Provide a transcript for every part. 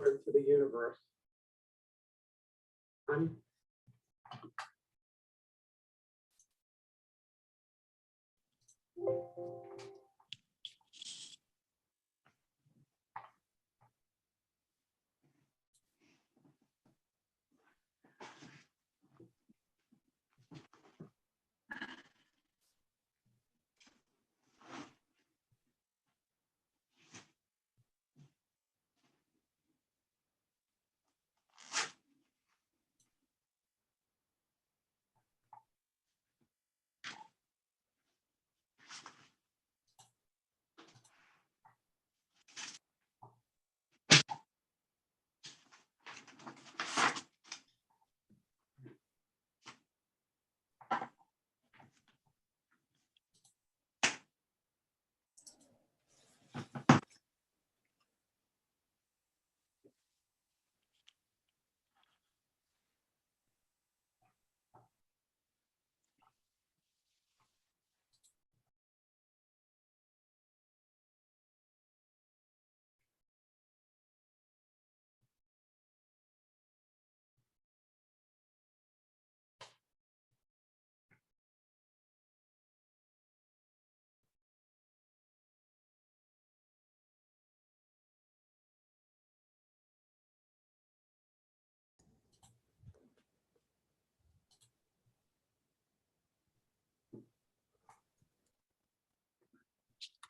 out into the universe.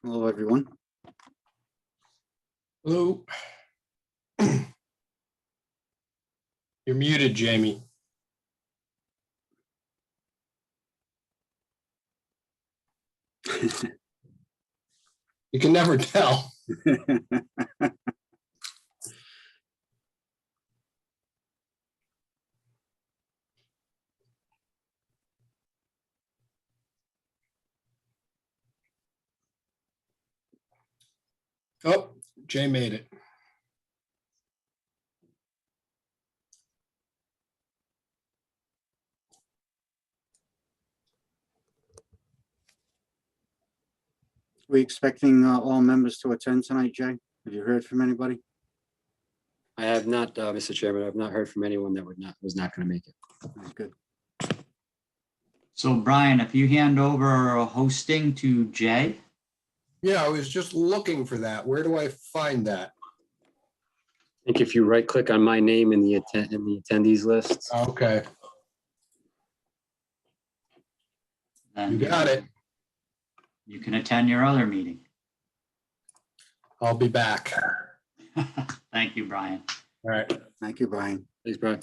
Hello, everyone. Hello. You're muted, Jamie. You can never tell. Oh, Jay made it. We expecting all members to attend tonight, Jay? Have you heard from anybody? I have not, Mr. Chairman, I've not heard from anyone that was not going to make it. That's good. So Brian, if you hand over hosting to Jay, Yeah, I was just looking for that. Where do I find that? I think if you right click on my name in the attendees list, Okay, then you got it. you can attend your other meeting. I'll be back. Thank you, Brian. All right. Thank you, Brian. thanks, Brian.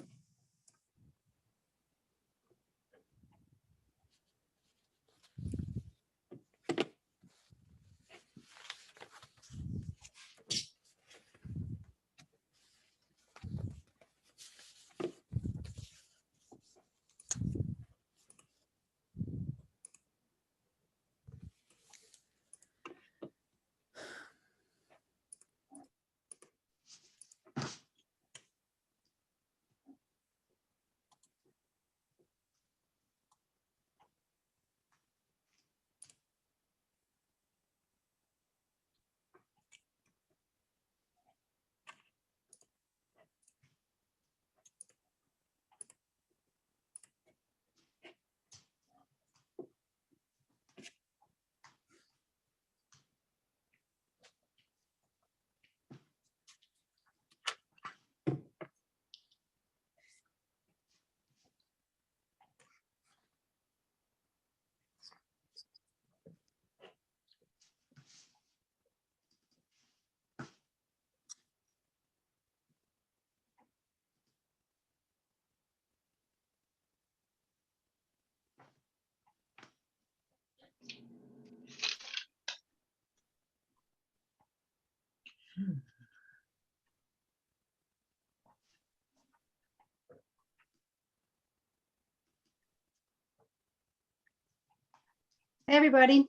Hey, everybody.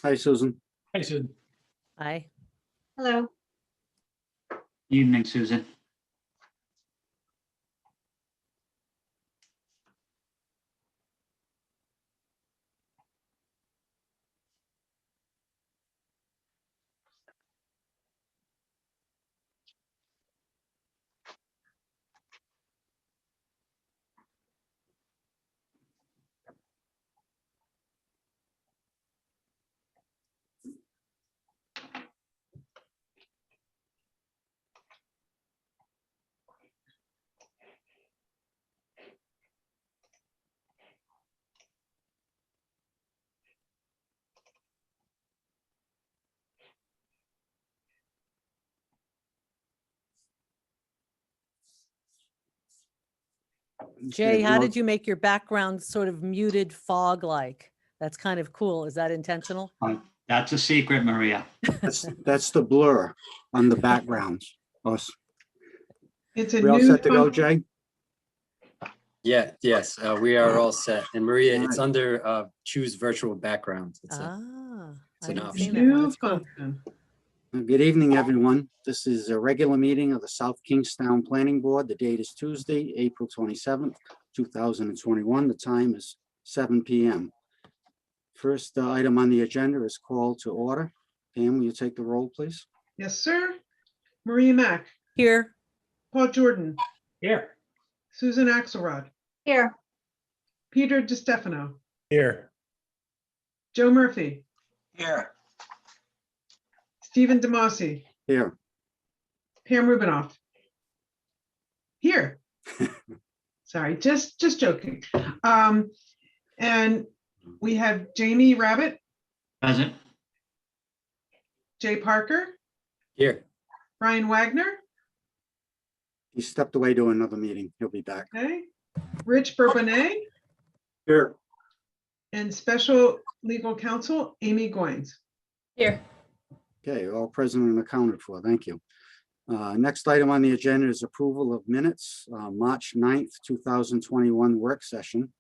Hi, Susan. Hey, Sid. Aye. Hello. Evening, Susan. Jay, how no- did you make your background sort of muted fog-like? That's kind of cool. Is that intentional? That's a secret, Maria. That's the blur on the backgrounds. Us. It's a We all new, set to go, func- Jay? Yeah, yes, we are all set. And Maria, All it's right. under choose virtual background. It's Ah, it's I an haven't option. seen that one. new That's cool. function. Good evening, everyone. This is a regular meeting of the South Kingstown Planning Board. The date is Tuesday, April 27th, 2021. The time is 7 PM. First item on the agenda is call to order. Pam, will you take the roll, please? Yes, sir. Maria Mack, Here, Paul Jordan, Here. Susan Axelrod, Here, Peter DiStefano, Here. Joe Murphy, Here. Stephen DeMasi, Here. Pam Rubinoff. Here. Sorry, just joking. And we have Jamie Rabbit, Present. Jay Parker, Here, Brian Wagner, He stepped away to another meeting. He'll be back. okay, Rich Bourbonnais, Here. and Special Legal Counsel Amy Goines. here, Okay, all present and accounted for. Thank you. Next item on the agenda is approval of minutes, March 9th, 2021 work session,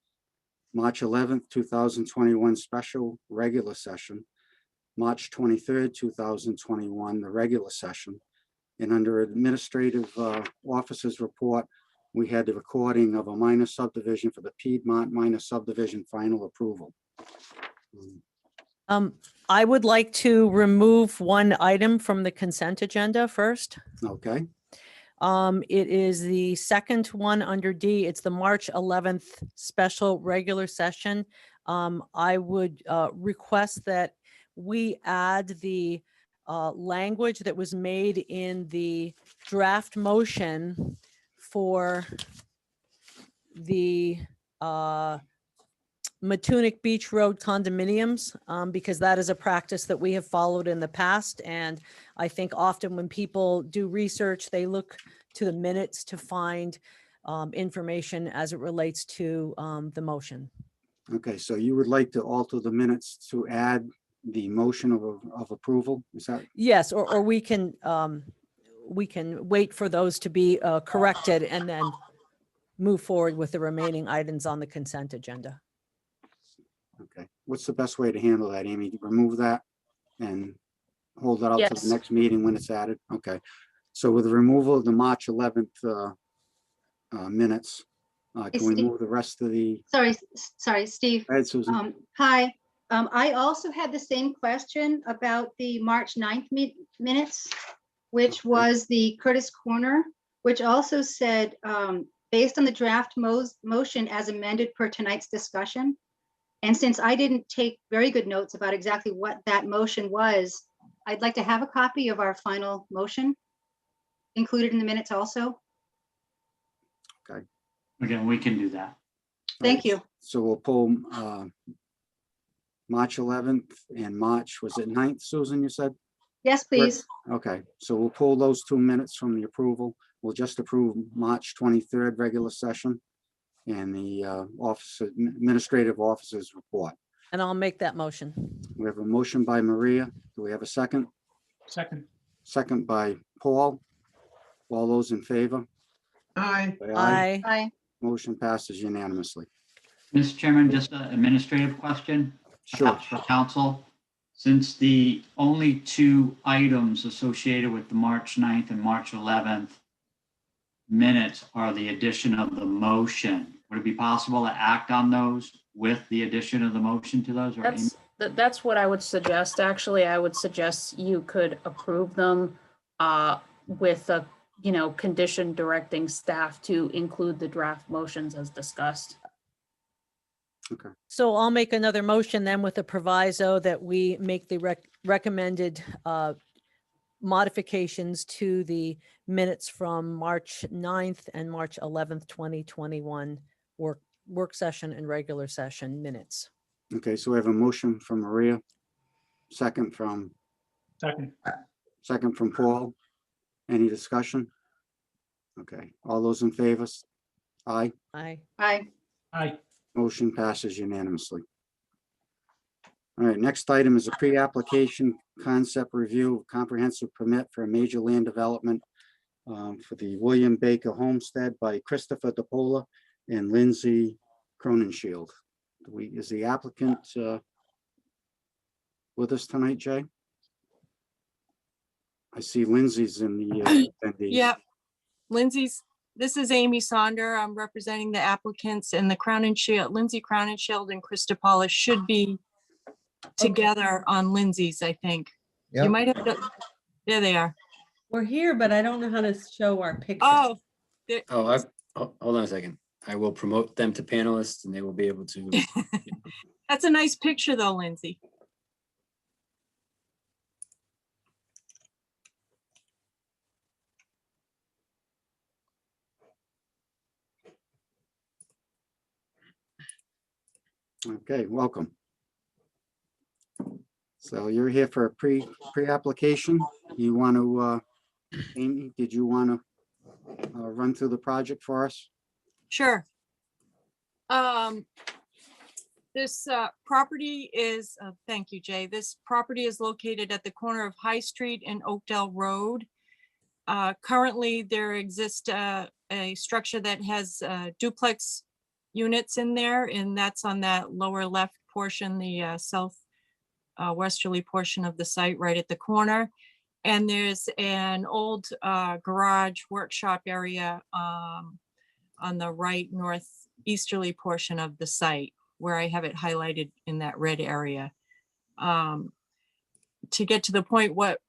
March 11th, 2021 special regular session, March 23rd, 2021, the regular session. And under administrative officers report, we had the recording of a minor subdivision for the Piedmont minor subdivision final approval. I would like to remove one item from the consent agenda first. Okay, It is the second one under D. It's the March 11th special regular session. I would request that we add the language that was made in the draft motion for the Matunic Beach Road condominiums, because that is a practice that we have followed in the past. And I think often when people do research, they look to the minutes to find information as it relates to the motion. okay, so you would like to alter the minutes to add the motion of approval? Is that, Yes, or we can wait for those to be corrected and then move forward with the remaining items on the consent agenda. okay, what's the best way to handle that, Amy? Remove that and hold that up to Yes. the next meeting when it's added? Okay, so with the removal of the March 11th minutes, can we Steve. move the rest of the, sorry, Steve. go ahead, Susan? Hi, I also had the same question about the March 9th minutes, which Okay. was the Curtis Corner, which also said, based on the draft motion as amended per tonight's discussion. And since I didn't take very good notes about exactly what that motion was, I'd like to have a copy of our final motion included in the minutes also. Again, we can do that. Thank you. So we'll pull March 11th and March, was it 9th, Susan, you said? Yes, please. Okay, so we'll pull those 2 minutes from the approval. We'll just approve March 23rd regular session and the administrative officers report. And I'll make that motion. We have a motion by Maria. Do we have a second? Second. Second by Paul. All those in favor? Aye. Say Aye. Bye. Motion passes unanimously. Mr. Chairman, just an administrative question. Sure. Perhaps for council. Since the only 2 items associated with the March 9th and March 11th minutes are the addition of the motion, would it be possible to act on those with the addition of the motion to those? Or That's what I would suggest. Actually, I would suggest you could approve them with a, condition directing staff to include the draft motions as discussed. So I'll make another motion then with the proviso that we make the recommended modifications to the minutes from March 9th and March 11th, 2021 work session and regular session minutes. Okay, so we have a motion from Maria. Second from Paul. Any discussion? Okay, all those in favor? Aye. Aye. Aye. Aye. Motion passes unanimously. All right, next item is a pre-application concept review of comprehensive permit for a major land development for the William Baker Homestead by Christopher DePola and Lindsay Cronenshield. Is the applicant with us tonight, Jay? I see Lindsay's in the attendees. Yeah, this is Amy Sonder. I'm representing the applicants, and the Crown and Shield, Lindsay Crown and Shield and Krista Paula should be together on Lindsay's, I think. You Yep. might have to, there they are. We're here, but I don't know how to show our picture. Oh, Hold on a second. I will promote them to panelists and they will be able to. that's a nice picture though, Lindsay. Okay, welcome. So you're here for a pre-application. You want to, Amy, did you want to run through the project for us? Sure. This property is, thank you, Jay. This property is located at the corner of High Street and Oakdale Road. Currently, there exists a structure that has duplex units in there, and that's on that lower left portion, the south westerly portion of the site right at the corner. And there's an old garage workshop area on the right northeasterly portion of the site, where I have it highlighted in that red area. To get to the point, what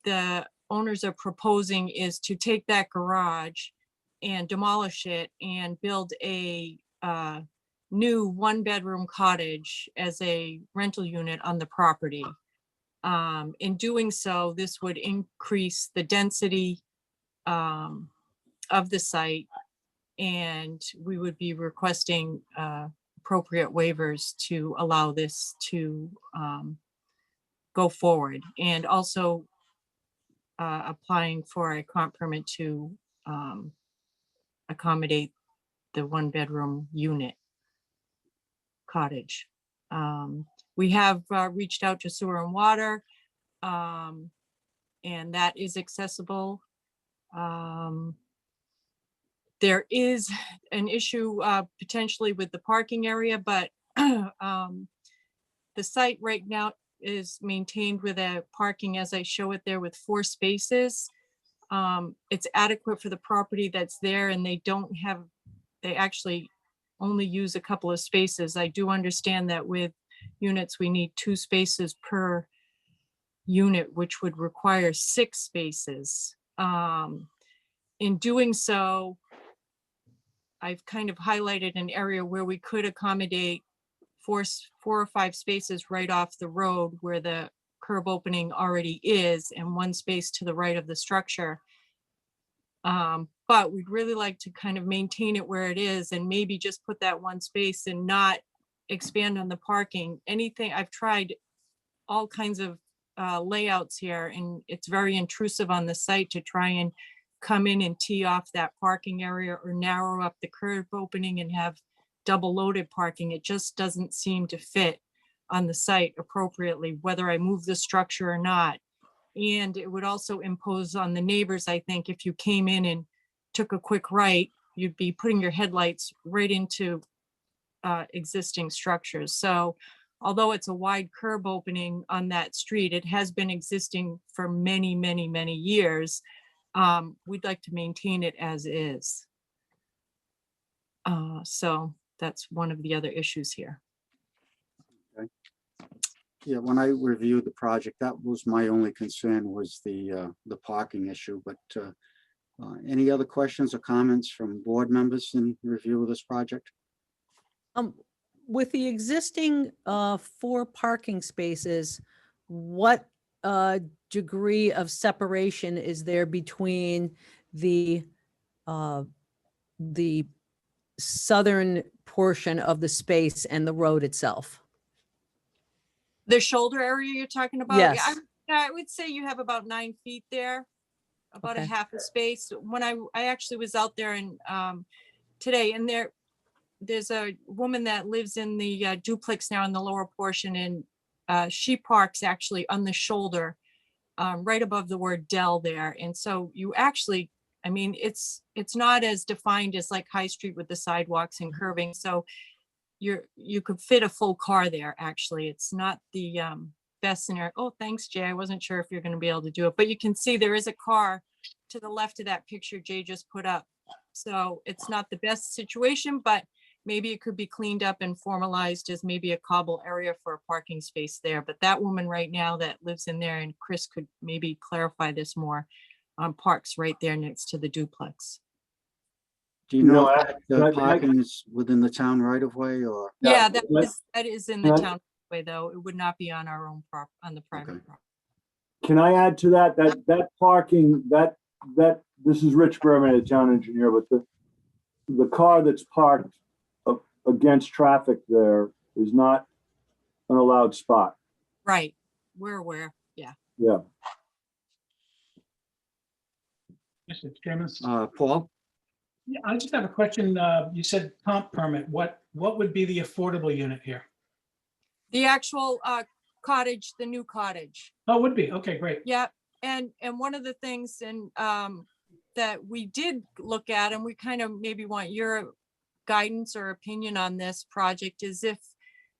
the owners are proposing is to take that garage and demolish it and build a new one-bedroom cottage as a rental unit on the property. In doing so, this would increase the density of the site, and we would be requesting appropriate waivers to allow this to go forward, and also applying for a comp permit to accommodate the one-bedroom unit cottage. We have reached out to Sewer and Water, and that is accessible. There is an issue potentially with the parking area, but the site right now is maintained with a parking, as I show it there, with 4 spaces. It's adequate for the property that's there, and they actually only use a couple of spaces. I do understand that with units, we need 2 spaces per unit, which would require 6 spaces. In doing so, I've kind of highlighted an area where we could accommodate 4 or 5 spaces right off the road where the curb opening already is, and 1 space to the right of the structure. But we'd really like to kind of maintain it where it is and maybe just put that 1 space and not expand on the parking. I've tried all kinds of layouts here, and it's very intrusive on the site to try and come in and tee off that parking area or narrow up the curb opening and have double loaded parking. It just doesn't seem to fit on the site appropriately, whether I move the structure or not. And it would also impose on the neighbors, I think, if you came in and took a quick right, you'd be putting your headlights right into existing structures. So although it's a wide curb opening on that street, it has been existing for many, many, many years. We'd like to maintain it as is. So that's one of the other issues here. Yeah, when I reviewed the project, that was my only concern, was the parking issue, but any other questions or comments from board members in review of this project? With the existing 4 parking spaces, what degree of separation is there between the southern portion of the space and the road itself? The shoulder area you're talking about? Yes. I would say you have about 9 feet there. about a Okay. half a space. When I actually was out there and today, and there's a woman that lives in the duplex now in the lower portion, and she parks actually on the shoulder, right above the word Dell there. And so you actually, I mean, it's not as defined as like High Street with the sidewalks and curving. So you could fit a full car there, actually. It's not the best scenario. Oh, thanks, Jay. I wasn't sure if you're going to be able to do it, but you can see there is a car to the left of that picture Jay just put up. So it's not the best situation, but maybe it could be cleaned up and formalized as maybe a cobble area for a parking space there. But that woman right now that lives in there, and Chris could maybe clarify this more, parks right there next to the duplex. Do you know No, if the parking is within the town right of way or? Yeah, let- that is in the let- town way, though. It would not be on our own on the private Okay. property. Can I add to that, that parking, this is Rich Berman, the town engineer, but the car that's parked against traffic there is not an allowed spot. Right. We're aware. Yeah. Yeah. Mr. Chairman? Paul? Yeah, I just have a question. You said comp permit. What would be the affordable unit here? The actual cottage, the new cottage. Oh, would be. Okay, great. Yeah, and one of the things that we did look at, and we kind of maybe want your guidance or opinion on this project, is if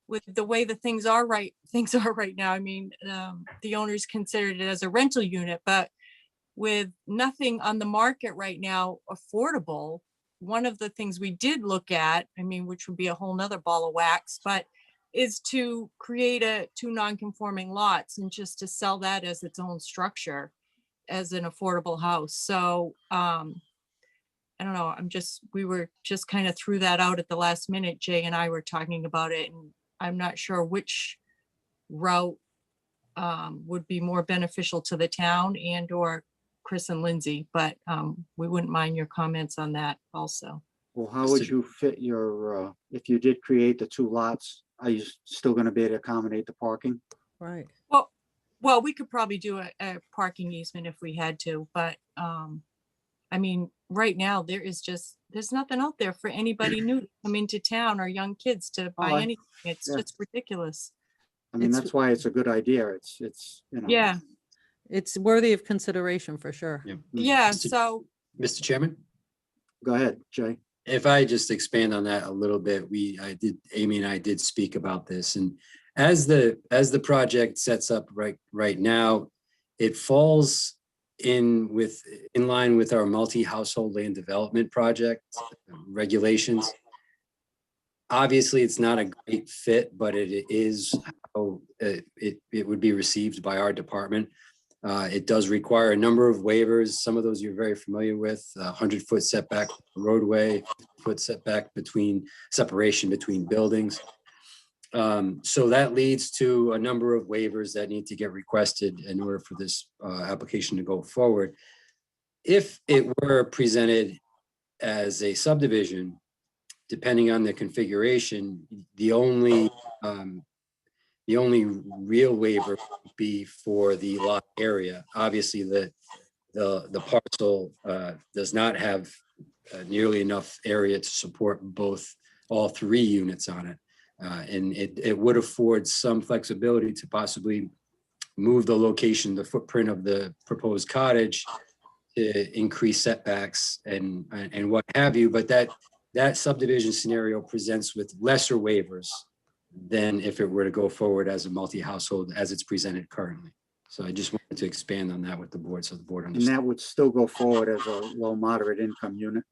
with the way the things are right now, I mean, the owners considered it as a rental unit, but with nothing on the market right now affordable, one of the things we did look at, I mean, which would be a whole nother ball of wax, but is to create two non-conforming lots and just to sell that as its own structure as an affordable house. So I don't know, we were just kind of threw that out at the last minute. Jay and I were talking about it, and I'm not sure which route would be more beneficial to the town and or Chris and Lindsay, but we wouldn't mind your comments on that also. Well, how would you fit your, if you did create the two lots, are you still going to be able to accommodate the parking? Right. Well, we could probably do a parking easement if we had to, but I mean, right now there's nothing out there for anybody new to come into town or young kids to buy anything. It's yeah. just ridiculous. I mean, It's- that's why it's a good idea. It's, you know. Yeah, It's worthy of consideration for sure. yeah. Mr. So Mr. Chairman, Go ahead, Jay. if I just expand on that a little bit, Amy and I did speak about this, and as the project sets up right now, it falls in line with our multi-household land development project regulations. Obviously, it's not a great fit, but it is how it would be received by our department. It does require a number of waivers. Some of those you're very familiar with, 100-foot setback roadway, foot setback separation between buildings. So that leads to a number of waivers that need to get requested in order for this application to go forward. If it were presented as a subdivision, depending on the configuration, the only real waiver would be for the lot area. Obviously, the parcel does not have nearly enough area to support all three units on it. And it would afford some flexibility to possibly move the location, the footprint of the proposed cottage to increase setbacks and what have you. But that subdivision scenario presents with lesser waivers than if it were to go forward as a multi-household as it's presented currently. So I just wanted to expand on that with the board, so the board And understands. that would still go forward as a low moderate income unit.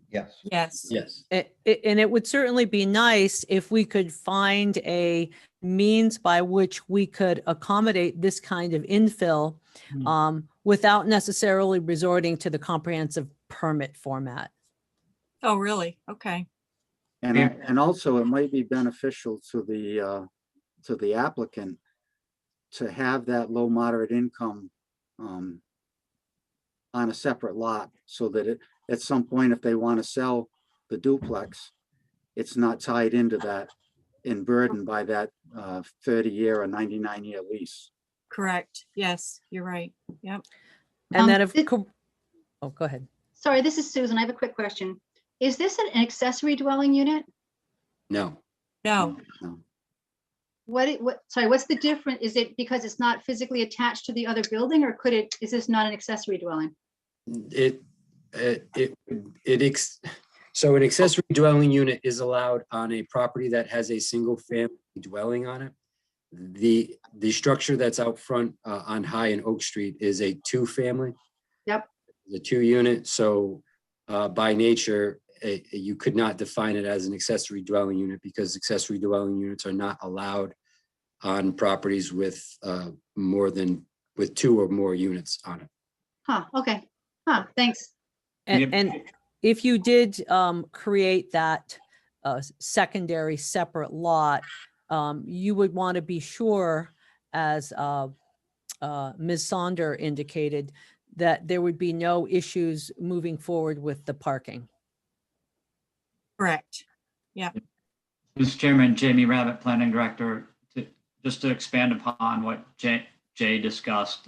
Yes. yes. Yes. And it would certainly be nice if we could find a means by which we could accommodate this kind of infill without necessarily resorting to the comprehensive permit format. Oh, really? Okay. And also it might be beneficial to the applicant to have that low moderate income on a separate lot, so that at some point, if they want to sell the duplex, it's not tied into that and burdened by that 30-year or 99-year lease. Correct. Yes, you're right. Yep. And then if, This- oh, go ahead. Sorry, this is Susan. I have a quick question. Is this an accessory dwelling unit? No, No, No. Sorry, what's the difference? Is it because it's not physically attached to the other building, or is this not an accessory dwelling? So an accessory dwelling unit is allowed on a property that has a single family dwelling on it. The structure that's out front on High and Oak Street is a two-family. Yep. The 2-unit, so by nature, you could not define it as an accessory dwelling unit because accessory dwelling units are not allowed on properties with with 2 or more units on it. Huh, okay. Huh, thanks. And if you did create that secondary separate lot, you would want to be sure, as Ms. Sonder indicated, that there would be no issues moving forward with the parking. correct. Mr. Chairman, Jamie Rabbit, Planning Director, just to expand upon what Jay discussed.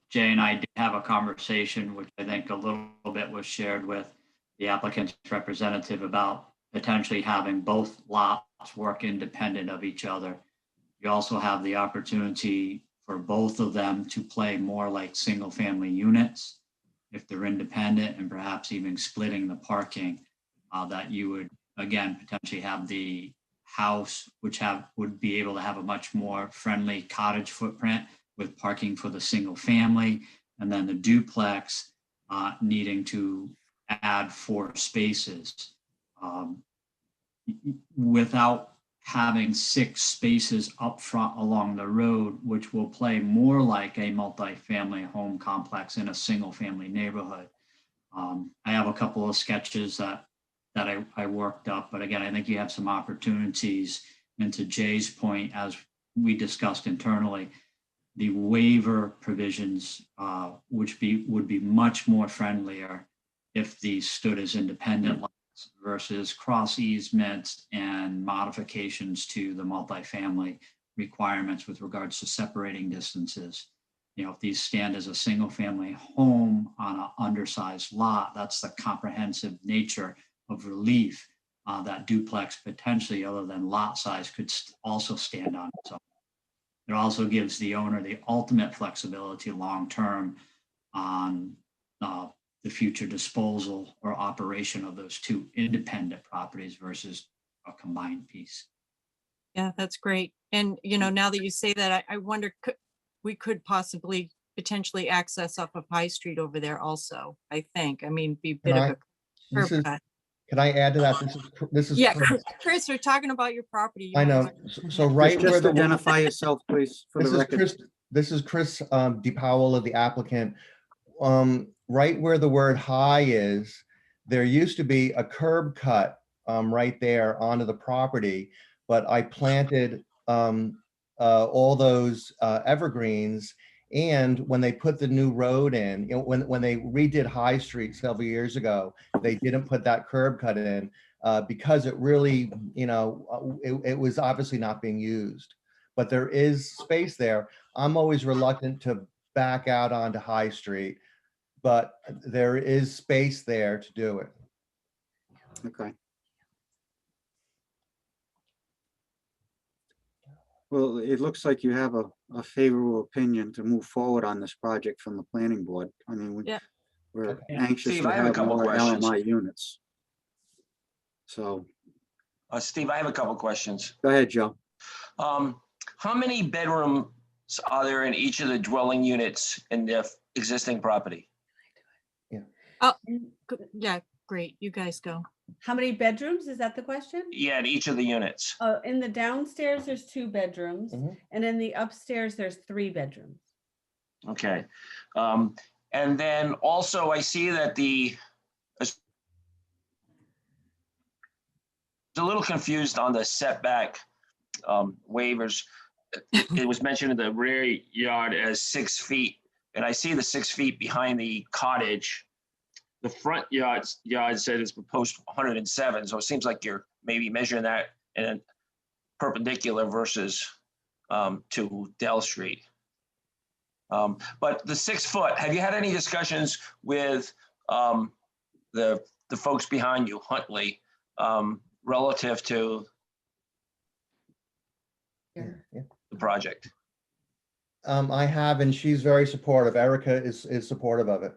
Jay and I did have a conversation, which I think a little bit was shared with the applicant's representative, about potentially having both lots work independent of each other. You also have the opportunity for both of them to play more like single-family units if they're independent, and perhaps even splitting the parking, that you would, again, potentially have the house, which would be able to have a much more friendly cottage footprint with parking for the single family, and then the duplex needing to add 4 spaces without having 6 spaces up front along the road, which will play more like a multi-family home complex in a single family neighborhood. I have a couple of sketches that I worked up, but again, I think you have some opportunities. And to Jay's point, as we discussed internally, the waiver provisions, would be much more friendlier if these stood as independent lots versus cross easements and modifications to the multifamily requirements with regards to separating distances. If these stand as a single family home on an undersized lot, that's the comprehensive nature of relief that duplex potentially, other than lot size, could also stand on its own. It also gives the owner the ultimate flexibility long-term on the future disposal or operation of those 2 independent properties versus a combined piece. Yeah, that's great. And, now that you say that, I wonder, we could possibly potentially access off of High Street over there also, I think. I mean, be a bit of a curb cut. Can I add to that? This is Yeah, Chris. Chris, we're talking about your property. You I might know. as well- So right where Just the identify yourself, please, for the record. This is Chris DePaola, the applicant. Right where the word high is, there used to be a curb cut right there onto the property, but I planted all those evergreens. And when they put the new road in, when they redid High Street several years ago, they didn't put that curb cut in because it really, it was obviously not being used. But there is space there. I'm always reluctant to back out onto High Street, but there is space there to do it. Okay. Well, it looks like you have a favorable opinion to move forward on this project from the planning board. I mean, Yeah. we're Okay. anxious Steve, to I have a have couple more questions. LMI units. So, Steve, I have a couple questions. go ahead, Joe. How many bedrooms are there in each of the dwelling units in the existing property? Yeah, great. You guys go. How many bedrooms? Is that the question? Yeah, in each of the units. In the downstairs, there's 2 bedrooms, and in the upstairs, there's 3 bedrooms. Okay. And then also I see that I was a little confused on the setback waivers. It was mentioned in the rear yard as 6 feet, and I see the 6 feet behind the cottage. The front yard said it's proposed 107, so it seems like you're maybe measuring that in perpendicular versus to Dell Street. But the 6 foot, have you had any discussions with the folks behind you, Huntley, relative to Yeah. the project? I have, and she's very supportive. Erica is supportive of it.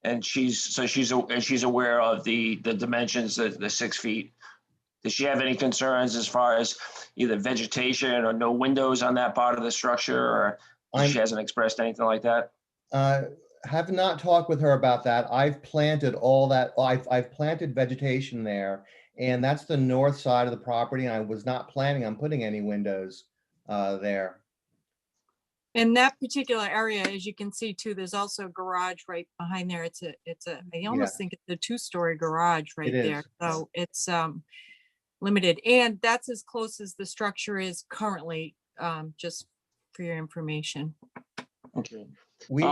And she's aware of the dimensions, the 6 feet. Does she have any concerns as far as either vegetation or no windows on that part of the structure, or she hasn't expressed anything like that? Have not talked with her about that. I've planted all that. I've planted vegetation there, and that's the north side of the property. And I was not planning on putting any windows there. In that particular area, as you can see too, there's also a garage right behind there. I almost think it's a 2-story garage right It there. is. So it's limited, and that's as close as the structure is currently, just for your information. Okay. We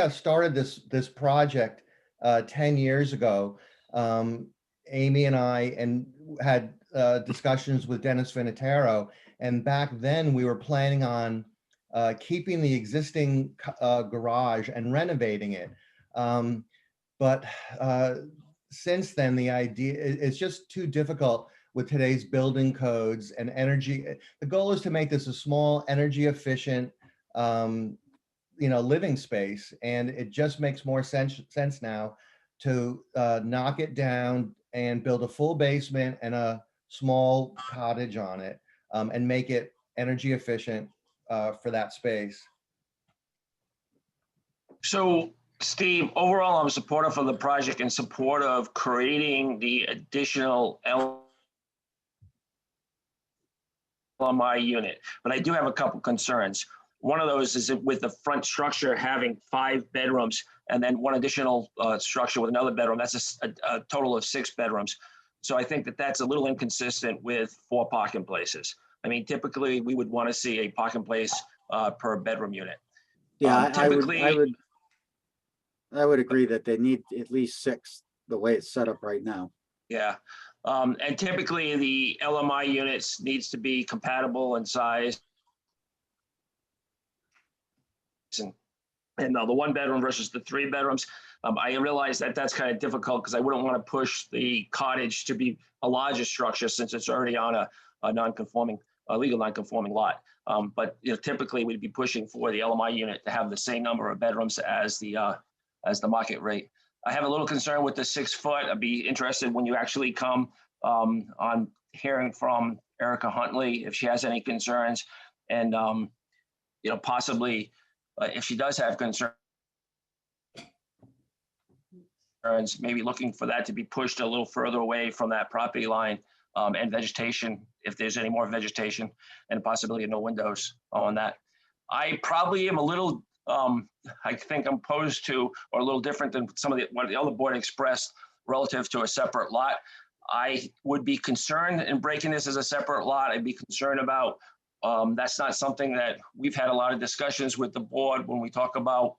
started this project 10 years ago. Amy and I had discussions with Dennis Vinatero, and back then we were planning on keeping the existing garage and renovating it. But since then, the idea it's just too difficult with today's building codes and energy. The goal is to make this a small, energy efficient, living space, and it just makes more sense now to knock it down and build a full basement and a small cottage on it, and make it energy efficient for that space. So, Steve, overall, I'm supportive of the project and support of creating the additional LMI unit, but I do have a couple concerns. One of those is with the front structure having 5 bedrooms and then one additional structure with another bedroom. That's a total of 6 bedrooms. So I think that's a little inconsistent with 4 parking places. I mean, typically we would want to see a parking place per bedroom unit. Yeah, Typically, I would agree that they need at least 6, the way it's set up right now. yeah. And typically the LMI units needs to be compatible in size. And the 1 bedroom versus the 3 bedrooms. I realize that that's kind of difficult because I wouldn't want to push the cottage to be a larger structure since it's already on a non-conforming, legal non-conforming lot. But typically we'd be pushing for the LMI unit to have the same number of bedrooms as the market rate. I have a little concern with the 6 foot. I'd be interested when you actually come on hearing from Erica Huntley if she has any concerns, and possibly if she does have concerns, maybe looking for that to be pushed a little further away from that property line, and vegetation, if there's any more vegetation, and possibility of no windows on that. I probably am a little, I think I'm opposed to, or a little different than what the other board expressed relative to a separate lot. I would be concerned in breaking this as a separate lot. I'd be concerned about, that's not something that we've had a lot of discussions with the board when we talk about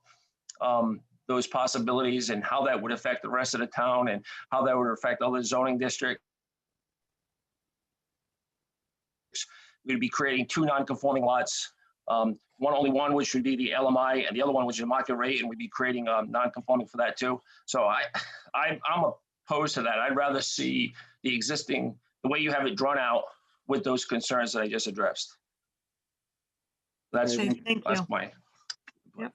those possibilities and how that would affect the rest of the town and how that would affect other zoning districts. We'd be creating 2 non-conforming lots, only one which would be the LMI and the other one which is market rate, and we'd be creating non-conforming for that too. So I'm opposed to that. I'd rather see the existing, the way you have it drawn out with those concerns that I just addressed. That's my. Yep.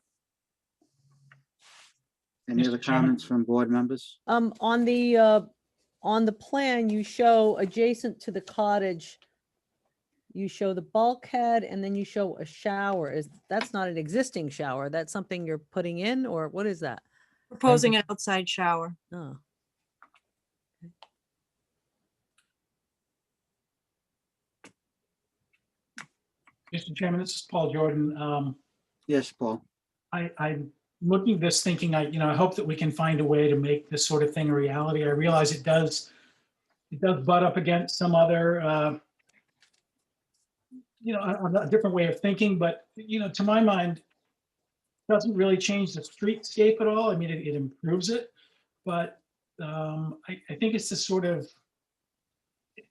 Any other comments from board members? On the plan, you show adjacent to the cottage, you show the bulkhead and then you show a shower. That's not an existing shower. That's something you're putting in, or what is that? Proposing an outside shower. Oh. Mr. Chairman, this is Paul Jordan. Yes, Paul. I'm looking at this thinking, I hope that we can find a way to make this sort of thing a reality. I realize it does butt up against some other, a different way of thinking, but, to my mind, doesn't really change the streetscape at all. I mean, it improves it, but I think it's this sort of,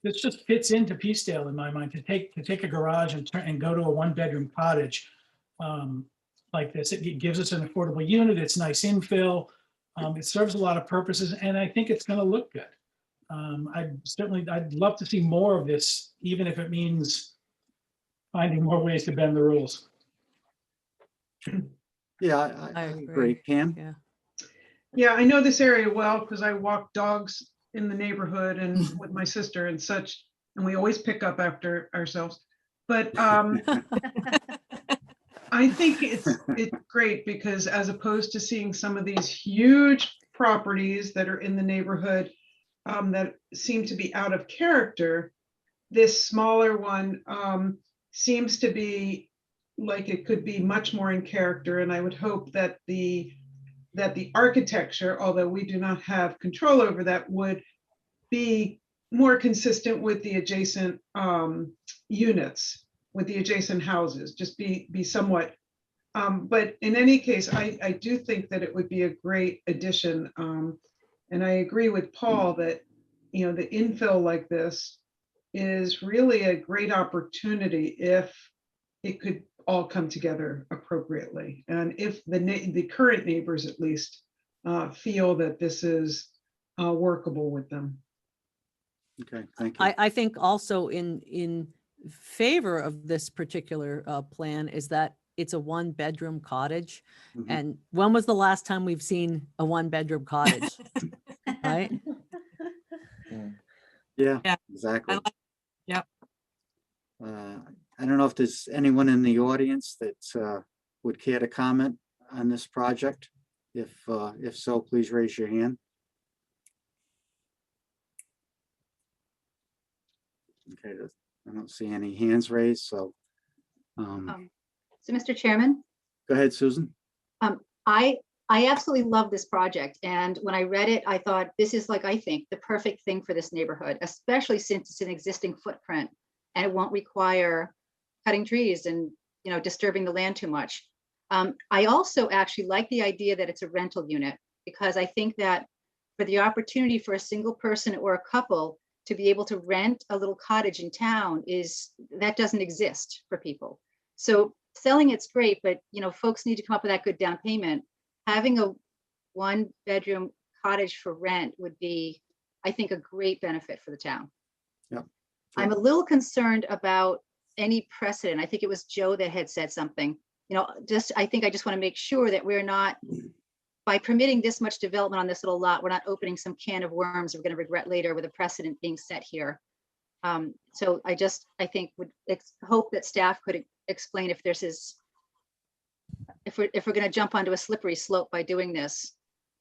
this just fits into Peacedale in my mind, to take a garage and go to a 1-bedroom cottage like this. It gives us an affordable unit. It's nice infill. It serves a lot of purposes, and I think it's going to look good. I'd love to see more of this, even if it means finding more ways to bend the rules. Yeah, I I agree. agree. Pam? Yeah. Yeah, I know this area well because I walk dogs in the neighborhood and with my sister and such, and we always pick up after ourselves. But I think it's great because as opposed to seeing some of these huge properties that are in the neighborhood that seem to be out of character, this smaller one seems to be like it could be much more in character. And I would hope that the architecture, although we do not have control over that, would be more consistent with the adjacent units, with the adjacent houses, just be somewhat. But in any case, I do think that it would be a great addition. And I agree with Paul that, you know, the infill like this is really a great opportunity if it could all come together appropriately. And if the current neighbors at least feel that this is workable with them. Okay, thank you. I think also in favor of this particular plan is that it's a 1-bedroom cottage. Mhm. And when was the last time we've seen a 1-bedroom cottage? Right? Yeah, Yeah, exactly. Yep. I don't know if there's anyone in the audience that would care to comment on this project. If so, please raise your hand. Okay, I don't see any hands raised, so So, Mr. Chairman, go ahead, Susan. I absolutely love this project. And when I read it, I thought this is like, I think, the perfect thing for this neighborhood, especially since it's an existing footprint and it won't require cutting trees and, you know, disturbing the land too much. I also actually like the idea that it's a rental unit because I think that for the opportunity for a single person or a couple to be able to rent a little cottage in town that doesn't exist for people. So selling it's great, but you know, folks need to come up with that good down payment. Having a 1-bedroom cottage for rent would be, I think, a great benefit for the town. Yep. I'm a little concerned about any precedent. I think it was Joe that had said something, you know, I think I just want to make sure that we're not, by permitting this much development on this little lot, we're not opening some can of worms we're going to regret later with a precedent being set here. So I think would hope that staff could explain if if we're going to jump onto a slippery slope by doing this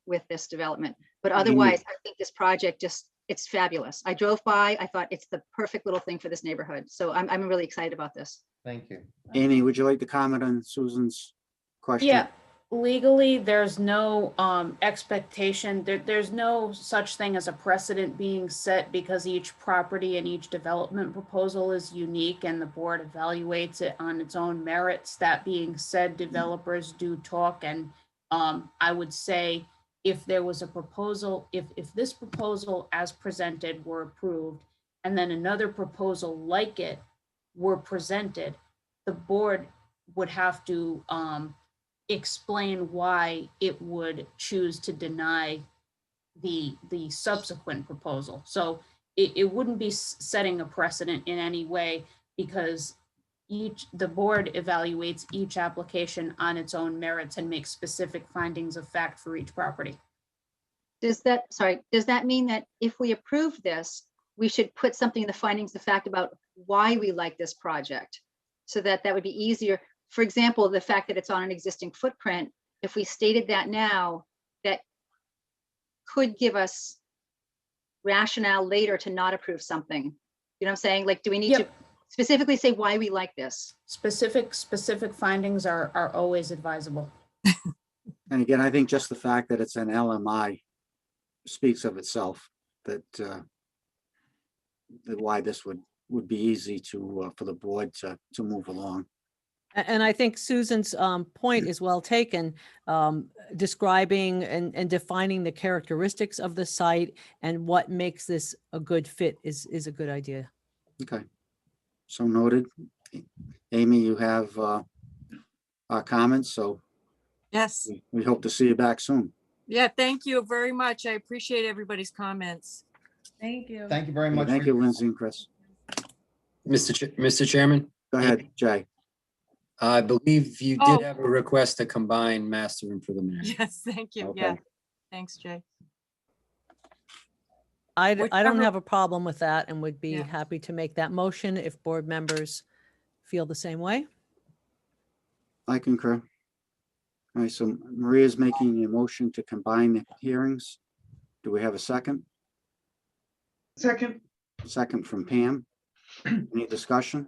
with this development. But otherwise, I think this project it's fabulous. I drove by, I thought it's the perfect little thing for this neighborhood. So I'm really excited about this. Thank you. Amy, would you like to comment on Susan's question? Yeah, legally, there's no expectation, there's no such thing as a precedent being set because each property and each development proposal is unique and the board evaluates it on its own merits. That being said, developers do talk, and I would say if there was a proposal, if this proposal as presented were approved and then another proposal like it were presented, the board would have to explain why it would choose to deny the subsequent proposal. So it wouldn't be setting a precedent in any way because the board evaluates each application on its own merits and makes specific findings of fact for each property. Does that mean that if we approve this, we should put something in the findings of fact about why we like this project so that would be easier? For example, the fact that it's on an existing footprint, if we stated that now, that could give us rationale later to not approve something. You know what I'm saying? Like, do we need to specifically say why we like this? Specific findings are always advisable. And again, I think just the fact that it's an LMI speaks of itself, that why this would be easy for the board to move along. And I think Susan's point is well taken, describing and defining the characteristics of the site and what makes this a good fit is a good idea. Okay, so noted. Amy, you have comments, so Yes. we hope to see you back soon. Yeah, thank you very much. I appreciate everybody's comments. Thank you. Thank you very much. Thank for you, your- Lindsay and Chris. Mr. Chairman, Go ahead, Jay. I believe you Oh. did have a request to combine master and preliminary. Yes, thank you. Okay. Yeah, thanks, Jay. I don't Whichever- have a problem with that and would be Yeah. happy to make that motion if board members feel the same way. I concur. All right, so Maria's making a motion to combine the hearings. Do we have a second? Second, Second from Pam. Any discussion?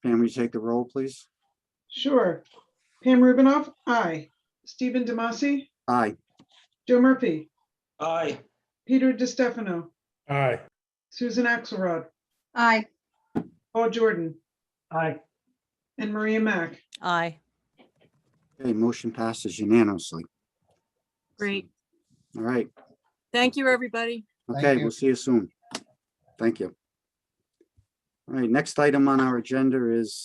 Pam, will you take the roll, please? sure. Pam Rubinoff, aye. Stephen Demasi, Aye. Joe Murphy, Aye. Peter DiStefano, Aye. Susan Axelrod, Aye. Paul Jordan, Aye. and Maria Mack. Aye. Okay, motion passes unanimously. Great. All right. Thank you, everybody. Thank Okay, you. we'll see you soon. Thank you. All right, next item on our agenda is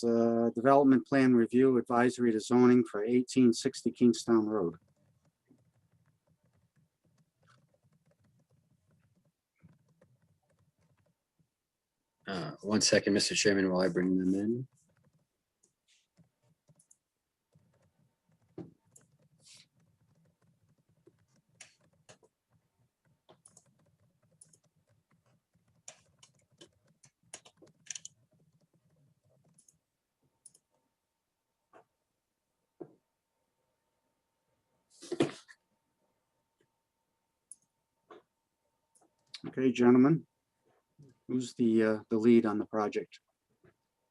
Development Plan Review Advisory to Zoning for 1860 Kingstown Road. One second, Mr. Chairman, while I bring them in. Okay, gentlemen. Who's the lead on the project?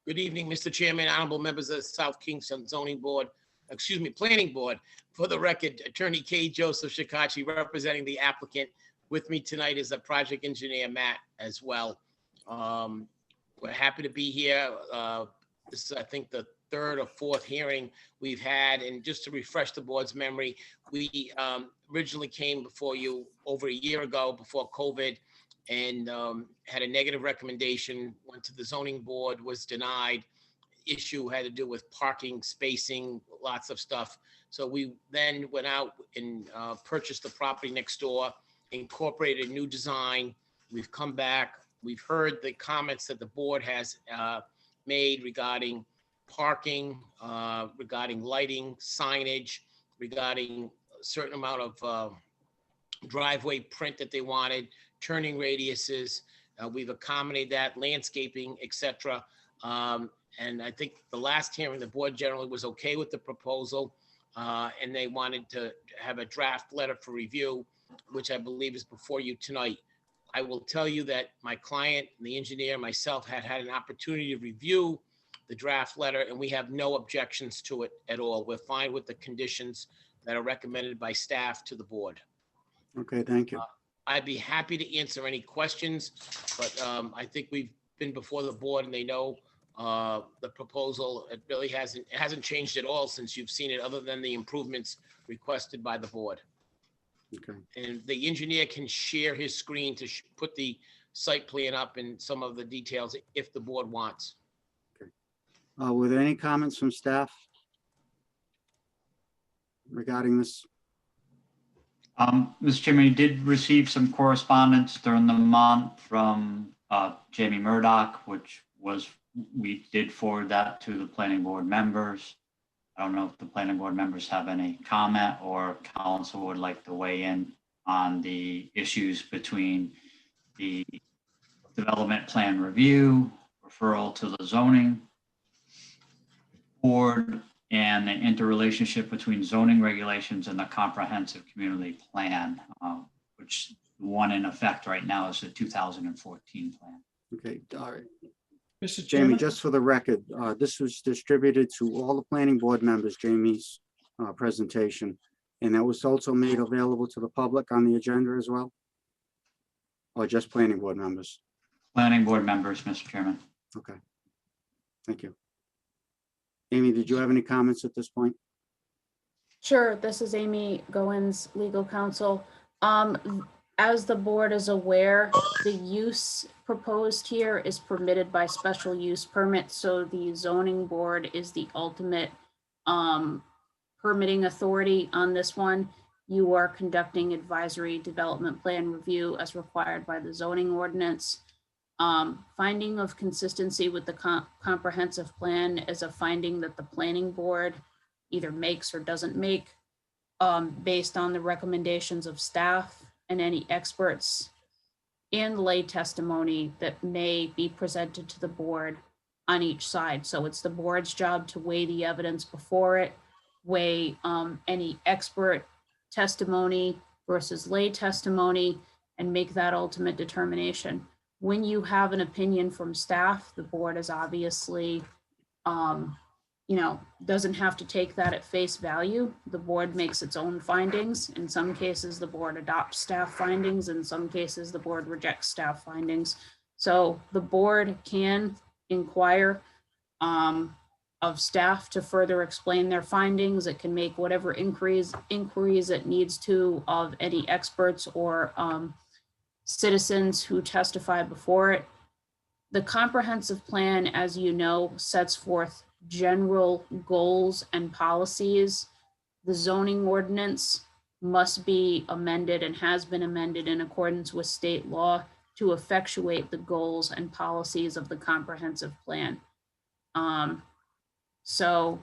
Good evening, Mr. Chairman, honorable members of the South Kingston Zoning Board, Planning Board. For the record, Attorney K. Joseph Shikachi representing the applicant. With me tonight is the project engineer, Matt, as well. We're happy to be here. This is, I think, the third or fourth hearing we've had. And just to refresh the board's memory, we originally came before you over a year ago, before COVID, and had a negative recommendation, went to the zoning board, was denied. Issue had to do with parking, spacing, lots of stuff. So we then went out and purchased the property next door, incorporated a new design. We've come back, we've heard the comments that the board has made regarding parking, regarding lighting, signage, regarding a certain amount of driveway print that they wanted, turning radiuses. We've accommodated that, landscaping, etc. And I think the last hearing, the board generally was okay with the proposal, and they wanted to have a draft letter for review, which I believe is before you tonight. I will tell you that my client, the engineer, myself had an opportunity to review the draft letter, and we have no objections to it at all. We're fine with the conditions that are recommended by staff to the board. Okay, thank you. I'd be happy to answer any questions, but I think we've been before the board and they know the proposal. It really hasn't changed at all since you've seen it, other than the improvements requested by the board. Okay. And the engineer can share his screen to put the site plan up and some of the details if the board wants. Were there any comments from staff regarding this? Mr. Chairman, you did receive some correspondence during the month from Jamie Murdoch, which was, we did forward that to the planning board members. I don't know if the planning board members have any comment or council would like to weigh in on the issues between the development plan review, referral to the zoning board, and the interrelationship between zoning regulations and the comprehensive community plan, which the one in effect right now is the 2014 plan. Okay, all right. Mr. Jamie, Chairman, just for the record, this was distributed to all the planning board members, Jamie's presentation. And that was also made available to the public on the agenda as well? Or just planning board members? Planning board members, Mr. Chairman. Okay. Thank you. Amy, did you have any comments at this point? Sure, this is Amy Goins, legal counsel. As the board is aware, the use proposed here is permitted by special use permit, so the zoning board is the ultimate permitting authority on this one. You are conducting advisory development plan review as required by the zoning ordinance. Finding of consistency with the comprehensive plan is a finding that the planning board either makes or doesn't make based on the recommendations of staff and any experts and lay testimony that may be presented to the board on each side. So it's the board's job to weigh the evidence before it, weigh any expert testimony versus lay testimony, and make that ultimate determination. When you have an opinion from staff, the board is obviously, doesn't have to take that at face value. The board makes its own findings. In some cases, the board adopts staff findings. In some cases, the board rejects staff findings. So the board can inquire of staff to further explain their findings. It can make whatever inquiries it needs to of any experts or citizens who testify before it. The comprehensive plan, as you know, sets forth general goals and policies. The zoning ordinance must be amended and has been amended in accordance with state law to effectuate the goals and policies of the comprehensive plan. So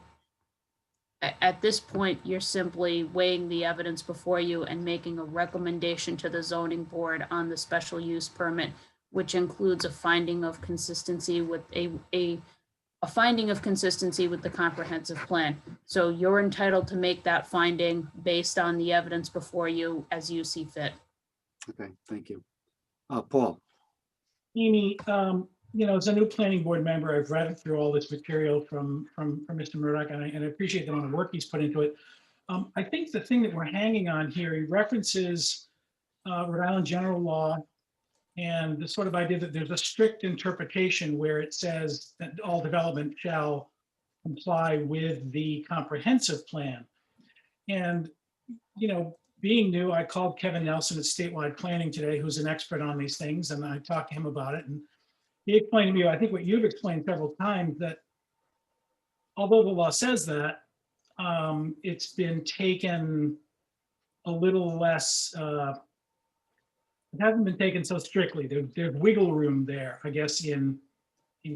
at this point, you're simply weighing the evidence before you and making a recommendation to the zoning board on the special use permit, which includes a finding of consistency with a finding of consistency with the comprehensive plan. So you're entitled to make that finding based on the evidence before you as you see fit. Okay, thank you. Paul. Amy, as a new planning board member, I've read through all this material from Mr. Murdoch, and I appreciate the amount of work he's put into it. I think the thing that we're hanging on here, he references Rhode Island general law and the sort of idea that there's a strict interpretation where it says that all development shall comply with the comprehensive plan. And, being new, I called Kevin Nelson at Statewide Planning today, who's an expert on these things, and I talked to him about it. And he explained to me, I think what you've explained several times, that although the law says that, it's been taken a little less, it hasn't been taken so strictly. There's wiggle room there, I guess, in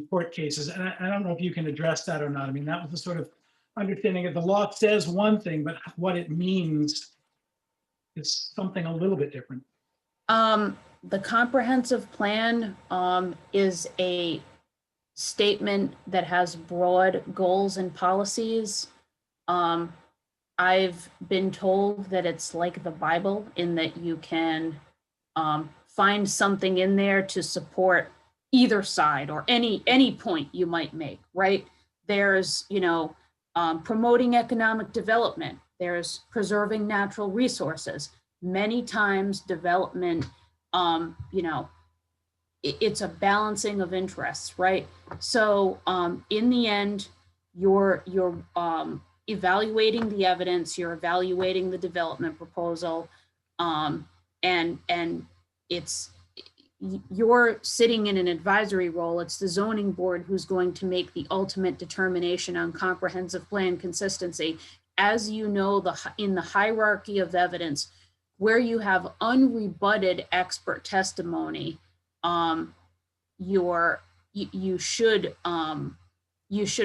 court cases. And I don't know if you can address that or not. I mean, that was the sort of understanding that the law says one thing, but what it means is something a little bit different. The comprehensive plan is a statement that has broad goals and policies. I've been told that it's like the Bible in that you can find something in there to support either side or any point you might make, right? There's, promoting economic development. There's preserving natural resources. Many times development, it's a balancing of interests, right? So in the end, you're evaluating the evidence, you're evaluating the development proposal, and you're sitting in an advisory role. It's the zoning board who's going to make the ultimate determination on comprehensive plan consistency. As you know, in the hierarchy of evidence, where you have unrebutted expert testimony, you should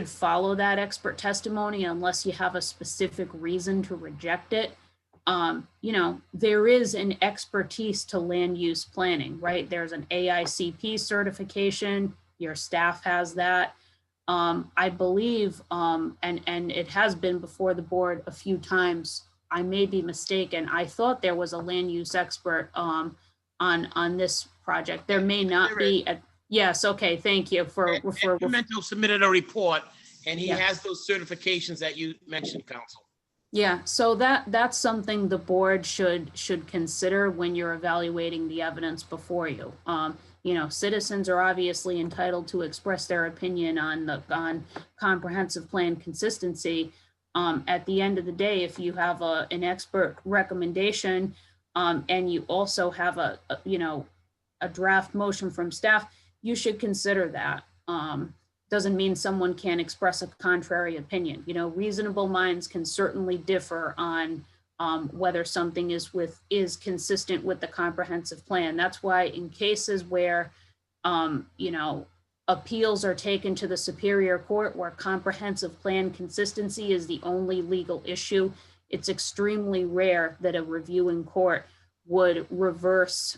follow that expert testimony unless you have a specific reason to reject it. There is an expertise to land use planning, right? There's an AICP certification. Your staff has that. I believe, and it has been before the board a few times. I may be mistaken. I thought there was a land use expert on this project. There may not be. Yes. Okay. Thank you for. Memento submitted a report, and he Yes. has those certifications that you mentioned, Council. Yeah. So that's something the board should consider when you're evaluating the evidence before you. Citizens are obviously entitled to express their opinion on comprehensive plan consistency. At the end of the day, if you have an expert recommendation and you also have a draft motion from staff, you should consider that. doesn't mean someone can't express a contrary opinion. You know, reasonable minds can certainly differ on whether something is consistent with the comprehensive plan. That's why in cases where, you know, appeals are taken to the Superior Court where comprehensive plan consistency is the only legal issue, it's extremely rare that a reviewing court would reverse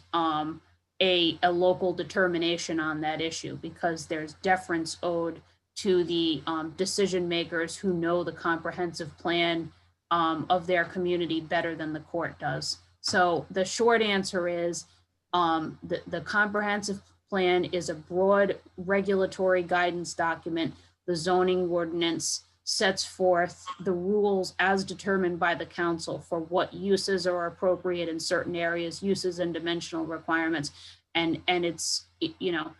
a local determination on that issue, because there's deference owed to the decision makers who know the comprehensive plan of their community better than the court does. So the short answer is the comprehensive plan is a broad regulatory guidance document. The zoning ordinance sets forth the rules as determined by the council for what uses are appropriate in certain areas, uses and dimensional requirements. And it's, you know,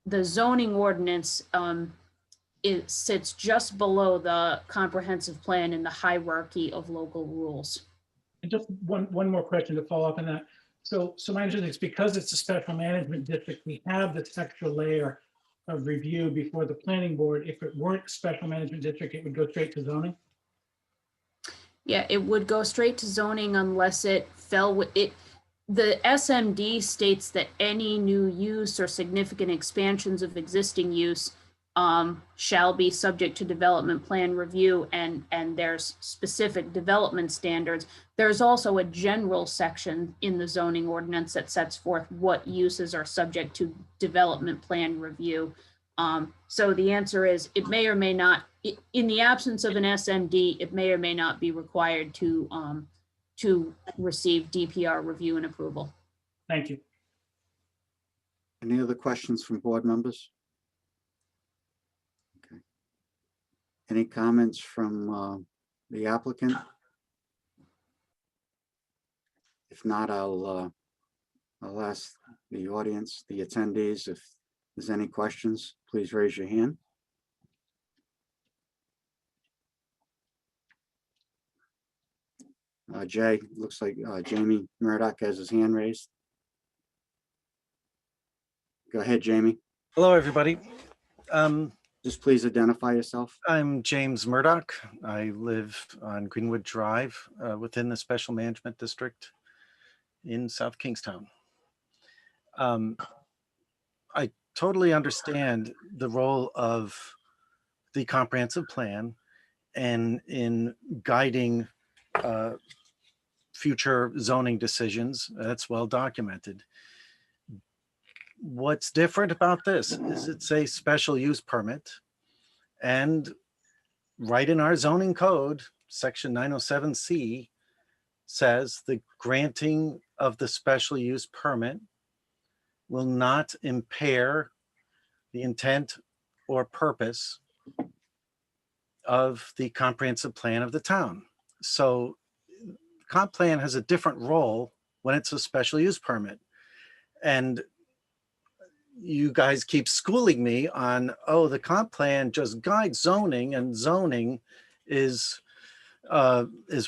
the zoning ordinance, it sits just below the comprehensive plan in the hierarchy of local rules. And just one more question to follow up on that. So my understanding is because it's a special management district, we have this extra layer of review before the planning board. If it weren't special management district, it would go straight to zoning? Yeah, it would go straight to zoning unless it fell with it. The SMD states that any new use or significant expansions of existing use shall be subject to development plan review, and there's specific development standards. There's also a general section in the zoning ordinance that sets forth what uses are subject to development plan review. So the answer is it may or may not, in the absence of an SMD, it may or may not be required to receive DPR review and approval. Thank you. Any other questions from board members? Okay. Any comments from the applicant? If not, I'll ask the audience, the attendees, if there's any questions, please raise your hand. Jay, looks like Jamie Murdoch has his hand raised. Go ahead, Jamie. Hello, everybody. Just please identify yourself. I'm James Murdoch. I live on Greenwood Drive within the Special Management District in South Kingstown. I totally understand the role of the comprehensive plan and in guiding future zoning decisions. That's well documented. What's different about this is it's a special use permit, and right in our zoning code, section 907C says the granting of the special use permit will not impair the intent or purpose of the comprehensive plan of the town. So comp plan has a different role when it's a special use permit. And you guys keep schooling me on, oh, the comp plan just guides zoning, and zoning is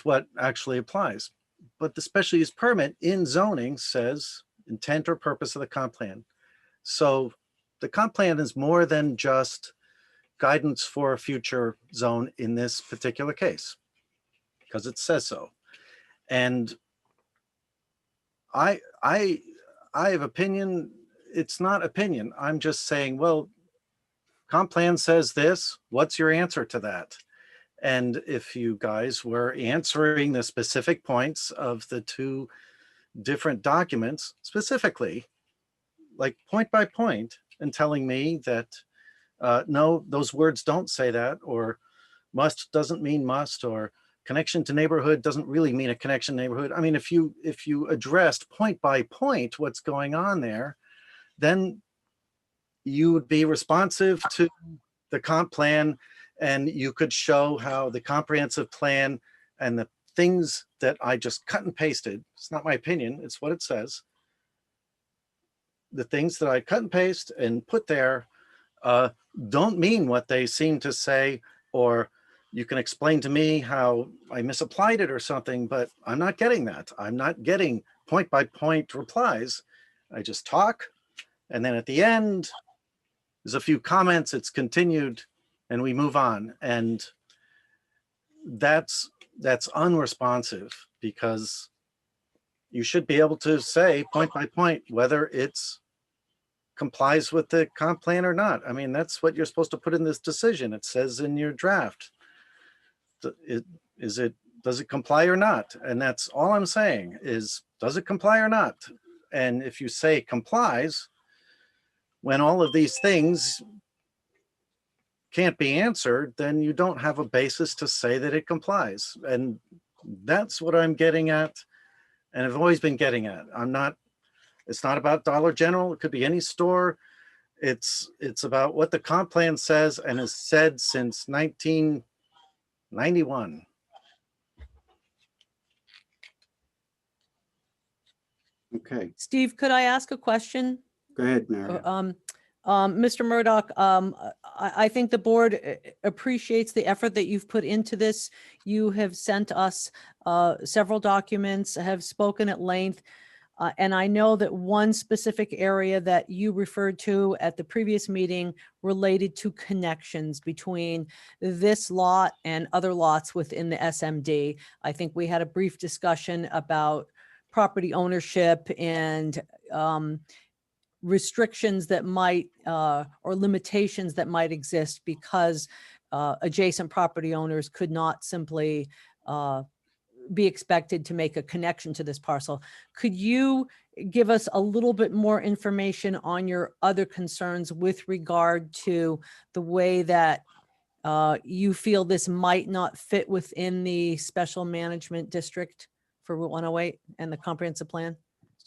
what actually applies. But the special use permit in zoning says intent or purpose of the comp plan. So the comp plan is more than just guidance for a future zone in this particular case, because it says so. And I have opinion. It's not opinion. I'm just saying, well, comp plan says this. What's your answer to that? And if you guys were answering the specific points of the two different documents specifically, like point by point, and telling me that, no, those words don't say that, or must doesn't mean must, or connection to neighborhood doesn't really mean a connection neighborhood. I mean, if you addressed point by point what's going on there, then you would be responsive to the comp plan, and you could show how the comprehensive plan and the things that I just cut and pasted, it's not my opinion, it's what it says. The things that I cut and paste and put there don't mean what they seem to say, or you can explain to me how I misapplied it or something, but I'm not getting that. I'm not getting point by point replies. I just talk. And then at the end, there's a few comments, it's continued, and we move on. And that's unresponsive, because you should be able to say point by point whether it's complies with the comp plan or not. I mean, that's what you're supposed to put in this decision. It says in your draft, does it comply or not? And that's all I'm saying is, does it comply or not? And if you say complies, when all of these things can't be answered, then you don't have a basis to say that it complies. And that's what I'm getting at. And I've always been getting at. It's not about Dollar General. It could be any store. It's about what the comp plan says and has said since 1991. Okay, Steve, could I ask a question? go ahead, Mary. Mr. Murdoch, I think the board appreciates the effort that you've put into this. You have sent us several documents, have spoken at length. And I know that one specific area that you referred to at the previous meeting related to connections between this lot and other lots within the SMD. I think we had a brief discussion about property ownership and restrictions that might or limitations that might exist because adjacent property owners could not simply be expected to make a connection to this parcel. Could you give us a little bit more information on your other concerns with regard to the way that you feel this might not fit within the special management district for Route 108 and the comprehensive plan?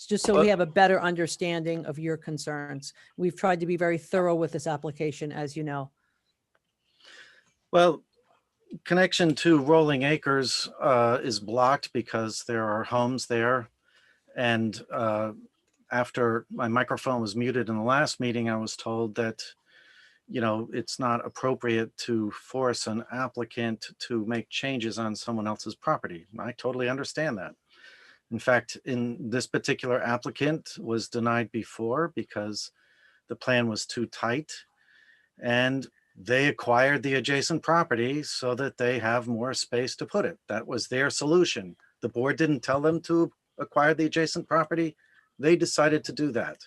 Just so we have a better understanding of your concerns. We've tried to be very thorough with this application, as you know. Well, connection to Rolling Acres is blocked because there are homes there. And after my microphone was muted in the last meeting, I was told that, you know, it's not appropriate to force an applicant to make changes on someone else's property. I totally understand that. In fact, in this particular applicant was denied before because the plan was too tight, and they acquired the adjacent property so that they have more space to put it. That was their solution. The board didn't tell them to acquire the adjacent property. They decided to do that.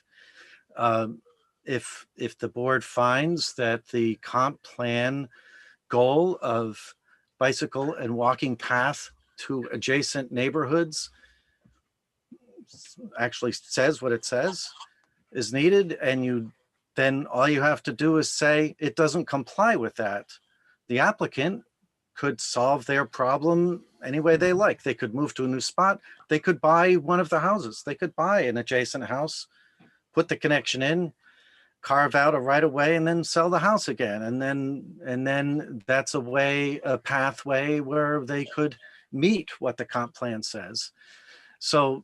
If the board finds that the comp plan goal of bicycle and walking path to adjacent neighborhoods actually says what it says is needed, and then all you have to do is say it doesn't comply with that. The applicant could solve their problem any way they like. They could move to a new spot. They could buy one of the houses. They could buy an adjacent house, put the connection in, carve out a right of way, and then sell the house again. And then that's a pathway where they could meet what the comp plan says. So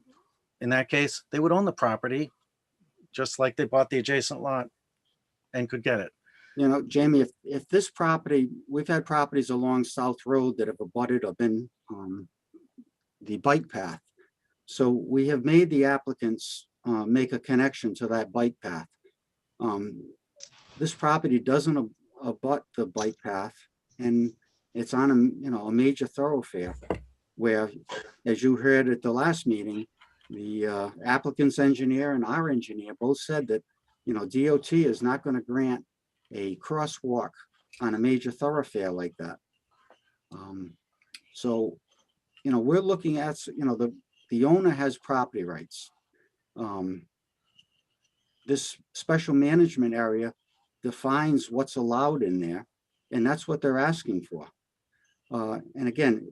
in that case, they would own the property just like they bought the adjacent lot and could get it. You know, Jamie, if this property, we've had properties along South Road that have abutted or been the bike path. So we have made the applicants make a connection to that bike path. This property doesn't abut the bike path, and it's on a major thoroughfare where, as you heard at the last meeting, the applicant's engineer and our engineer both said that, DOT is not going to grant a crosswalk on a major thoroughfare like that. So, we're looking at, the owner has property rights. This special management area defines what's allowed in there, and that's what they're asking for. And again,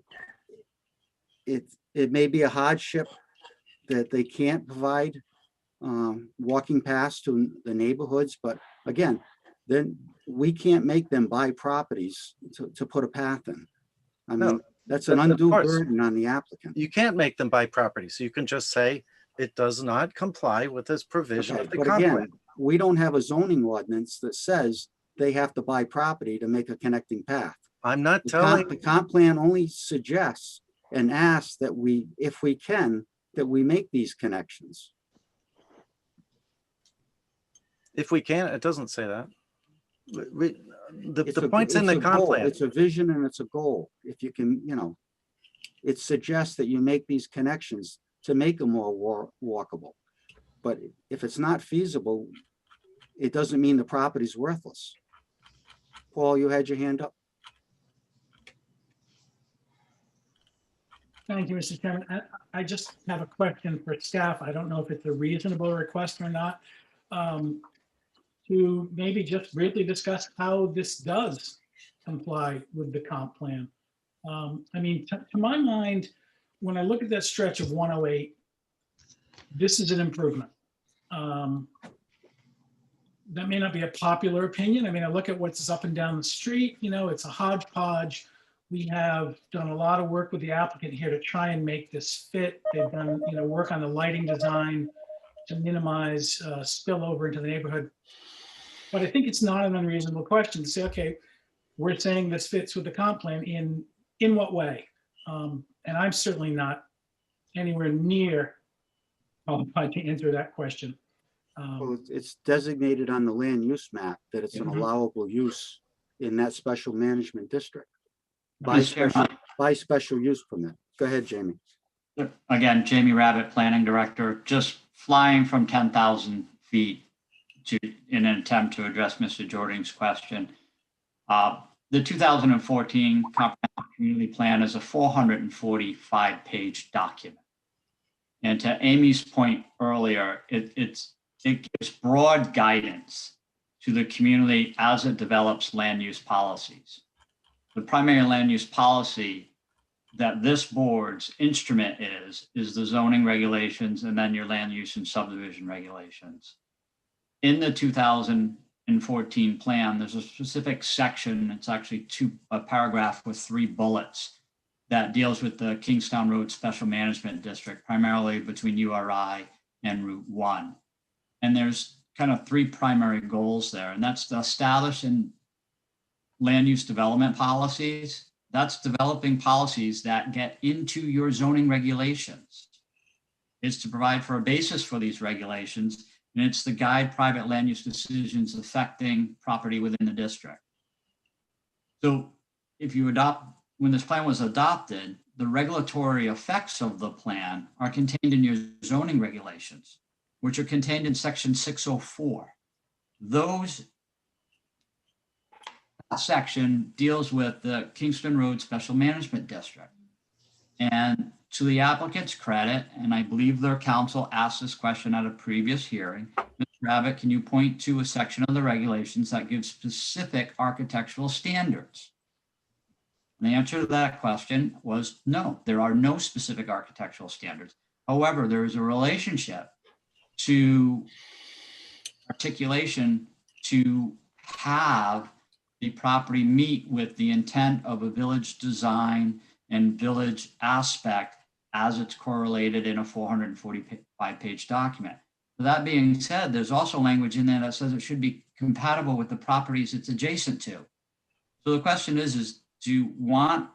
it may be a hardship that they can't provide walking paths to the neighborhoods, but again, then we can't make them buy properties to put a path in. I mean, that's an undue burden on the applicant. You can't make them buy properties. You can just say it does not comply with this provision of the But comp again, plan. we don't have a zoning ordinance that says they have to buy property to make a connecting path. I'm not The comp plan only suggests and asks that we, if we can, that we make these connections. If we can, it doesn't say that. The point's in the comp goal. plan. It's a vision and it's a goal. If you can, it suggests that you make these connections to make them more walkable. But if it's not feasible, it doesn't mean the property's worthless. Paul, you had your hand up? Thank you, Mr. Chairman. I just have a question for staff. I don't know if it's a reasonable request or not. To maybe just briefly discuss how this does comply with the comp plan. I mean, to my mind, when I look at that stretch of 108, this is an improvement. That may not be a popular opinion. I mean, I look at what's up and down the street, it's a hodgepodge. We have done a lot of work with the applicant here to try and make this fit. They've done, work on the lighting design to minimize spillover into the neighborhood. But I think it's not an unreasonable question to say, okay, we're saying this fits with the comp plan in what way? And I'm certainly not anywhere near qualified to answer that question. Well, it's designated on the land use map that it's an allowable use in that special management district by special use permit. Go ahead, Jamie. Again, Jamie Rabbit, Planning Director, just flying from 10,000 feet in an attempt to address Mr. Jordan's question. The 2014 Comprehensive Community Plan is a 445-page document. And to Amy's point earlier, it gives broad guidance to the community as it develops land use policies. The primary land use policy that this board's instrument is the zoning regulations and then your land use and subdivision regulations. In the 2014 plan, there's a specific section, it's actually a paragraph with 3 bullets that deals with the Kingstown Road Special Management District, primarily between URI and Route 1. And there's kind of 3 primary goals there, and that's to establish in land use development policies. That's developing policies that get into your zoning regulations. It's to provide for a basis for these regulations, and it's to guide private land use decisions affecting property within the district. So if you when this plan was adopted, the regulatory effects of the plan are contained in your zoning regulations, which are contained in section 604. That section deals with the Kingston Road Special Management District. And to the applicant's credit, and I believe their counsel asked this question at a previous hearing, Mr. Rabbit, can you point to a section of the regulations that gives specific architectural standards? And the answer to that question was no, there are no specific architectural standards. However, there is a relationship to articulation to have the property meet with the intent of a village design and village aspect as it's correlated in a 445-page document. That being said, there's also language in there that says it should be compatible with the properties it's adjacent to. So the question is do you want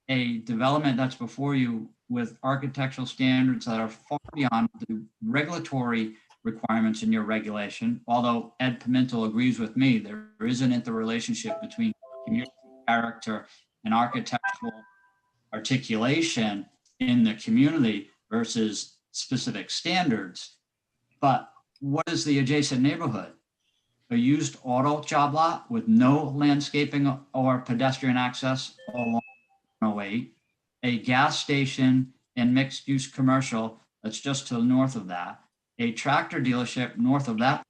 a development that's before you with architectural standards that are far beyond the regulatory requirements in your regulation? Although Ed Pimentel agrees with me, there is an interrelationship between community character and architectural articulation in the community versus specific standards. But what is the adjacent neighborhood? A used auto job lot with no landscaping or pedestrian access along 108, a gas station and mixed use commercial that's just to the north of that, a tractor dealership north of that,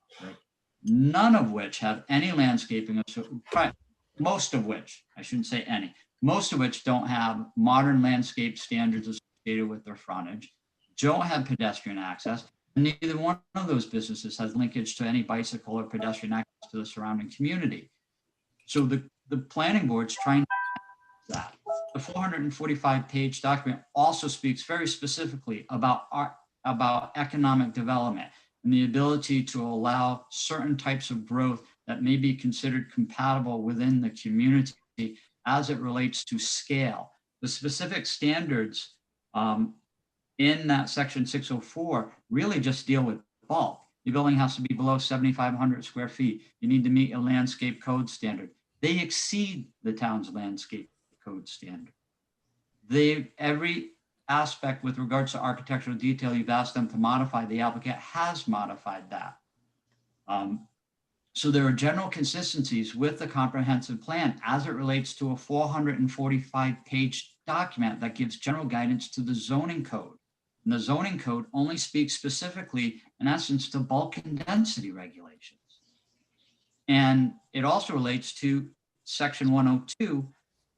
none of which have any landscaping, most of which, I shouldn't say any, most of which don't have modern landscape standards associated with their frontage, don't have pedestrian access, and neither one of those businesses has linkage to any bicycle or pedestrian access to the surrounding community. So the planning board's trying to do that. The 445-page document also speaks very specifically about economic development and the ability to allow certain types of growth that may be considered compatible within the community as it relates to scale. The specific standards in that section 604 really just deal with bulk. Your building has to be below 7,500 square feet. You need to meet a landscape code standard. They exceed the town's landscape code standard. Every aspect with regards to architectural detail you've asked them to modify, the applicant has modified that. So there are general consistencies with the comprehensive plan as it relates to a 445-page document that gives general guidance to the zoning code. And the zoning code only speaks specifically, in essence, to bulk and density regulations. And it also relates to section 102,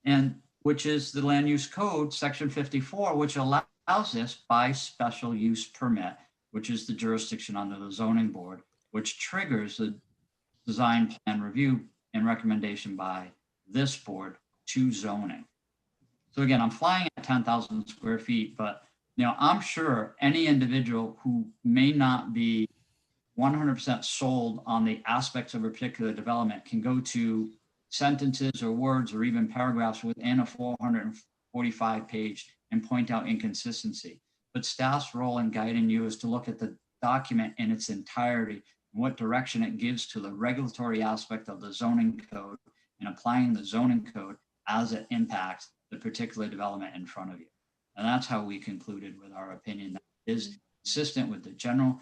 and which is the land use code, section 54, which allows this by special use permit, which is the jurisdiction under the zoning board, which triggers the design plan review and recommendation by this board to zoning. So again, I'm flying at 10,000 square feet, but I'm sure any individual who may not be 100% sold on the aspects of a particular development can go to sentences or words or even paragraphs within a 445-page and point out inconsistency. But staff's role in guiding you is to look at the document in its entirety, what direction it gives to the regulatory aspect of the zoning code and applying the zoning code as it impacts the particular development in front of you. And that's how we concluded with our opinion that is consistent with the general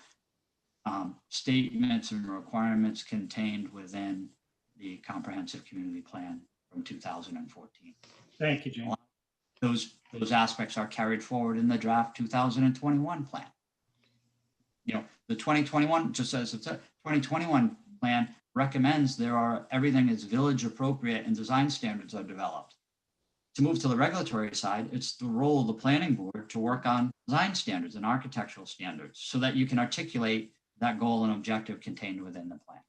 statements and requirements contained within the comprehensive community plan from 2014. Thank you, Jane. Those aspects are carried forward in the draft 2021 plan. The 2021, just as it's a 2021 plan recommends everything is village appropriate and design standards are developed. To move to the regulatory side, it's the role of the planning board to work on design standards and architectural standards so that you can articulate that goal and objective contained within the plan.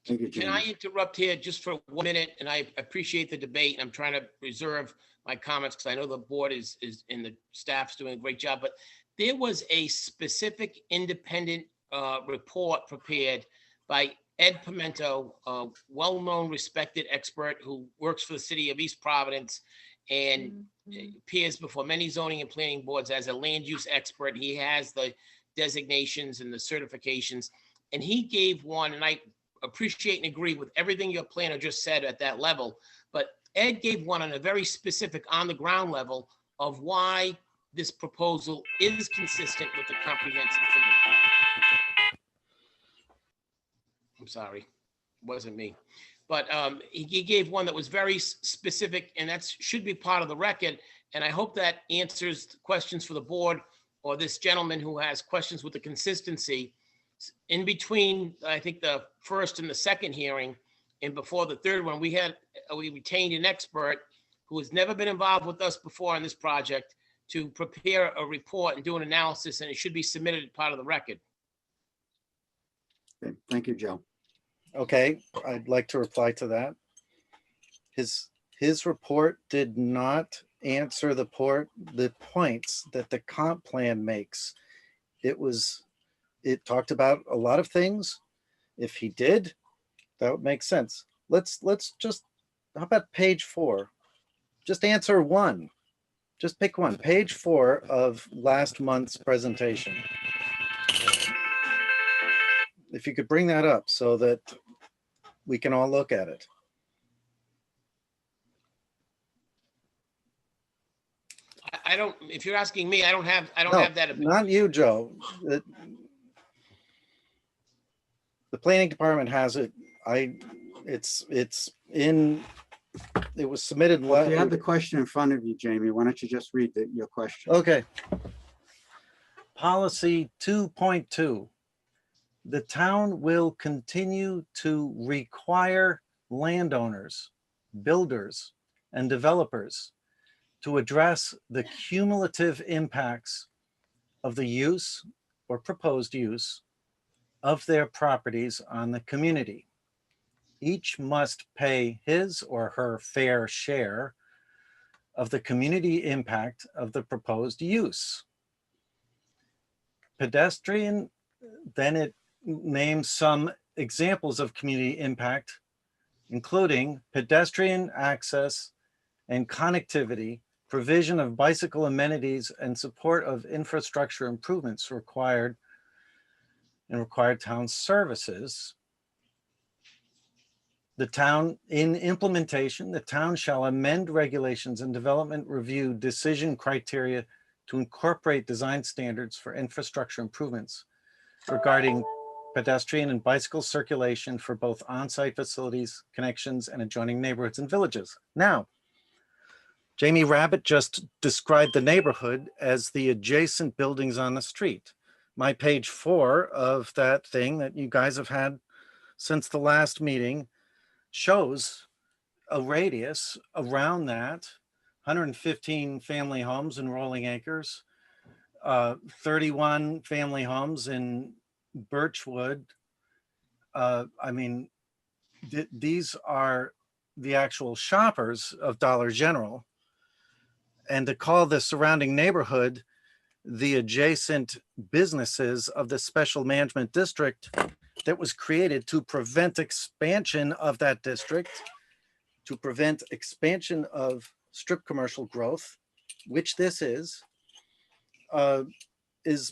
Thank you, Can I James. interrupt here just for 1 minute? And I appreciate the debate. I'm trying to reserve my comments because I know the board is and the staff's doing a great job, but there was a specific independent report prepared by Ed Pimento, a well-known, respected expert who works for the city of East Providence and appears before many zoning and planning boards as a land use expert. He has the designations and the certifications, and he gave one, and I appreciate and agree with everything your planner just said at that level, but Ed gave one on a very specific on-the-ground level of why this proposal is consistent with the comprehensive plan. I'm sorry, wasn't me. But he gave one that was very specific, and that should be part of the record. And I hope that answers questions for the board or this gentleman who has questions with the consistency. In between, I think the first and the second hearing, and before the third one, we retained an expert who has never been involved with us before on this project to prepare a report and do an analysis, and it should be submitted as part of the record. Okay, thank you, Joe. Okay, I'd like to reply to that. His report did not answer the points that the comp plan makes. It talked about a lot of things. If he did, that would make sense. Let's just, how about page 4? Just answer one. Just pick one. Page 4 of last month's presentation. If you could bring that up so that we can all look at it. I don't, if you're asking me, I don't have No, that. not you, Joe. The planning department has it. It was submitted. Well, if you have the question in front of you, Jamie, why don't you just read your question? Okay. Policy 2.2. The town will continue to require landowners, builders, and developers to address the cumulative impacts of the use or proposed use of their properties on the community. Each must pay his or her fair share of the community impact of the proposed use. Pedestrian, then it names some examples of community impact, including pedestrian access and connectivity, provision of bicycle amenities, and support of infrastructure improvements required and required town services. The town, in implementation, the town shall amend regulations and development review decision criteria to incorporate design standards for infrastructure improvements regarding pedestrian and bicycle circulation for both on-site facilities, connections, and adjoining neighborhoods and villages. Now, Jamie Rabbit just described the neighborhood as the adjacent buildings on the street. My page 4 of that thing that you guys have had since the last meeting shows a radius around that, 115 family homes in Rolling Acres, 31 family homes in Birchwood. I mean, these are the actual shoppers of Dollar General. And to call the surrounding neighborhood the adjacent businesses of the special management district that was created to prevent expansion of that district, to prevent expansion of strip commercial growth, which this is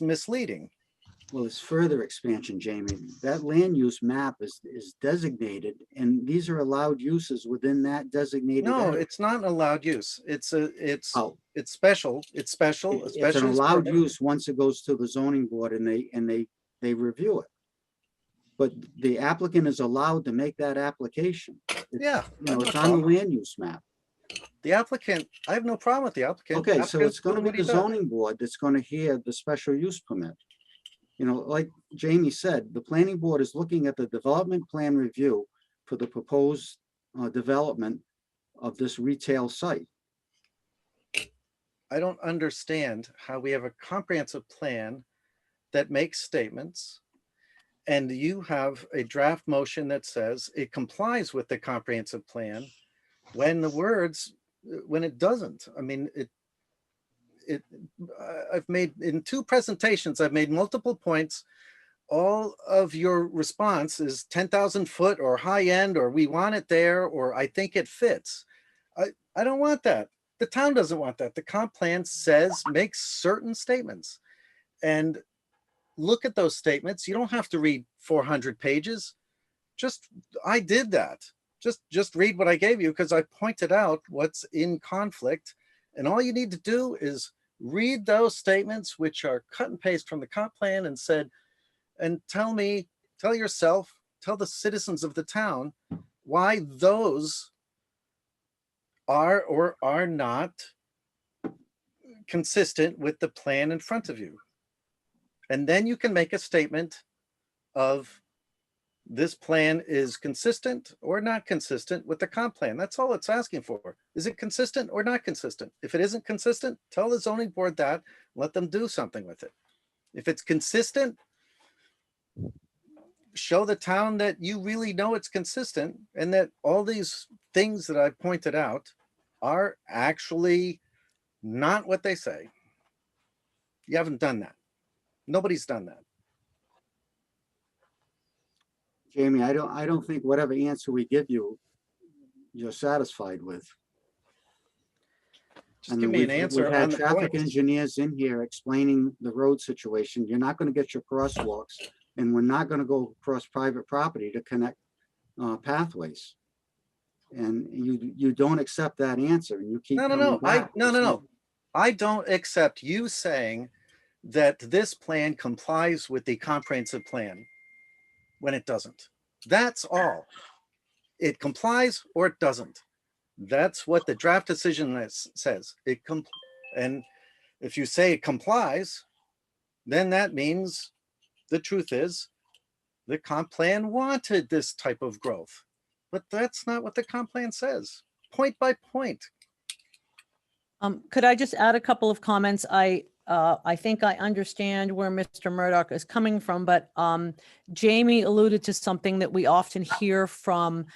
misleading. Well, it's further expansion, Jamie. That land use map is designated, and these are allowed uses within that designated No, area. it's not allowed use. It's Oh. special. It's special. It's Special an use allowed permit. use once it goes to the zoning board and they review it. But the applicant is allowed to make that application. Yeah. You know, it's on the land use map. The applicant, I have no problem with the applicant. Okay, so Applicant's it's gonna doing be what he the does. zoning board that's gonna hear the special use permit. You know, like Jamie said, the planning board is looking at the development plan review for the proposed development of this retail site. I don't understand how we have a comprehensive plan that makes statements, and you have a draft motion that says it complies with the comprehensive plan when it doesn't. I mean, I've made, in 2 presentations, I've made multiple points. All of your response is 10,000 foot or high end, or we want it there, or I think it fits. I don't want that. The town doesn't want that. The comp plan makes certain statements, and look at those statements. You don't have to read 400 pages. I did that. Just read what I gave you, because I pointed out what's in conflict, and all you need to do is read those statements, which are cut and paste from the comp plan, and tell yourself, tell the citizens of the town why those are or are not consistent with the plan in front of you. And then you can make a statement of this plan is consistent or not consistent with the comp plan. That's all it's asking for. Is it consistent or not consistent? If it isn't consistent, tell the zoning board that, let them do something with it. If it's consistent, show the town that you really know it's consistent and that all these things that I pointed out are actually not what they say. You haven't done that. Nobody's done that. Jamie, I don't think whatever answer we give you, you're satisfied with. Just give me an answer We've on had the traffic point. engineers in here explaining the road situation. You're not gonna get your crosswalks, and we're not gonna go across private property to connect pathways. And you don't accept that answer, and you keep No. coming back. I don't accept you saying that this plan complies with the comprehensive plan when it doesn't. That's all. It complies or it doesn't. That's what the draft decision says. And if you say it complies, then that means the truth is the comp plan wanted this type of growth, but that's not what the comp plan says, point by point. Could I just add a couple of comments? I think I understand where Mr. Murdoch is coming from, but Jamie alluded to something that we often hear from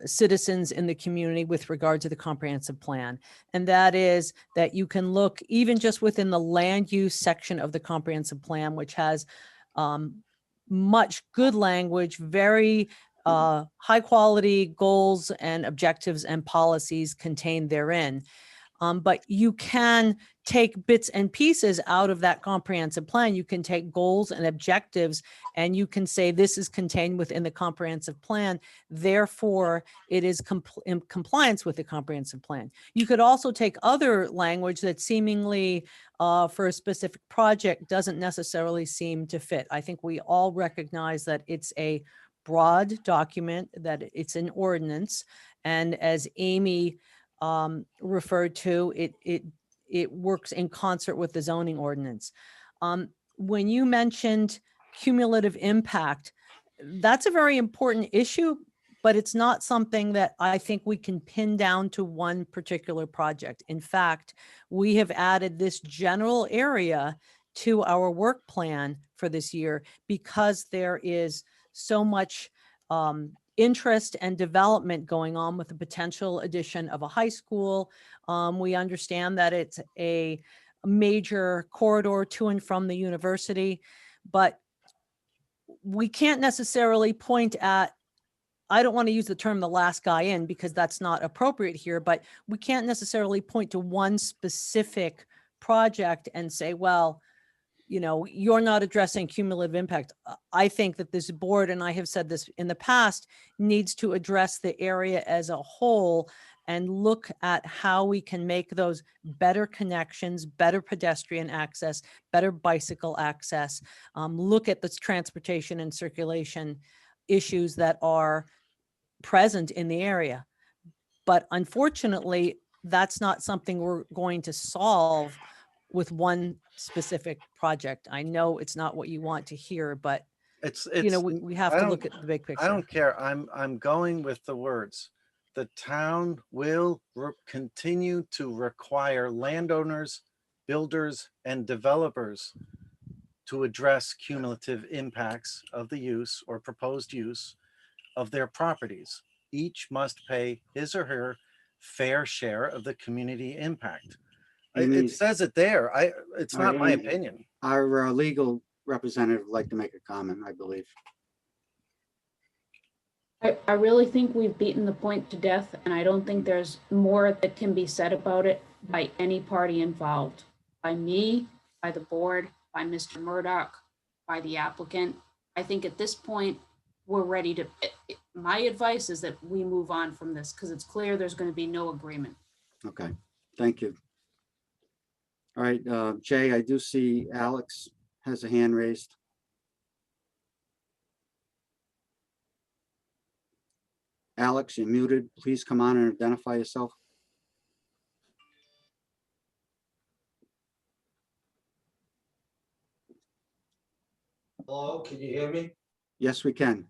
citizens in the community with regard to the comprehensive plan. And that is that you can look even just within the land use section of the comprehensive plan, which has much good language, very high quality goals and objectives and policies contained therein. But you can take bits and pieces out of that comprehensive plan. You can take goals and objectives, and you can say this is contained within the comprehensive plan. Therefore, it is in compliance with the comprehensive plan. You could also take other language that seemingly for a specific project doesn't necessarily seem to fit. I think we all recognize that it's a broad document, that it's an ordinance. And as Amy referred to, it works in concert with the zoning ordinance. When you mentioned cumulative impact, that's a very important issue, but it's not something that I think we can pin down to one particular project. In fact, we have added this general area to our work plan for this year because there is so much interest and development going on with the potential addition of a high school. We understand that it's a major corridor to and from the university, but we can't necessarily point at, I don't want to use the term the last guy in because that's not appropriate here, but we can't necessarily point to one specific project and say, well, you know, you're not addressing cumulative impact. I think that this board, and I have said this in the past, needs to address the area as a whole and look at how we can make those better connections, better pedestrian access, better bicycle access, look at the transportation and circulation issues that are present in the area. But unfortunately, that's not something we're going to solve with one specific project. I know it's not what you want to hear, but you know, we have to look at the big picture. I don't care. I'm going with the words. The town will continue to require landowners, builders, and developers to address cumulative impacts of the use or proposed use of their properties. Each must pay his or her fair share of the community impact. It says it there. It's not my opinion. Our legal representative would like to make a comment, I believe. I really think we've beaten the point to death, and I don't think there's more that can be said about it by any party involved. By me, by the board, by Mr. Murdoch, by the applicant. I think at this point, we're ready to, my advice is that we move on from this because it's clear there's going to be no agreement. Okay, thank you. All right, Jay, I do see Alex has a hand raised. Alex, you're muted. Please come on and identify yourself. Hello, can you hear me? Yes, we can.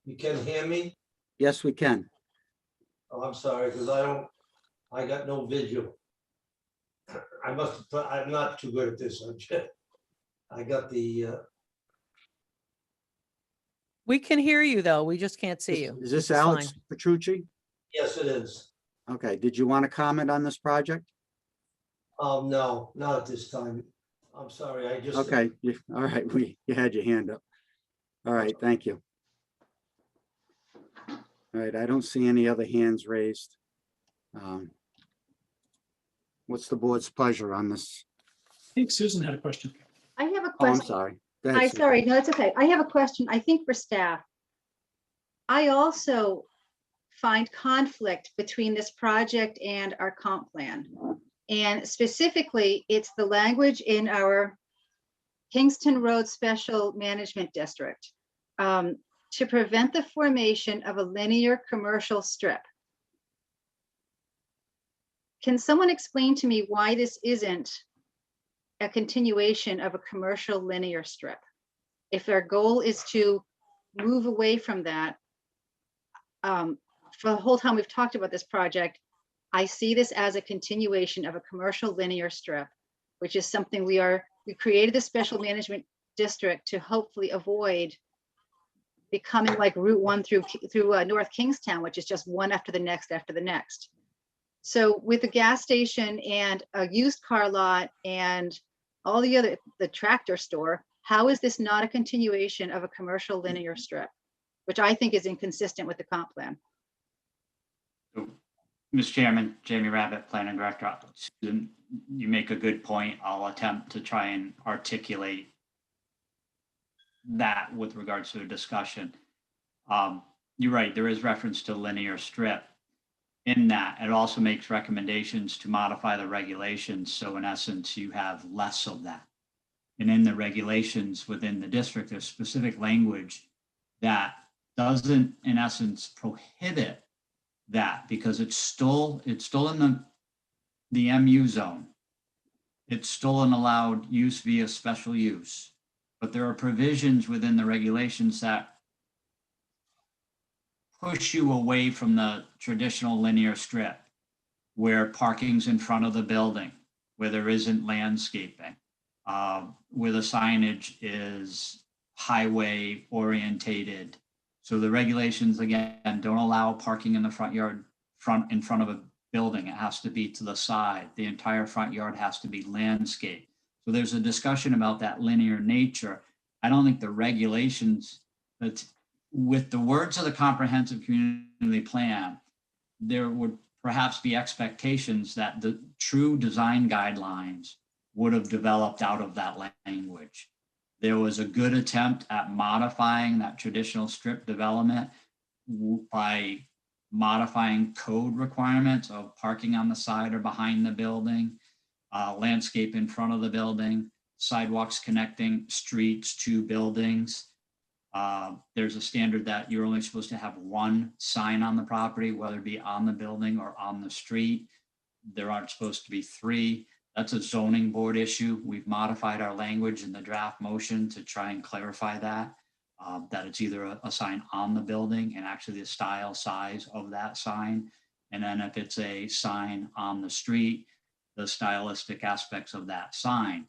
You can hear me? Yes, we can. Oh, I'm sorry, because I got no visual. I'm not too good at this. I got the, We can hear you though. We just can't see you. Is this which Alex fine. Petrucci? yes, it is. Okay, did you want to comment on this project? No, not at this time. I'm sorry, I just. Okay, all right, you had your hand up. All right, thank you. All right, I don't see any other hands raised. What's the board's pleasure on this? I think Susan had a question. I have a Oh, I'm question. sorry. Go ahead, Hi, Sue. sorry, no, it's okay. I have a question, I think for staff. I also find conflict between this project and our comp plan. And specifically, it's the language in our Kingston Road Special Management District to prevent the formation of a linear commercial strip. Can someone explain to me why this isn't a continuation of a commercial linear strip? If our goal is to move away from that, for the whole time we've talked about this project, I see this as a continuation of a commercial linear strip, which is something we created the special management district to hopefully avoid becoming like Route 1 through North Kingstown, which is just one after the next after the next. So with the gas station and a used car lot and all the tractor store, how is this not a continuation of a commercial linear strip, which I think is inconsistent with the comp plan? Mr. Chairman, Jamie Rabbit, Planning Director. Susan, you make a good point. I'll attempt to try and articulate that with regards to a discussion. You're right, there is reference to linear strip. In that, it also makes recommendations to modify the regulations. So in essence, you have less of that. And in the regulations within the district, there's specific language that doesn't, in essence, prohibit that because it's still in the MU zone. It's still an allowed use via special use. But there are provisions within the regulations that push you away from the traditional linear strip where parking's in front of the building, where there isn't landscaping, where the signage is highway orientated. So the regulations, again, don't allow parking in the front yard, in front of a building. It has to be to the side. The entire front yard has to be landscaped. So there's a discussion about that linear nature. I don't think the regulations, that with the words of the comprehensive community plan, there would perhaps be expectations that the true design guidelines would have developed out of that language. There was a good attempt at modifying that traditional strip development by modifying code requirements of parking on the side or behind the building, landscape in front of the building, sidewalks connecting streets to buildings. There's a standard that you're only supposed to have one sign on the property, whether it be on the building or on the street. There aren't supposed to be three. That's a zoning board issue. We've modified our language in the draft motion to try and clarify that, that it's either a sign on the building and actually the style size of that sign. And then if it's a sign on the street, the stylistic aspects of that sign.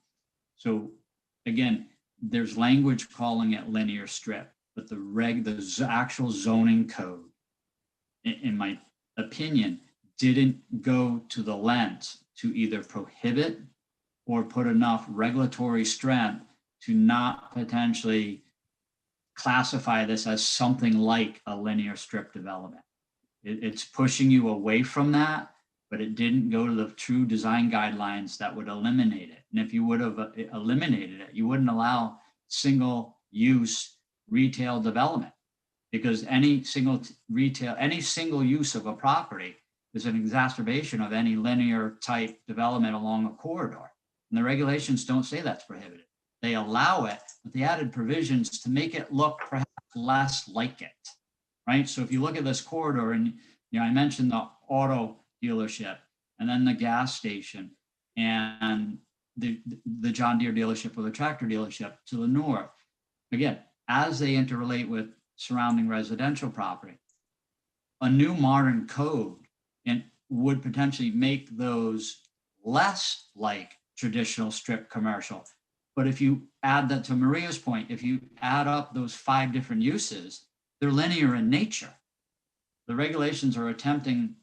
So again, there's language calling it linear strip, but the actual zoning code, in my opinion, didn't go to the length to either prohibit or put enough regulatory strength to not potentially classify this as something like a linear strip development. It's pushing you away from that, but it didn't go to the true design guidelines that would eliminate it. And if you would have eliminated it, you wouldn't allow single use retail development, because any single use of a property is an exacerbation of any linear type development along a corridor. And the regulations don't say that's prohibited. They allow it, but they added provisions to make it look perhaps less like it, right? So if you look at this corridor, and I mentioned the auto dealership, and then the gas station, and the John Deere dealership or the tractor dealership to the north. Again, as they interrelate with surrounding residential property, a new modern code would potentially make those less like traditional strip commercial. But if you add that, to Maria's point, if you add up those 5 different uses, they're linear in nature. The regulations are attempting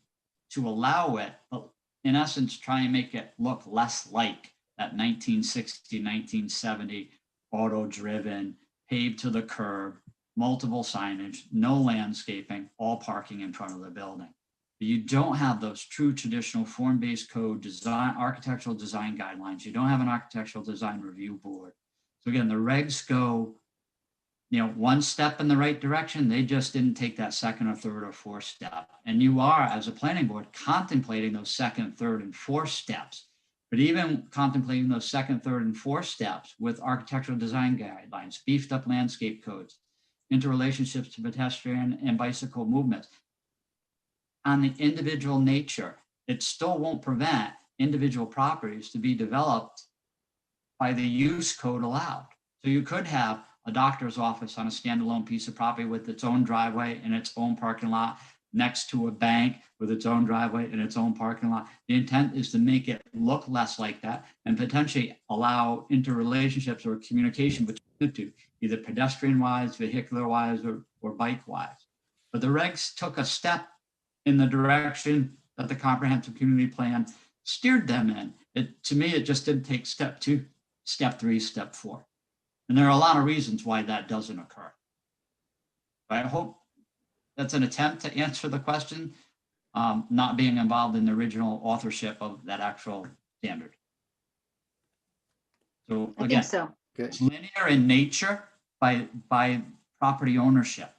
to allow it, but in essence, try and make it look less like that 1960, 1970 auto-driven, paved to the curb, multiple signage, no landscaping, all parking in front of the building. But you don't have those true traditional form-based code design, architectural design guidelines. You don't have an architectural design review board. So again, the regs go, one step in the right direction. They just didn't take that second or third or fourth step. And you are, as a planning board, contemplating those second, third, and fourth steps. But even contemplating those second, third, and fourth steps with architectural design guidelines, beefed up landscape codes, interrelationships to pedestrian and bicycle movements, on the individual nature, it still won't prevent individual properties to be developed by the use code allowed. So you could have a doctor's office on a standalone piece of property with its own driveway and its own parking lot next to a bank with its own driveway and its own parking lot. The intent is to make it look less like that and potentially allow interrelationships or communication between the two, either pedestrian-wise, vehicular-wise, or bike-wise. But the regs took a step in the direction that the comprehensive community plan steered them in. To me, it just didn't take step 2, step 3, step 4. And there are a lot of reasons why that doesn't occur. I hope that's an attempt to answer the question. not being involved in the original authorship of that actual standard. So I again, think so. it's linear in nature by property ownership.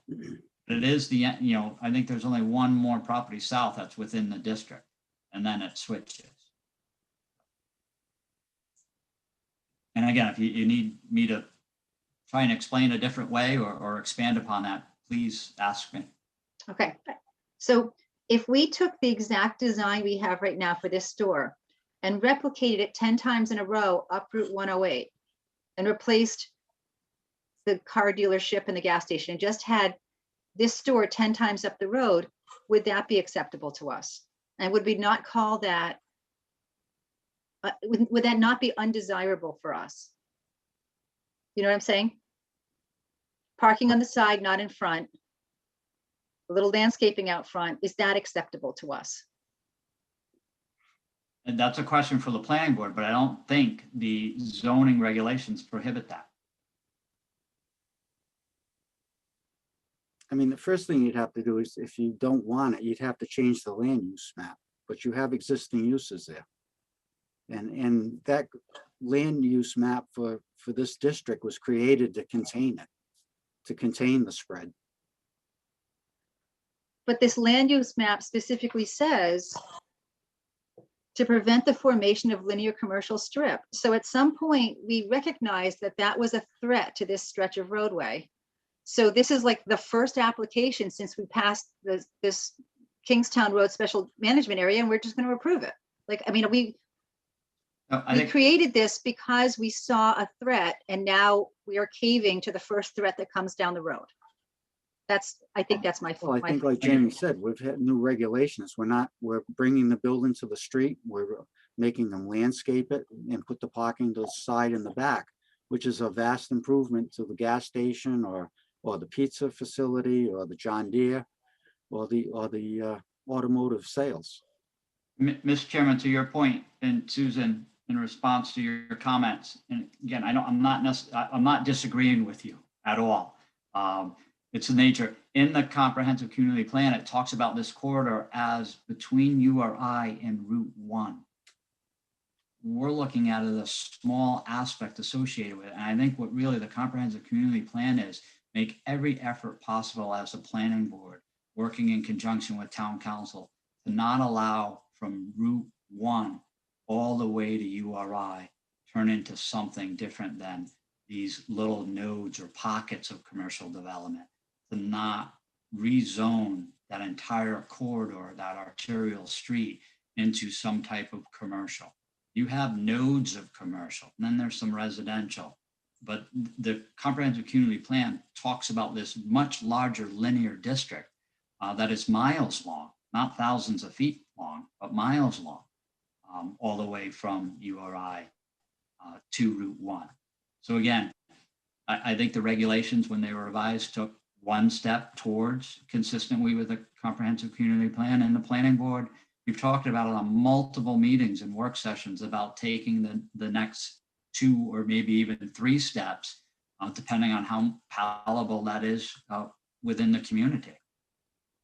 But it is the, I think there's only one more property south that's within the district, and then it switches. And again, if you need me to try and explain a different way or expand upon that, please ask me. Okay, so if we took the exact design we have right now for this store and replicated it 10 times in a row up Route 108 and replaced the car dealership and the gas station and just had this store 10 times up the road, would that be acceptable to us? And would we not call that, would that not be undesirable for us? You know what I'm saying? Parking on the side, not in front. A little landscaping out front, is that acceptable to us? And that's a question for the planning board, but I don't think the zoning regulations prohibit that. I mean, the first thing you'd have to do is, if you don't want it, you'd have to change the land use map, but you have existing uses there. And that land use map for this district was created to contain it, to contain the spread. But this land use map specifically says to prevent the formation of linear commercial strip. So at some point, we recognized that that was a threat to this stretch of roadway. So this is like the first application since we passed this Kingstown Road Special Management Area, and we're just going to approve it. Like, I mean, we created this because we saw a threat, and now we are caving to the first threat that comes down the road. I think that's my. Well, I think like Jamie said, we've had new regulations. We're bringing the building to the street. We're making them landscape it and put the parking to the side and the back, which is a vast improvement to the gas station or the pizza facility or the John Deere or the automotive sales. Mr. Chairman, to your point, and Susan, in response to your comments, and again, I'm not disagreeing with you at all. It's the nature. In the comprehensive community plan, it talks about this corridor as between URI and Route 1. We're looking at it as a small aspect associated with it. And I think what really the comprehensive community plan is, make every effort possible as a planning board, working in conjunction with town council, to not allow from Route 1 all the way to URI turn into something different than these little nodes or pockets of commercial development, to not rezone that entire corridor, that arterial street, into some type of commercial. You have nodes of commercial, and then there's some residential. But the comprehensive community plan talks about this much larger linear district that is miles long, not thousands of feet long, but miles long, all the way from URI to Route 1. So again, I think the regulations, when they were revised, took one step towards consistently with the comprehensive community plan, and the planning board. We've talked about it on multiple meetings and work sessions about taking the next 2 or maybe even 3 steps, depending on how palatable that is within the community.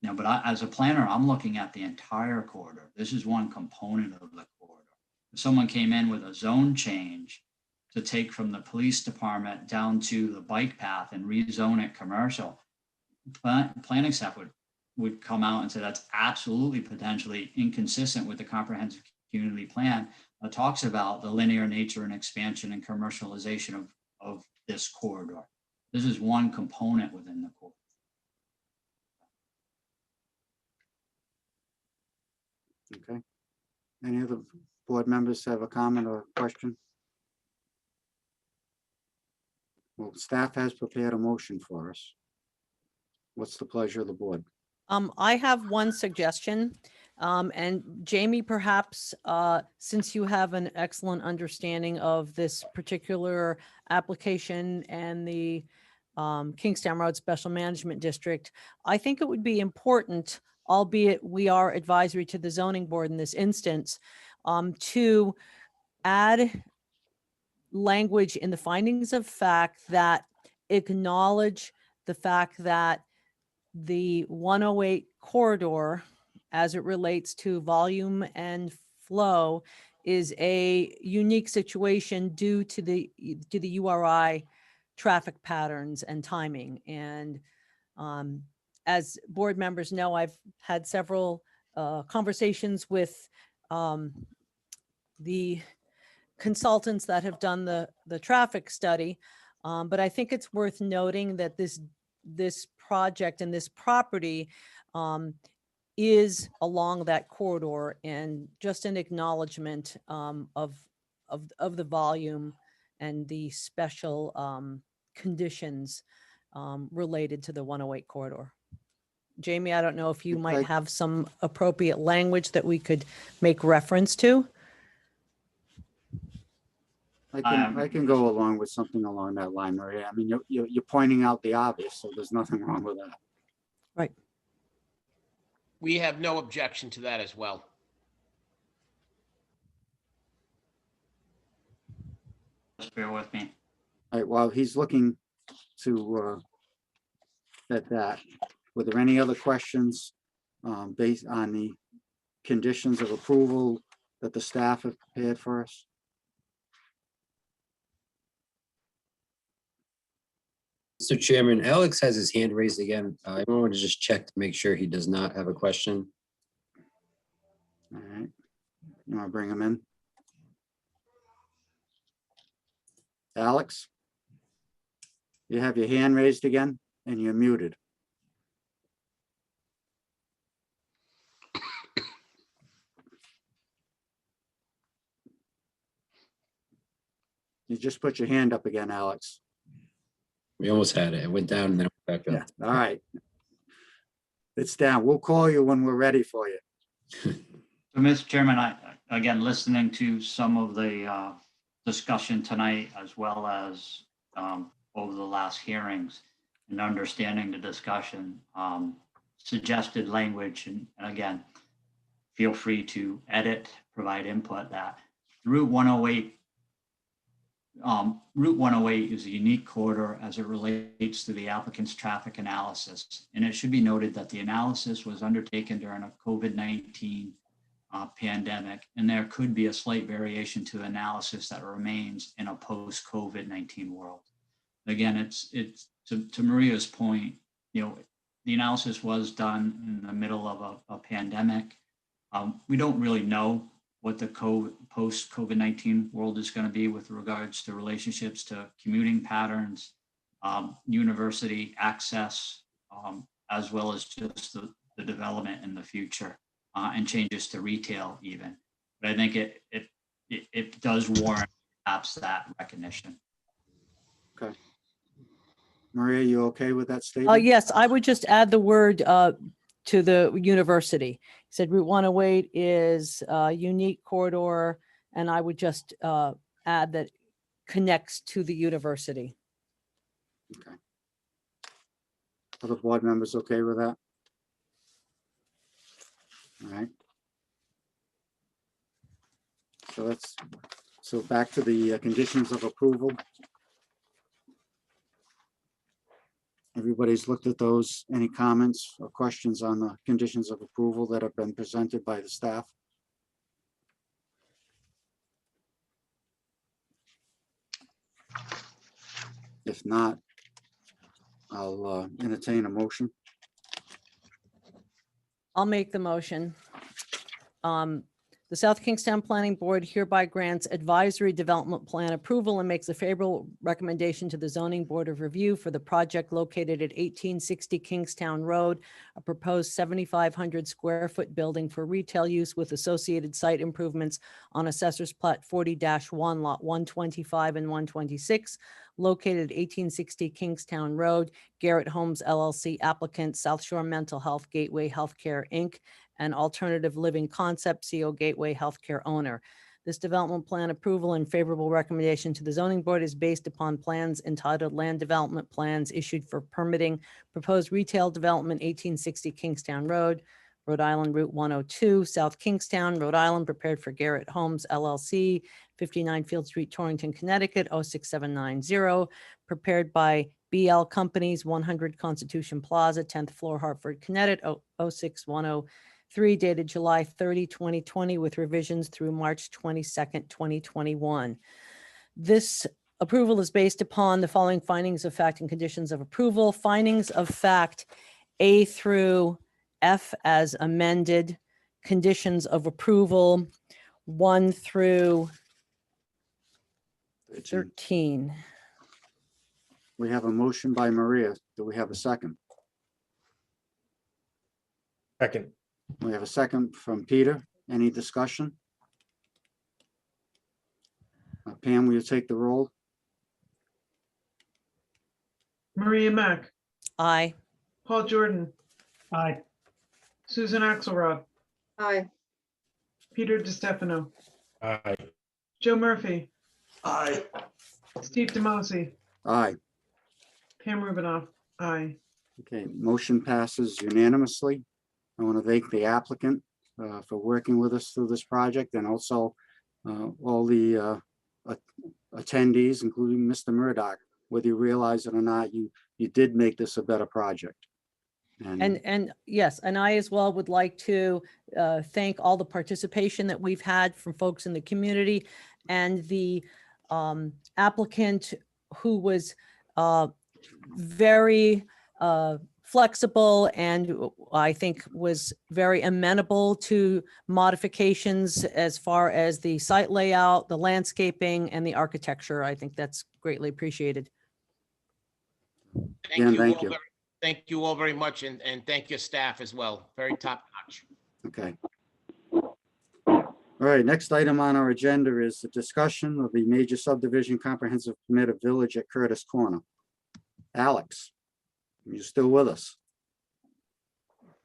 But as a planner, I'm looking at the entire corridor. This is one component of the corridor. If someone came in with a zone change to take from the police department down to the bike path and rezone it commercial, planning staff would come out and say that's absolutely potentially inconsistent with the comprehensive community plan that talks about the linear nature and expansion and commercialization of this corridor. This is one component within the corridor. Okay. Any other board members have a comment or question? Well, staff has prepared a motion for us. What's the pleasure of the board? I have one suggestion. And Jamie, perhaps, since you have an excellent understanding of this particular application and the Kingstown Road Special Management District, I think it would be important, albeit we are advisory to the zoning board in this instance, to add language in the findings of fact that acknowledge the fact that the 108 corridor as it relates to volume and flow is a unique situation due to the URI traffic patterns and timing. And as board members know, I've had several conversations with the consultants that have done the traffic study. But I think it's worth noting that this project and this property is along that corridor, and just an acknowledgement of the volume and the special conditions related to the 108 corridor. Jamie, I don't know if you might Like- have some appropriate language that we could make reference to. I can go along with something along that line, Maria. I mean, you're pointing out the obvious, so there's nothing wrong with that. Right. We have no objection to that as well. Just bear with me. All right, while he's looking to at that, were there any other questions based on the conditions of approval that the staff have prepared for us? Mr. Chairman, Alex has his hand raised again. I want to just check to make sure he does not have a question. All right, you want to bring him in? Alex? You have your hand raised again and you're muted. You just put your hand up again, Alex. We almost had it. It went down and then it went back up. All right. It's down. We'll call you when we're ready for you. So, Mr. Chairman, again, listening to some of the discussion tonight, as well as over the last hearings, and understanding the discussion, suggested language, and again, feel free to edit, provide input, that Route 108 is a unique corridor as it relates to the applicant's traffic analysis. And it should be noted that the analysis was undertaken during a COVID-19 pandemic, and there could be a slight variation to the analysis that remains in a post-COVID-19 world. Again, it's to Maria's point, the analysis was done in the middle of a pandemic. We don't really know what the post-COVID-19 world is going to be with regards to relationships to commuting patterns, university access, as well as just the development in the future, and changes to retail even. But I think it does warrant perhaps that recognition. Okay. Maria, you okay with that statement? Yes, I would just add the word to the university. He said Route 108 is a unique corridor, and I would just add that connects to the university. Okay. Other board members okay with that? All right. So back to the conditions of approval. Everybody's looked at those. Any comments or questions on the conditions of approval that have been presented by the staff? If not, I'll entertain a motion. I'll make the motion. The South Kingstown Planning Board hereby grants advisory development plan approval and makes a favorable recommendation to the Zoning Board of Review for the project located at 1860 Kingstown Road, a proposed 7,500 square foot building for retail use with associated site improvements on Assessor's Plat 40-1, Lot 125 and 126, located at 1860 Kingstown Road, Garrett Homes LLC applicant, South Shore Mental Health Gateway Healthcare, Inc., and Alternative Living Concept, CO Gateway Healthcare owner. This development plan approval and favorable recommendation to the zoning board is based upon plans entitled Land Development Plans issued for permitting proposed retail development 1860 Kingstown Road, Rhode Island Route 102, South Kingstown, Rhode Island, prepared for Garrett Homes LLC, 59 Field Street, Torrington, Connecticut, 06790, prepared by BL Companies, 100 Constitution Plaza, 10th floor, Hartford, Connecticut, 06105. 3 dated July 30, 2020, with revisions through March 22nd, 2021. This approval is based upon the following findings of fact and conditions of approval. Findings of fact A through F as amended. Conditions of approval 1 through 13. We have a motion by Maria. Do we have a second? Second. We have a second from Peter. Any discussion? Pam, will you take the roll? Maria Mack, Aye. Paul Jordan, Aye. Susan Axelrod, Aye. Peter DeStefano, Aye. Joe Murphy, Aye. Steve Demasi, Aye. Pam Rubinoff, aye. Okay, motion passes unanimously. I want to thank the applicant for working with us through this project, and also all the attendees, including Mr. Murdoch. Whether you realize it or not, you did make this a better project. And yes, and I as well would like to thank all the participation that we've had from folks in the community, and the applicant who was very flexible, and I think was very amenable to modifications as far as the site layout, the landscaping, and the architecture. I think that's greatly appreciated. Again, thank you. Thank you all very much, and thank your staff as well. Very top notch. Okay. All right, next item on our agenda is the discussion of the major subdivision comprehensive permit of Village at Curtis Corner. Alex, are you still with us?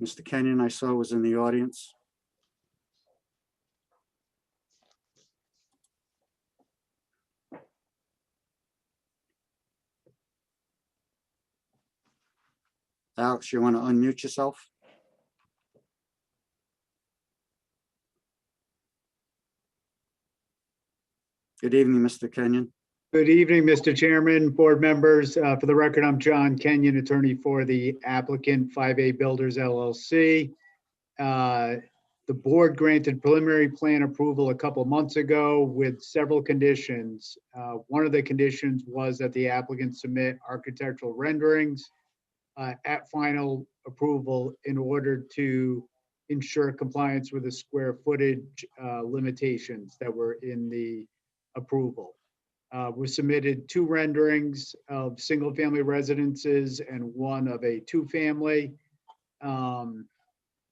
Mr. Kenyon, I saw, was in the audience. Alex, you want to unmute yourself? Good evening, Mr. Kenyon. Good evening, Mr. Chairman, board members. For the record, I'm John Kenyon, attorney for the applicant 5A Builders LLC. The board granted preliminary plan approval a couple months ago with several conditions. One of the conditions was that the applicant submit architectural renderings at final approval in order to ensure compliance with the square footage limitations that were in the approval. We submitted 2 renderings of single-family residences and 1 of a 2-family.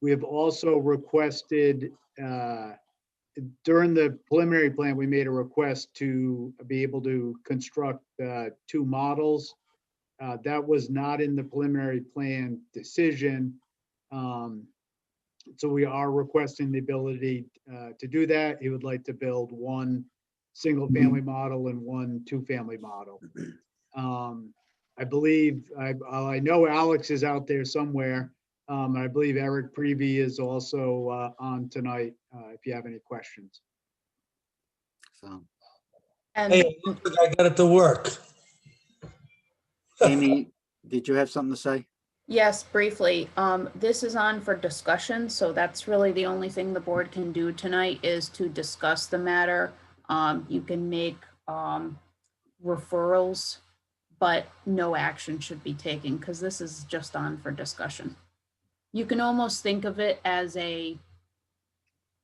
We have also requested, during the preliminary plan, we made a request to be able to construct 2 models. That was not in the preliminary plan decision. So we are requesting the ability to do that. He would like to build 1 single-family model and 1 2-family model. I believe, I know Alex is out there somewhere. I believe Eric Prevey is also on tonight, if you have any questions. So, And Hey, I got it to work. Amy, did you have something to say? yes, briefly, this is on for discussion, so that's really the only thing the board can do tonight is to discuss the matter. You can make referrals, but no action should be taken because this is just on for discussion. You can almost think of it as a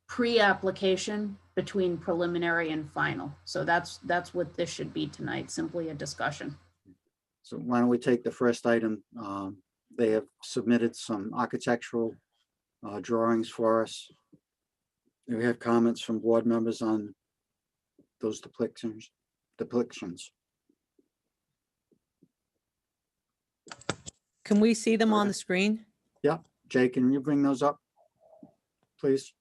pre-application between preliminary and final. So that's what this should be tonight, simply a discussion. So why don't we take the first item? They have submitted some architectural drawings for us. Do we have comments from board members on those depictions? Can we see them on the screen? Yeah, Jay, can you bring those up, please?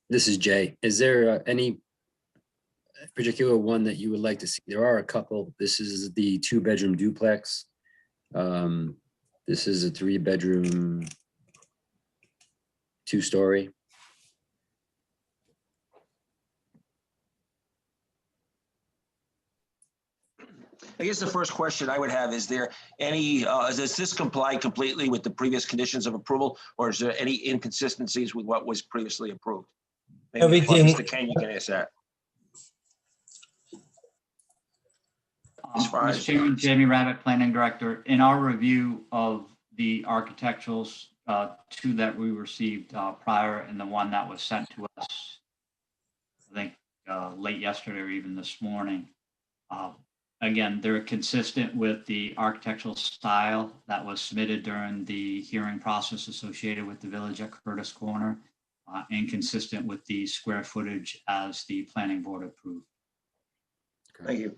This is Jay. Is there any particular one that you would like to see. There are a couple. This is the 2-bedroom duplex. This is a 3-bedroom, 2-story. I guess the first question I would have, is there any, does this comply completely with the previous conditions of approval, or is there any inconsistencies with what was previously approved? Maybe Everything- Mr. Ken, you can answer that. As far Mr. as- Chairman, Jamie Rabbit, Planning Director. In our review of the architecturals, 2 that we received prior and the one that was sent to us, I think late yesterday or even this morning, again, they're consistent with the architectural style that was submitted during the hearing process associated with the village at Curtis Corner, and consistent with the square footage as the planning board approved. Thank you.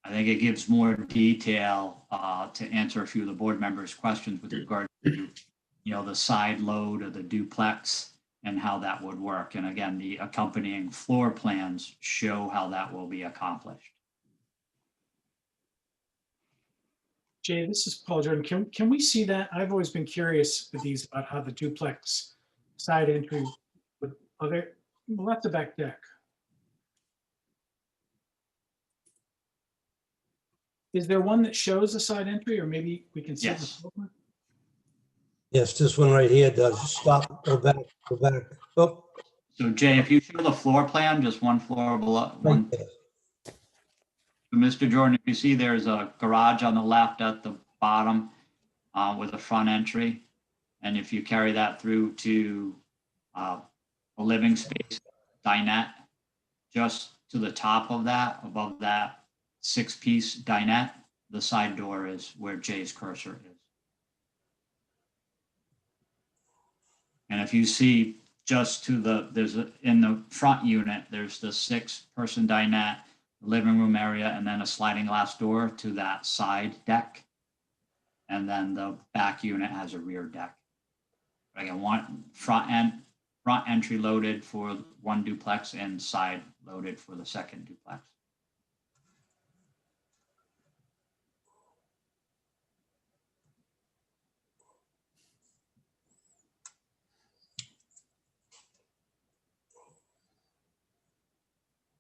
I think it gives more detail to answer a few of the board members' questions with regard to, the side load of the duplex and how that would work. And again, the accompanying floor plans show how that will be accomplished. Jay, this is Paul Jordan. Can we see that? I've always been curious with these about how the duplex side entry with other, well, that's the back deck. Is there one that shows the side entry, or maybe we can see? Yes. The floor plan? Yes, this one right here does. Stop, go back, go back. Oh, So Jay, if you show the floor plan, just one floor below, one. right there. Mr. Jordan, if you see there's a garage on the left at the bottom with a front entry. And if you carry that through to a living space dinette, just to the top of that, above that 6-piece dinette, the side door is where Jay's cursor is. And if you see just to the, in the front unit, there's the 6-person dinette, living room area, and then a sliding glass door to that side deck. And then the back unit has a rear deck. Again, one front entry loaded for one duplex and side loaded for the second duplex.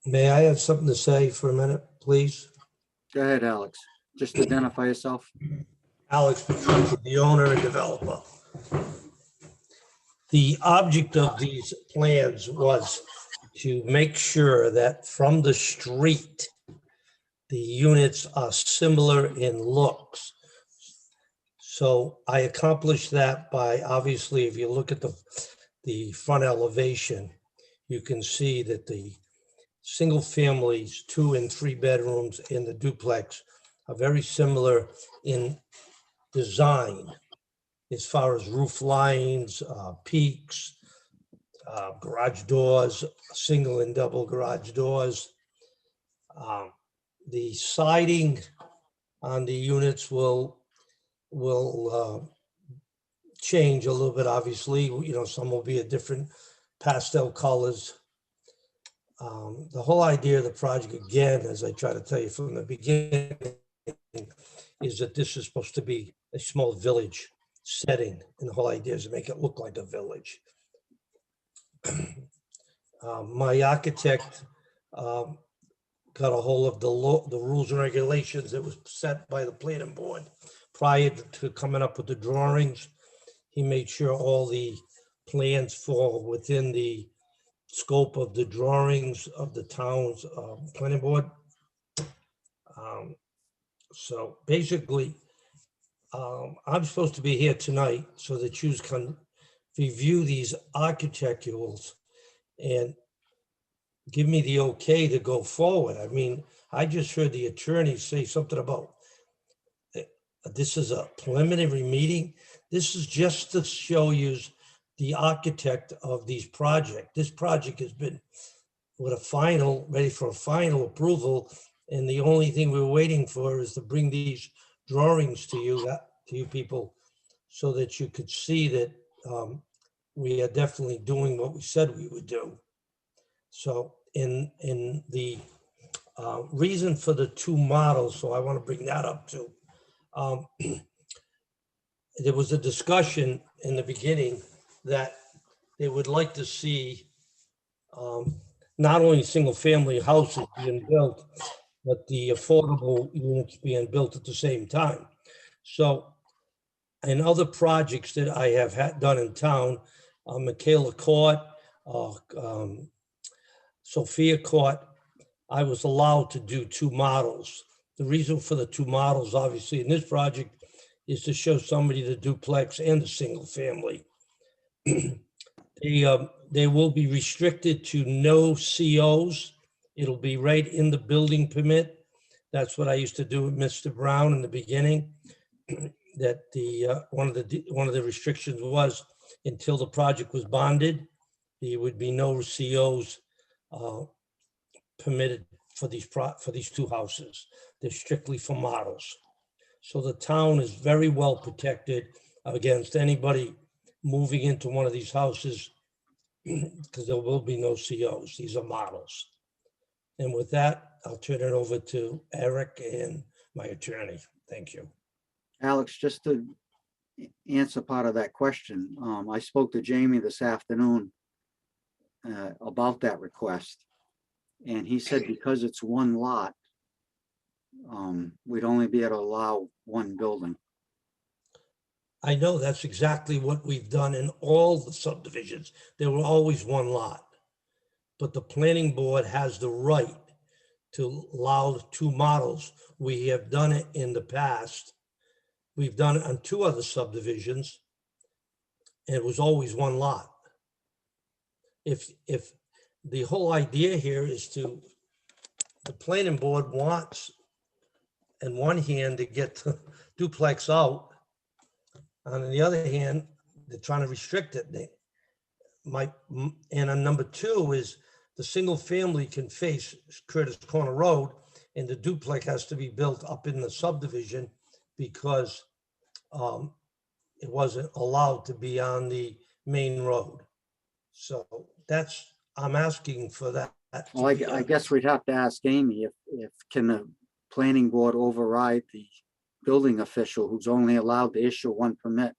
May I have something to say for a minute, please? Go ahead, Alex. Just identify yourself. Alex Petrucci, the owner and developer. The object of these plans was to make sure that from the street, the units are similar in looks. So I accomplished that by, obviously, if you look at the front elevation, you can see that the single families, 2 and 3 bedrooms in the duplex are very similar in design as far as roof lines, peaks, garage doors, single and double garage doors. The siding on the units will change a little bit, obviously. Some will be a different pastel colors. The whole idea of the project, again, as I try to tell you from the beginning, is that this is supposed to be a small village setting, and the whole idea is to make it look like a village. My architect got a hold of the rules and regulations that was set by the planning board prior to coming up with the drawings. He made sure all the plans fall within the scope of the drawings of the town's planning board. So basically, I'm supposed to be here tonight so that you can review these architecturals and give me the okay to go forward. I mean, I just heard the attorney say something about this is a preliminary meeting. This is just to show you the architect of these projects. This project has been ready for a final approval. And the only thing we're waiting for is to bring these drawings to you people, so that you could see that we are definitely doing what we said we would do. So in the reason for the two models, so I want to bring that up too. There was a discussion in the beginning that they would like to see not only single-family houses being built, but the affordable units being built at the same time. So in other projects that I have had done in town, Michaela Court, Sophia Court, I was allowed to do two models. The reason for the two models, obviously, in this project is to show somebody the duplex and the single family. They will be restricted to no COs. It'll be right in the building permit. That's what I used to do with Mr. Brown in the beginning. That one of the restrictions was until the project was bonded, there would be no COs permitted for these two houses. They're strictly for models. So the town is very well protected against anybody moving into one of these houses because there will be no COs. These are models. And with that, I'll turn it over to Eric and my attorney. Thank you. Alex, just to answer part of that question, I spoke to Jamie this afternoon about that request. And he said because it's one lot, we'd only be able to allow one building. I know that's exactly what we've done in all the subdivisions. There were always one lot. But the planning board has the right to allow two models. We have done it in the past. We've done it on two other subdivisions. And it was always one lot. If the whole idea here is to, the planning board wants, on one hand, to get the duplex out. On the other hand, they're trying to restrict it. And on number two is the single family can face Curtis Corner Road and the duplex has to be built up in the subdivision because it wasn't allowed to be on the main road. So that's, I'm asking for that. Well, I guess we'd have to ask Amy if can the planning board override the building official who's only allowed to issue one permit.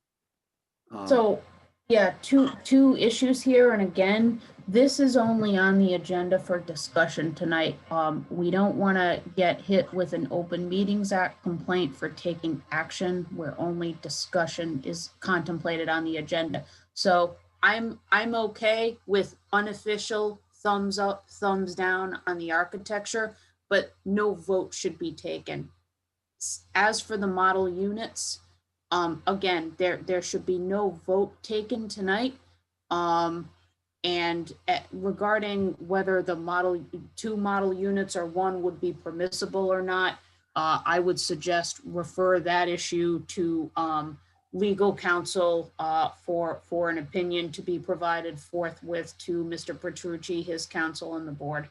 So, yeah, two issues here. And again, this is only on the agenda for discussion tonight. We don't want to get hit with an Open Meetings Act complaint for taking action where only discussion is contemplated on the agenda. So I'm okay with unofficial thumbs up, thumbs down on the architecture, but no vote should be taken. As for the model units, again, there should be no vote taken tonight. And regarding whether the two model units or one would be permissible or not, I would suggest refer that issue to legal counsel for an opinion to be provided forthwith to Mr. Petrucci, his counsel, and the board.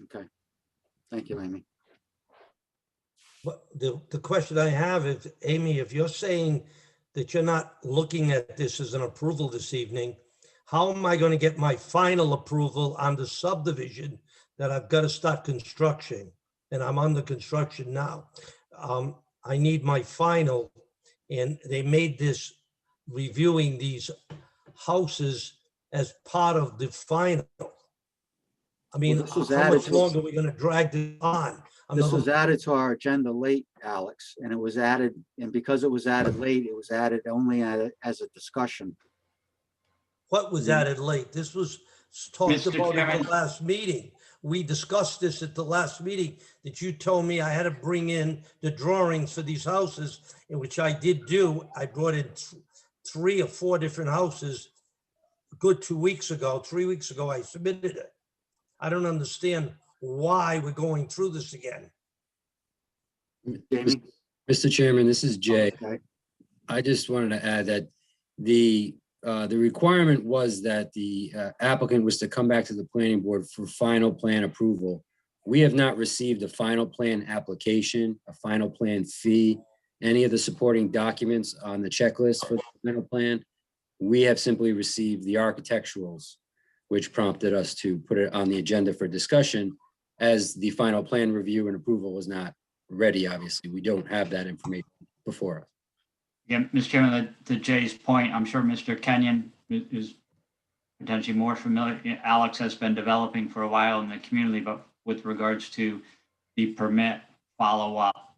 Okay, thank you, Amy. But the question I have is, Amy, if you're saying that you're not looking at this as an approval this evening, how am I going to get my final approval on the subdivision that I've got to start construction? And I'm under construction now. I need my final, and they made this reviewing these houses as part of the final. I mean, Well, this was how added much to- longer are we going to drag this on? This was added to our agenda late, Alex, and it was added, and because it was added late, it was added only as a discussion. What was added late? This was talked Mr. about at Chairman. the last meeting. We discussed this at the last meeting, that you told me I had to bring in the drawings for these houses, in which I did do. I brought in 3 or 4 different houses. A good 2 weeks ago, 3 weeks ago, I submitted it. I don't understand why we're going through this again. Jamie? Mr. Chairman, this is Jay. Okay. I just wanted to add that the requirement was that the applicant was to come back to the planning board for final plan approval. We have not received a final plan application, a final plan fee, any of the supporting documents on the checklist for the final plan. We have simply received the architecturals, which prompted us to put it on the agenda for discussion, as the final plan review and approval was not ready. Obviously, we don't have that information before us. Yeah, Mr. Chairman, to Jay's point, I'm sure Mr. Kenyon is potentially more familiar. Alex has been developing for a while in the community, but with regards to the permit follow-up,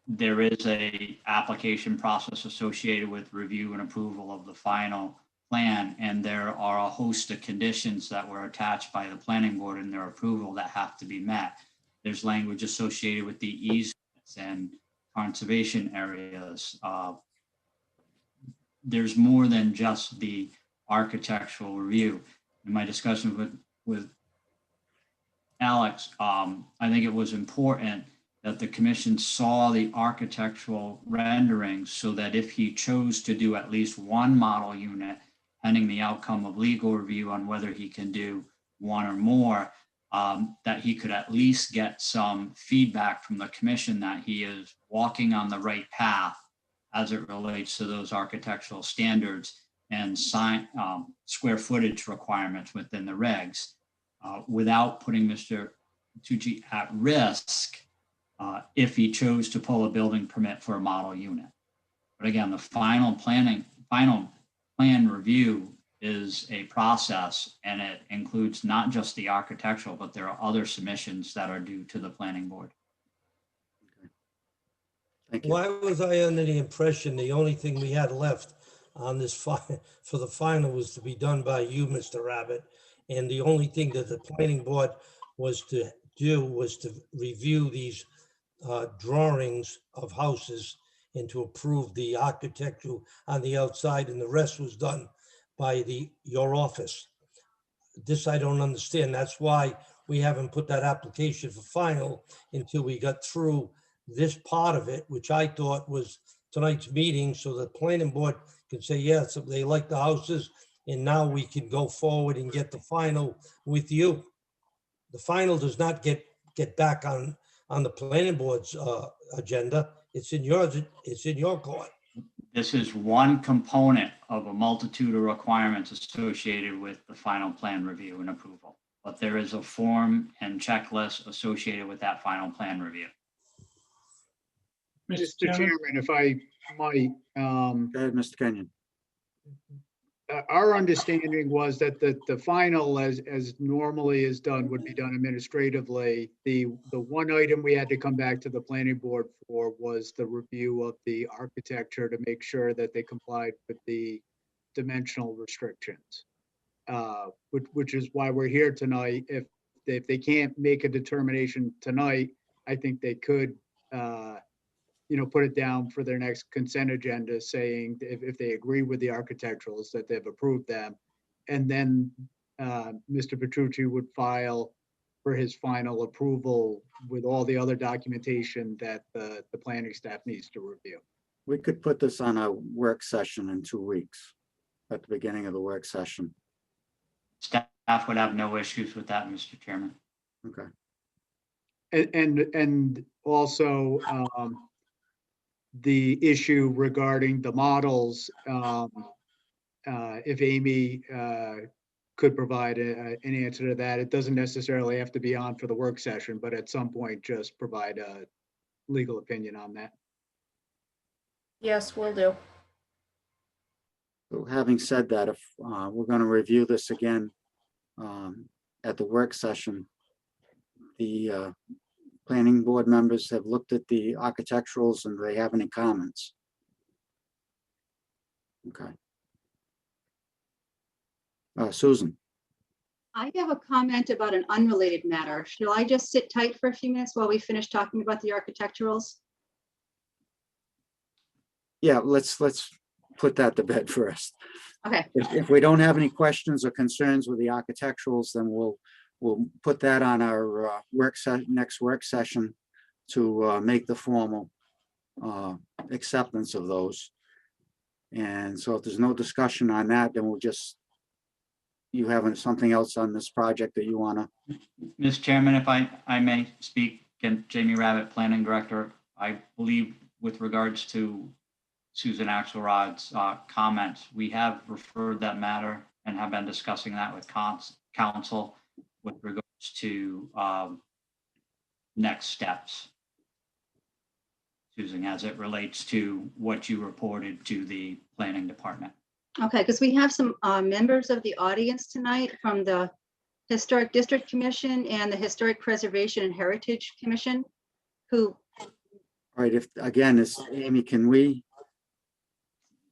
there is a application process associated with review and approval of the final plan, and there are a host of conditions that were attached by the planning board in their approval that have to be met. There's language associated with the easements and conservation areas. There's more than just the architectural review. In my discussion with Alex, I think it was important that the commission saw the architectural renderings so that if he chose to do at least one model unit, pending the outcome of legal review on whether he can do one or more, that he could at least get some feedback from the commission that he is walking on the right path as it relates to those architectural standards and square footage requirements within the regs, without putting Mr. Tucci at risk if he chose to pull a building permit for a model unit. But again, the final plan review is a process, and it includes not just the architectural, but there are other submissions that are due to the planning board. Thank you. Why was I under the impression the only thing we had left on this for the final was to be done by you, Mr. Rabbit? And the only thing that the planning board was to do was to review these drawings of houses and to approve the architecture on the outside, and the rest was done by your office. This I don't understand. That's why we haven't put that application for final until we got through this part of it, which I thought was tonight's meeting, so the planning board can say, yes, if they like the houses, and now we can go forward and get the final with you. The final does not get back on the planning board's agenda. It's in your court. This is one component of a multitude of requirements associated with the final plan review and approval. But there is a form and checklist associated with that final plan review. Mr. Chairman, if I might, Go ahead, Mr. Kenyon. our understanding was that the final, as normally is done, would be done administratively. The one item we had to come back to the planning board for was the review of the architecture to make sure that they complied with the dimensional restrictions. Which is why we're here tonight. If they can't make a determination tonight, I think they could, put it down for their next consent agenda, saying if they agree with the architecturals that they've approved them. And then Mr. Petrucci would file for his final approval with all the other documentation that the planning staff needs to review. We could put this on a work session in 2 weeks, at the beginning of the work session. Staff would have no issues with that, Mr. Chairman. Okay. And also the issue regarding the models, if Amy could provide an answer to that. It doesn't necessarily have to be on for the work session, but at some point, just provide a legal opinion on that. Yes, will do. So having said that, if we're going to review this again at the work session, the planning board members have looked at the architecturals, and do they have any comments? Okay. Susan. I have a comment about an unrelated matter. Shall I just sit tight for a few minutes while we finish talking about the architecturals? Yeah, let's put that to bed first. Okay. If we don't have any questions or concerns with the architecturals, then we'll put that on our next work session to make the formal acceptance of those. And so if there's no discussion on that, then we'll just, you have something else on this project that you want to? Mr. Chairman, if I may speak, again, Jamie Rabbit, Planning Director. I believe with regards to Susan Axelrod's comments, we have referred that matter and have been discussing that with council with regards to next steps. Susan, as it relates to what you reported to the planning department. Okay, because we have some members of the audience tonight from the Historic District Commission and the Historic Preservation and Heritage Commission, who, All right, if, again, is Amy, can we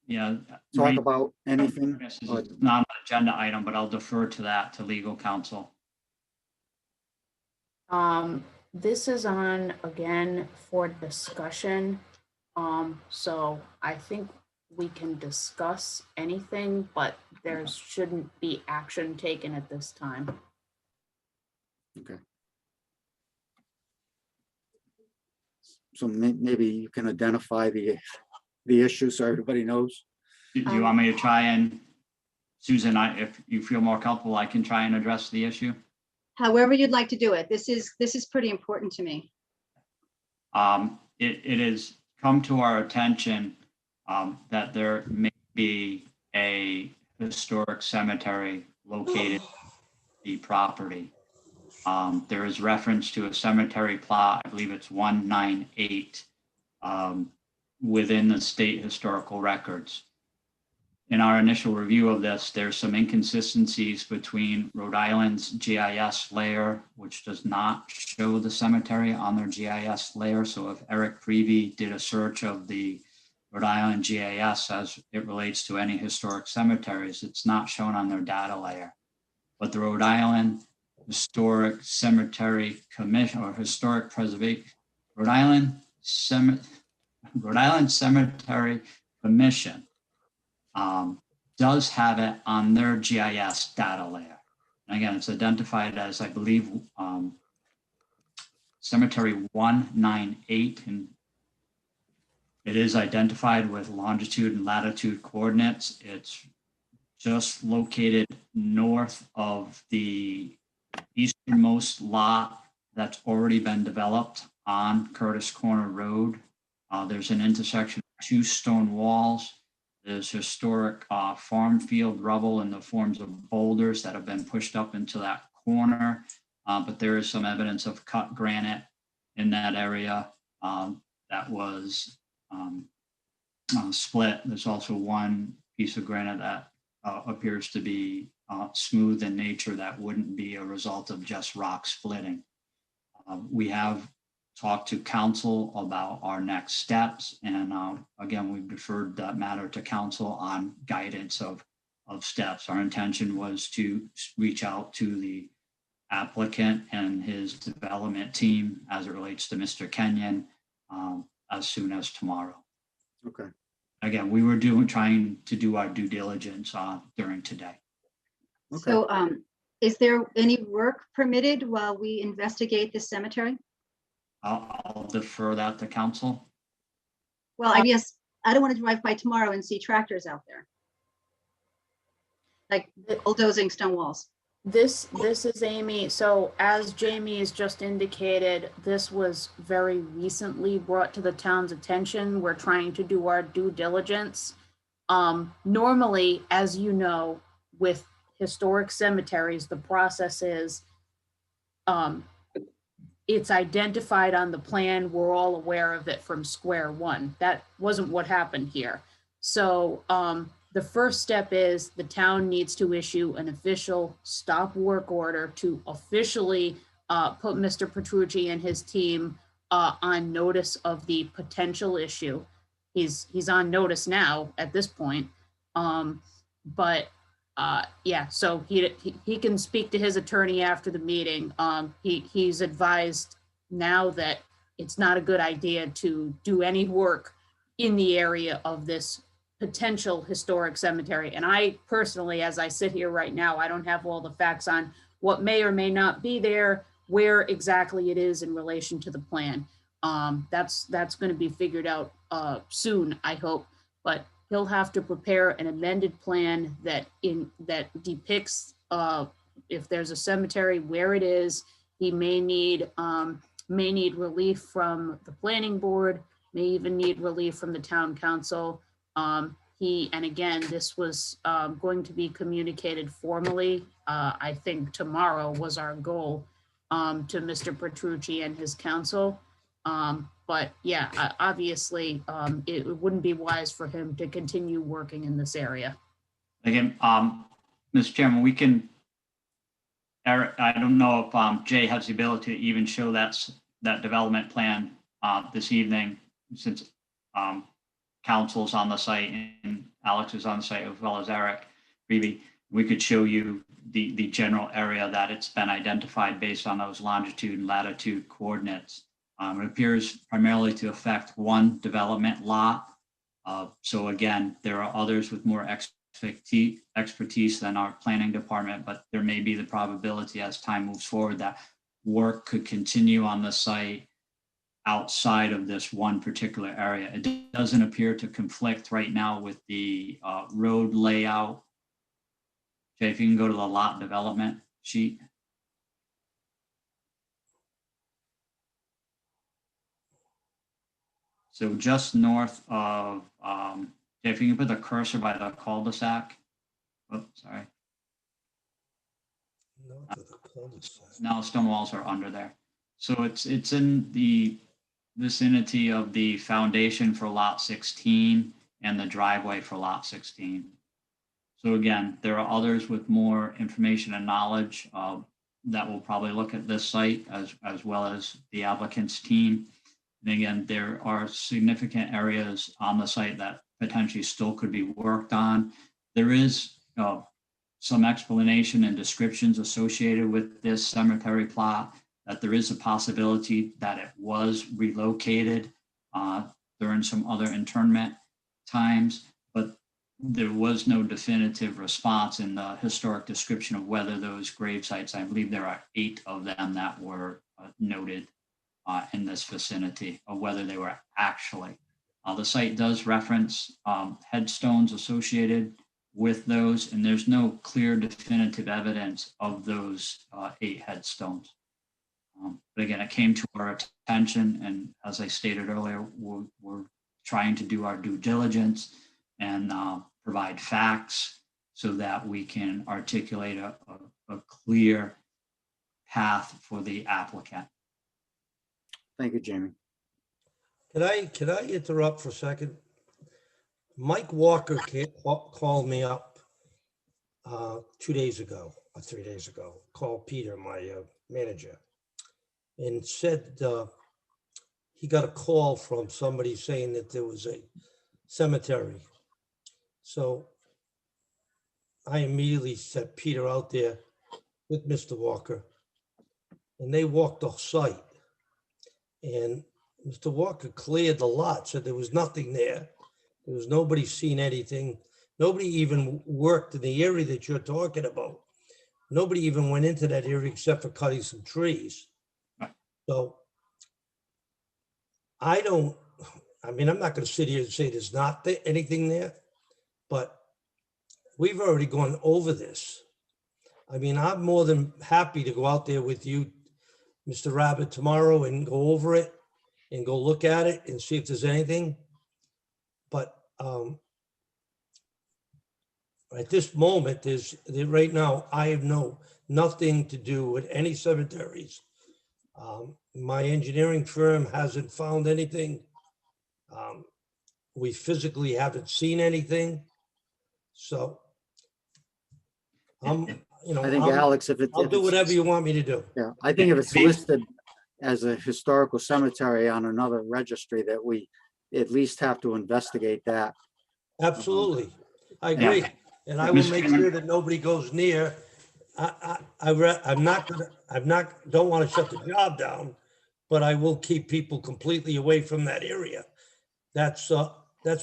Yeah. talk about anything? This is not an agenda item, but I'll defer to that to legal counsel. This is on, again, for discussion. So I think we can discuss anything, but there shouldn't be action taken at this time. Okay. So maybe you can identify the issue so everybody knows. Do you want me to try and, Susan, if you feel more comfortable, I can try and address the issue? however you'd like to do it. This is pretty important to me. It has come to our attention that there may be a historic cemetery located on the property. There is reference to a cemetery plot, I believe it's 198, within the state historical records. In our initial review of this, there's some inconsistencies between Rhode Island's GIS layer, which does not show the cemetery on their GIS layer. So if Eric Prevey did a search of the Rhode Island GIS as it relates to any historic cemeteries, it's not shown on their data layer. But the Rhode Island Historic Cemetery Commission, or Historic Preservation, Rhode Island Cemetery Commission does have it on their GIS data layer. And again, it's identified as, I believe, Cemetery 198, and it is identified with longitude and latitude coordinates. It's just located north of the easternmost lot that's already been developed on Curtis Corner Road. There's an intersection of 2 stone walls. There's historic farm field rubble in the forms of boulders that have been pushed up into that corner. But there is some evidence of cut granite in that area that was split. There's also one piece of granite that appears to be smooth in nature that wouldn't be a result of just rock splitting. We have talked to council about our next steps, and again, we've deferred that matter to council on guidance of steps. Our intention was to reach out to the applicant and his development team as it relates to Mr. Kenyon as soon as tomorrow. Okay. Again, we were trying to do our due diligence during today. Okay. So is there any work permitted while we investigate this cemetery? I'll defer that to council. Well, I guess I don't want to drive by tomorrow and see tractors out there, like bulldozing stone walls. This is Amy. So as Jamie has just indicated, this was very recently brought to the town's attention. We're trying to do our due diligence. Normally, as you know, with historic cemeteries, the process is it's identified on the plan. We're all aware of it from square one. That wasn't what happened here. So the first step is the town needs to issue an official stop work order to officially put Mr. Petrucci and his team on notice of the potential issue. He's on notice now at this point. But yeah, so he can speak to his attorney after the meeting. He's advised now that it's not a good idea to do any work in the area of this potential historic cemetery. And I personally, as I sit here right now, I don't have all the facts on what may or may not be there, where exactly it is in relation to the plan. That's going to be figured out soon, I hope. But he'll have to prepare an amended plan that depicts if there's a cemetery, where it is. He may need relief from the planning board, may even need relief from the town council. and again, this was going to be communicated formally. I think tomorrow was our goal to Mr. Petrucci and his counsel. But yeah, obviously, it wouldn't be wise for him to continue working in this area. Again, Mr. Chairman, we can, Eric, I don't know if Jay has the ability to even show that development plan this evening, since council's on the site and Alex is on the site, as well as Eric Reevy. We could show you the general area that it's been identified based on those longitude and latitude coordinates. It appears primarily to affect one development lot. So again, there are others with more expertise than our planning department, but there may be the probability as time moves forward that work could continue on the site outside of this one particular area. It doesn't appear to conflict right now with the road layout. Jay, if you can go to the lot development sheet. So just north of, Jay, if you can put the cursor by the cul-de-sac. Oh, sorry. Now stone walls are under there. So it's in the vicinity of the foundation for lot 16 and the driveway for lot 16. So again, there are others with more information and knowledge that will probably look at this site as well as the applicant's team. And again, there are significant areas on the site that potentially still could be worked on. There is some explanation and descriptions associated with this cemetery plot, that there is a possibility that it was relocated during some other internment times, but there was no definitive response in the historic description of whether those grave sites, I believe there are 8 of them that were noted in this vicinity, of whether they were actually. The site does reference headstones associated with those, and there's no clear definitive evidence of those 8 headstones. But again, it came to our attention, and as I stated earlier, we're trying to do our due diligence and provide facts so that we can articulate a clear path for the applicant. Thank you, Jamie. Can I interrupt for a second? Mike Walker called me up 2 days ago, or 3 days ago, called Peter, my manager, and said he got a call from somebody saying that there was a cemetery. So I immediately sent Peter out there with Mr. Walker, and they walked the site. And Mr. Walker cleared the lot, said there was nothing there. There was nobody seen anything. Nobody even worked in the area that you're talking about. Nobody even went into that area except for cutting some trees. So I'm not going to sit here and say there's not anything there, but we've already gone over this. I mean, I'm more than happy to go out there with you, Mr. Rabbit, tomorrow and go over it and go look at it and see if there's anything. But at this moment, right now, I have nothing to do with any cemeteries. My engineering firm hasn't found anything. We physically haven't seen anything. So I think, Alex, I'll do whatever you want me to do. Yeah, I think if it's listed as a historical cemetery on another registry, that we at least have to investigate that. Absolutely. I agree. And I will make sure that nobody goes near. Don't want to shut the job down, but I will keep people completely away from that area. That's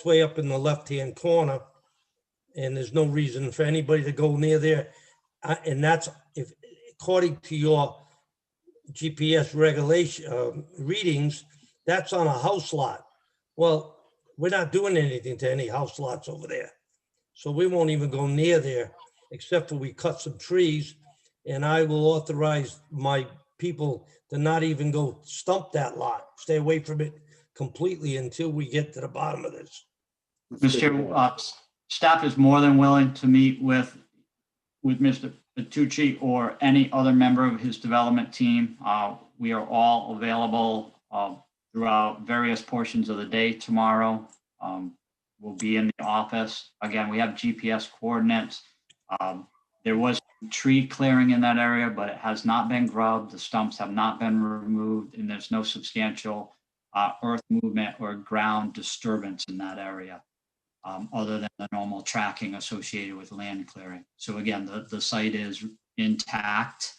way up in the left-hand corner. And there's no reason for anybody to go near there. And that's, if according to your GPS regulation readings, that's on a house lot. Well, we're not doing anything to any house lots over there. So we won't even go near there, except for we cut some trees, and I will authorize my people to not even go stump that lot, stay away from it completely until we get to the bottom of this. Mr. Staff is more than willing to meet with Mr. Bertucci or any other member of his development team. We are all available throughout various portions of the day tomorrow. We'll be in the office. Again, we have GPS coordinates. There was tree clearing in that area, but it has not been grubbed. The stumps have not been removed, and there's no substantial earth movement or ground disturbance in that area, other than the normal tracking associated with land clearing. So again, the site is intact.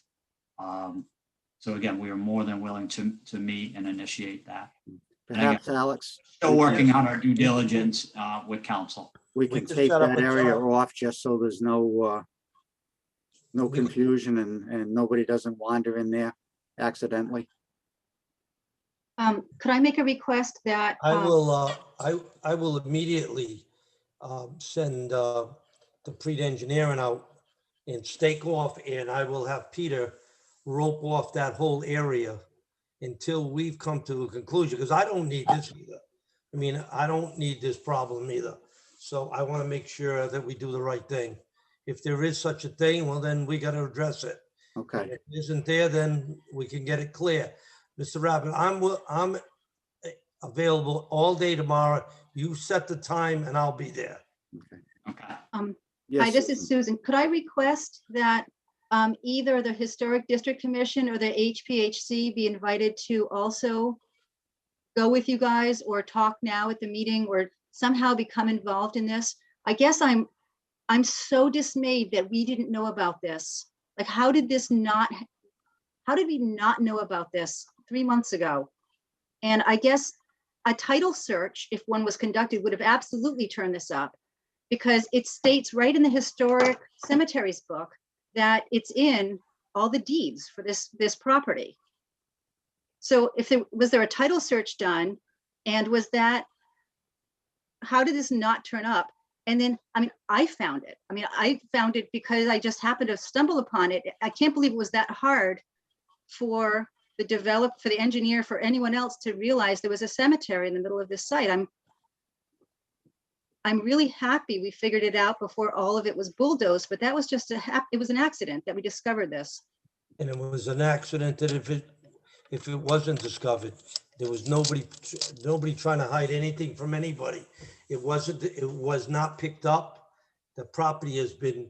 So again, we are more than willing to meet and initiate that. Perhaps, Alex, Still working on our due diligence with council. we can take that area off just so there's no confusion and nobody doesn't wander in there accidentally. Could I make a request that? I will immediately send the pre-engineering out and stake off, and I will have Peter rope off that whole area until we've come to a conclusion, because I don't need this either. I mean, I don't need this problem either. So I want to make sure that we do the right thing. If there is such a thing, well, then we got to address it. Okay. If it isn't there, then we can get it clear. Mr. Rabbit, I'm available all day tomorrow. You set the time and I'll be there. Okay. Yes, Hi, this is Susan. Susan. Could I request that either the Historic District Commission or the HPHC be invited to also go with you guys or talk now at the meeting or somehow become involved in this? I guess I'm so dismayed that we didn't know about this. Like, how did we not know about this 3 months ago? And I guess a title search, if one was conducted, would have absolutely turned this up, because it states right in the Historic Cemeteries book that it's in all the deeds for this property. So if was there a title search done, and how did this not turn up? And then, I found it. I found it because I just happened to stumble upon it. I can't believe it was that hard for the engineer, for anyone else to realize there was a cemetery in the middle of this site. I'm really happy we figured it out before all of it was bulldozed, but that was just it was an accident that we discovered this. And it was an accident that if it wasn't discovered, there was nobody trying to hide anything from anybody. It was not picked up. The property has been,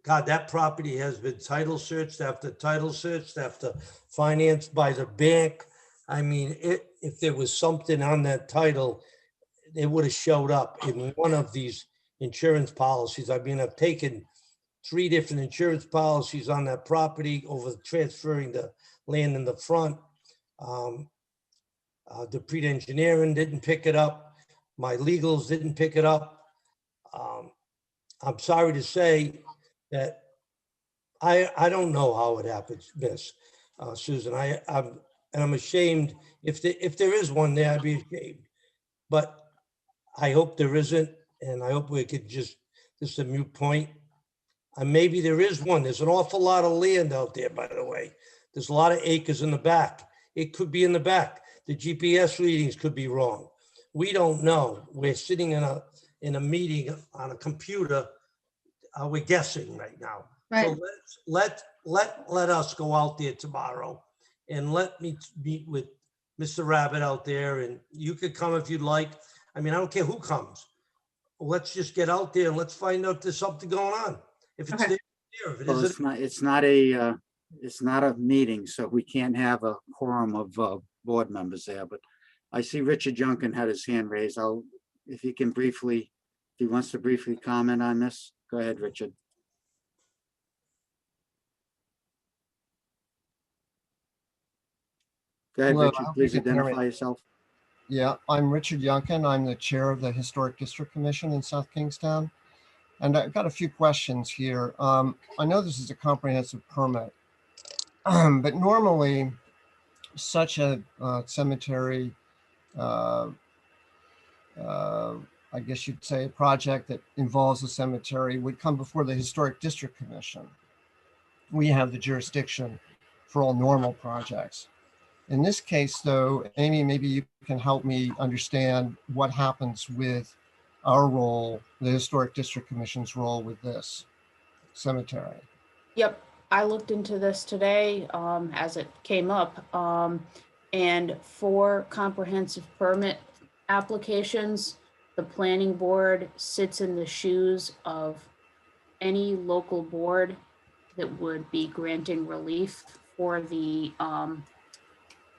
that property has been title searched after financed by the bank. I mean, if there was something on that title, it would have showed up in one of these insurance policies. I mean, I've taken 3 different insurance policies on that property over transferring the land in the front. The pre-engineering didn't pick it up. My legals didn't pick it up. I'm sorry to say that I don't know how it happens, Miss Susan. I'm ashamed. If there is one there, I'd be ashamed. But I hope there isn't, and I hope we could this is a moot point. And maybe there is one. There's an awful lot of land out there, by the way. There's a lot of acres in the back. It could be in the back. The GPS readings could be wrong. We don't know. We're sitting in a meeting on a computer. We're guessing right now. Right. So let us go out there tomorrow and let me meet with Mr. Rabbit out there, and you could come if you'd like. I mean, I don't care who comes. Let's just get out there and let's find out if there's something going on. If it's there, if it Well, isn't, it's not a meeting, so we can't have a quorum of board members there, but I see Richard Junkin had his hand raised. If he wants to briefly comment on this, go ahead, Richard. Go ahead, Hello, Richard, I hope please you can hear me. identify yourself. Yeah, I'm Richard Youngkin. I'm the chair of the Historic District Commission in South Kingstown. And I've got a few questions here. I know this is a comprehensive permit, but normally such a cemetery, I guess you'd say a project that involves a cemetery would come before the Historic District Commission. We have the jurisdiction for all normal projects. In this case, though, Amy, maybe you can help me understand what happens with our role, the Historic District Commission's role with this cemetery. Yep, I looked into this today as it came up. And for comprehensive permit applications, the planning board sits in the shoes of any local board that would be granting relief for the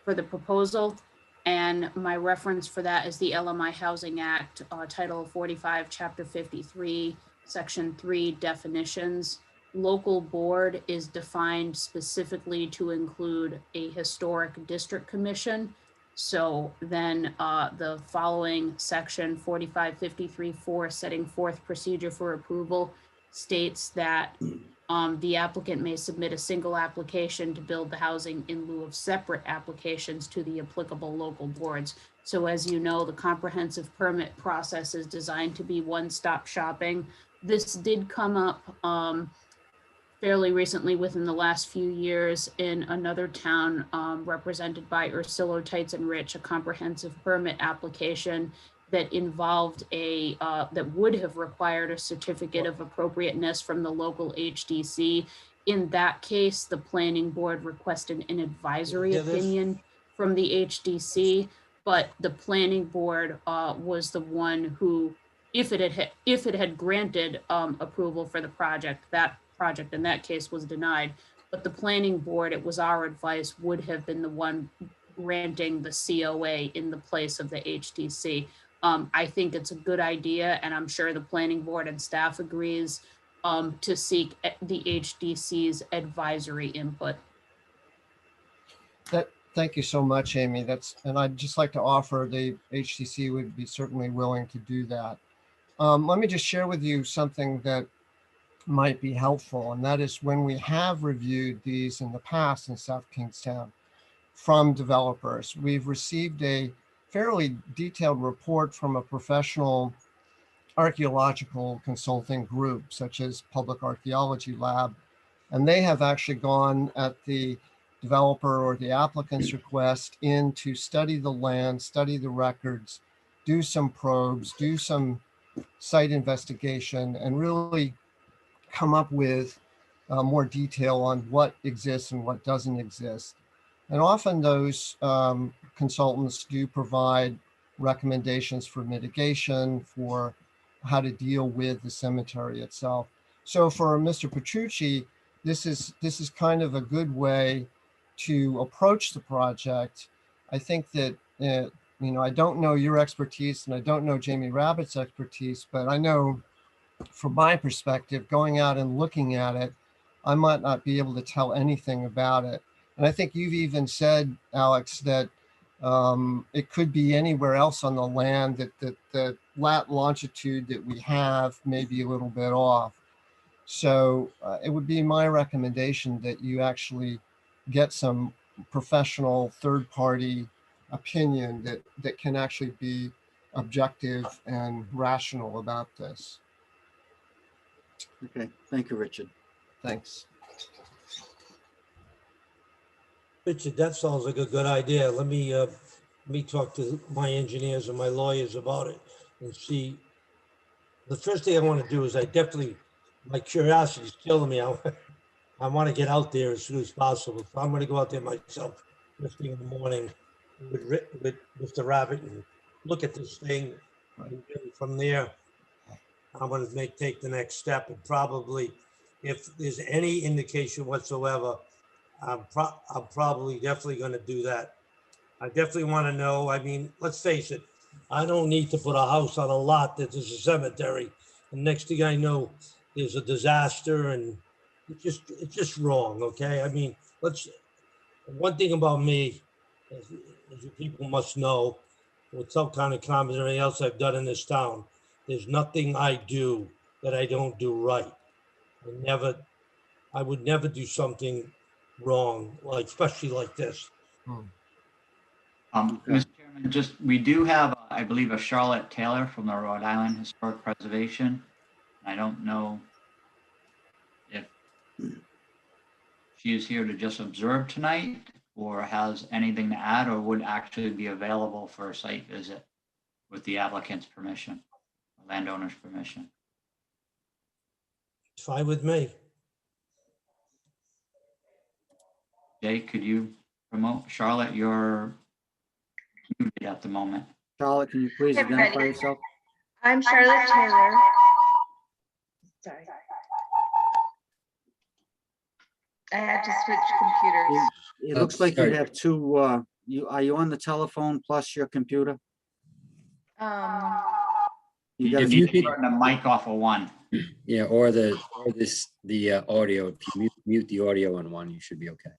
proposal. And my reference for that is the LMI Housing Act, Title 45, Chapter 53, Section 3, definitions. Local board is defined specifically to include a historic district commission. So then the following section 4553-4, setting forth procedure for approval, states that the applicant may submit a single application to build the housing in lieu of separate applications to the applicable local boards. So as you know, the comprehensive permit process is designed to be one-stop shopping. This did come up fairly recently within the last few years in another town represented by Ursillo, Tights and Rich, a comprehensive permit application that involved that would have required a certificate of appropriateness from the local HDC. In that case, the planning board requested an advisory opinion from the HDC, but the planning board was the one who, if it had granted approval for the project, that project in that case was denied. But the planning board, it was our advice, would have been the one granting the COA in the place of the HDC. I think it's a good idea, and I'm sure the planning board and staff agrees to seek the HDC's advisory input. Thank you so much, Amy. And I'd just like to offer the HDC would be certainly willing to do that. Let me just share with you something that might be helpful, and that is when we have reviewed these in the past in South Kingstown from developers, we've received a fairly detailed report from a professional archaeological consulting group, such as Public Archaeology Lab, and they have actually gone at the developer or the applicant's request in to study the land, study the records, do some probes, do some site investigation, and really come up with more detail on what exists and what doesn't exist. And often those consultants do provide recommendations for mitigation, for how to deal with the cemetery itself. So for Mr. Petrucci, this is kind of a good way to approach the project. I think that, I don't know your expertise and I don't know Jamie Rabbit's expertise, but I know from my perspective, going out and looking at it, I might not be able to tell anything about it. And I think you've even said, Alex, that it could be anywhere else on the land, that the longitude that we have may be a little bit off. So it would be my recommendation that you actually get some professional third-party opinion that can actually be objective and rational about this. Okay, thank you, Richard. Thanks. Richard, that sounds like a good idea. Let me talk to my engineers and my lawyers about it and see. The first thing I want to do is my curiosity is killing me. I want to get out there as soon as possible. So I'm going to go out there myself first thing in the morning with Mr. Rabbit and look at this thing. And from there, I'm going to take the next step, and probably, if there's any indication whatsoever, I'm probably definitely going to do that. I definitely want to know. I mean, let's face it, I don't need to put a house on a lot that is a cemetery, and next thing I know, there's a disaster, and it's just wrong. Okay, I mean, one thing about me, as you people must know, with some kind of comment and everything else I've done in this town, there's nothing I do that I don't do right. I would never do something wrong, especially like this. Mr. Chairman, we do have, I believe, a Charlotte Taylor from the Rhode Island Historic Preservation. I don't know if she is here to just observe tonight or has anything to add, or would actually be available for a site visit with the applicant's permission. landowner's permission. It's fine with me. Jay, could you promote? Charlotte, you're muted at the moment. Charlotte, can you please Hey, identify everybody. yourself? I'm Charlotte Taylor. Sorry. I had to switch computers. It Oh, looks like you sorry. have two, are you on the telephone plus your computer? You got If a- you could turn the mic off of one. Yeah, or the audio. If you mute the audio on one, you should be okay.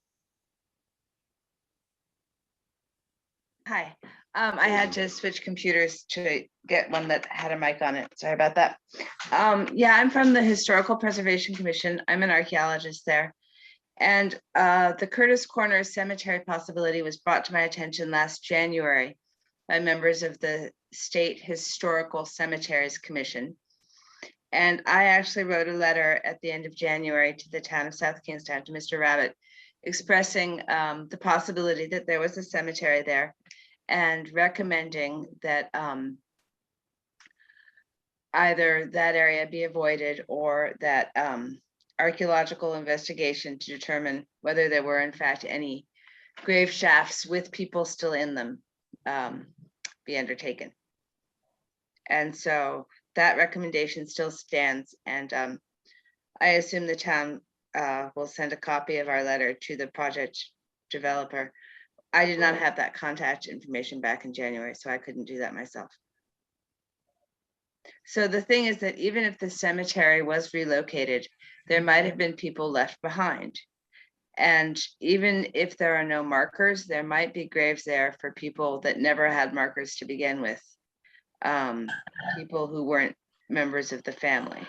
Hi, I had to switch computers to get one that had a mic on it. Sorry about that. Yeah, I'm from the Historical Preservation Commission. I'm an archaeologist there. And the Curtis Corner Cemetery possibility was brought to my attention last January by members of the State Historical Cemeteries Commission. And I actually wrote a letter at the end of January to the town of South Kingstown, to Mr. Rabbit, expressing the possibility that there was a cemetery there and recommending that either that area be avoided or that archaeological investigation to determine whether there were in fact any grave shafts with people still in them be undertaken. And so that recommendation still stands, and I assume the town will send a copy of our letter to the project developer. I did not have that contact information back in January, so I couldn't do that myself. So the thing is that even if the cemetery was relocated, there might have been people left behind. And even if there are no markers, there might be graves there for people that never had markers to begin with. People who weren't members of the family,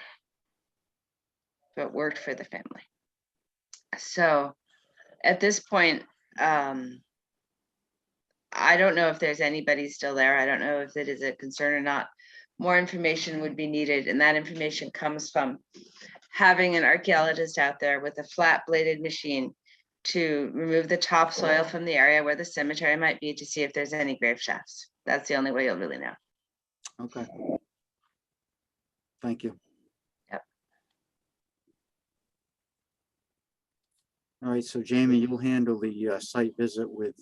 but worked for the family. So at this point, I don't know if there's anybody still there. I don't know if it is a concern or not. More information would be needed, and that information comes from having an archaeologist out there with a flat bladed machine to remove the topsoil from the area where the cemetery might be to see if there's any grave shafts. That's the only way you'll really know. Okay. Thank you. Yep. All right, so Jamie, you'll handle the site visit with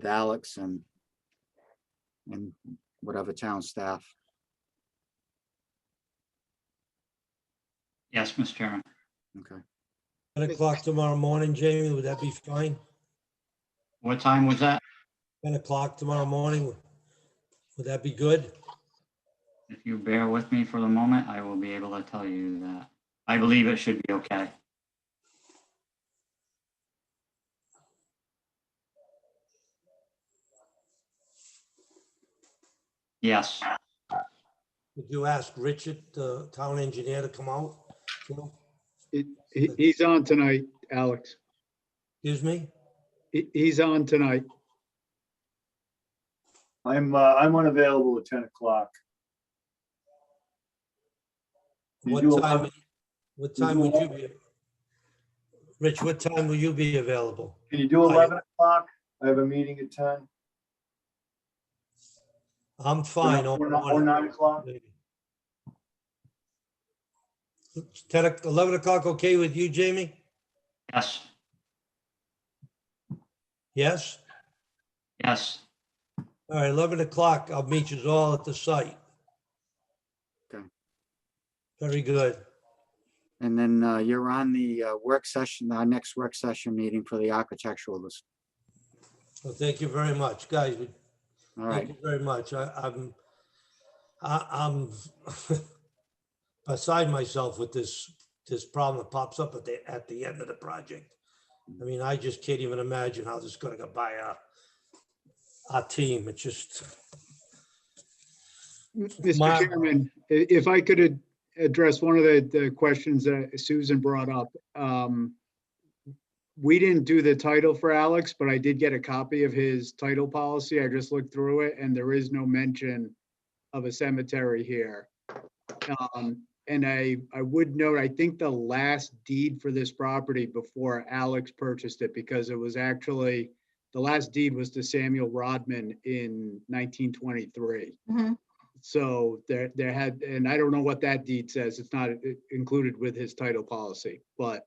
Alex and whatever town staff. Yes, Mr. Chairman. Okay. 10 o'clock tomorrow morning, Jamie, would that be fine? What time was that? 10 o'clock tomorrow morning, would that be good? If you bear with me for the moment, I will be able to tell you that. I believe it should be okay. Yes. Would you ask Richard, the town engineer, to come out? He's on tonight, Alex. Excuse me? He's on tonight. I'm unavailable at 10 o'clock. Can you What do time, 11? what time would you be? Rich, what time will you be available? Can you do 11 o'clock? I have a meeting at 10. I'm fine. Or 9 o'clock? 11 o'clock, okay with you, Jamie? Yes. Yes? Yes. All right, 11 o'clock, I'll meet you all at the site. Okay. Very good. And then you're on the work session, our next work session meeting for the architectural list. Well, thank you very much, guys. All right. Thank you very much. I'm beside myself with this problem that pops up at the end of the project. I mean, I just can't even imagine how this is gonna go by our team. It's just. Mr. Chairman, if I could address one of the questions that Susan brought up. We didn't do the title for Alex, but I did get a copy of his title policy. I just looked through it and there is no mention of a cemetery here. And I would note, I think the last deed for this property before Alex purchased it, because it was actually, the last deed was to Samuel Rodman in 1923. So there had, and I don't know what that deed says. It's not included with his title policy, but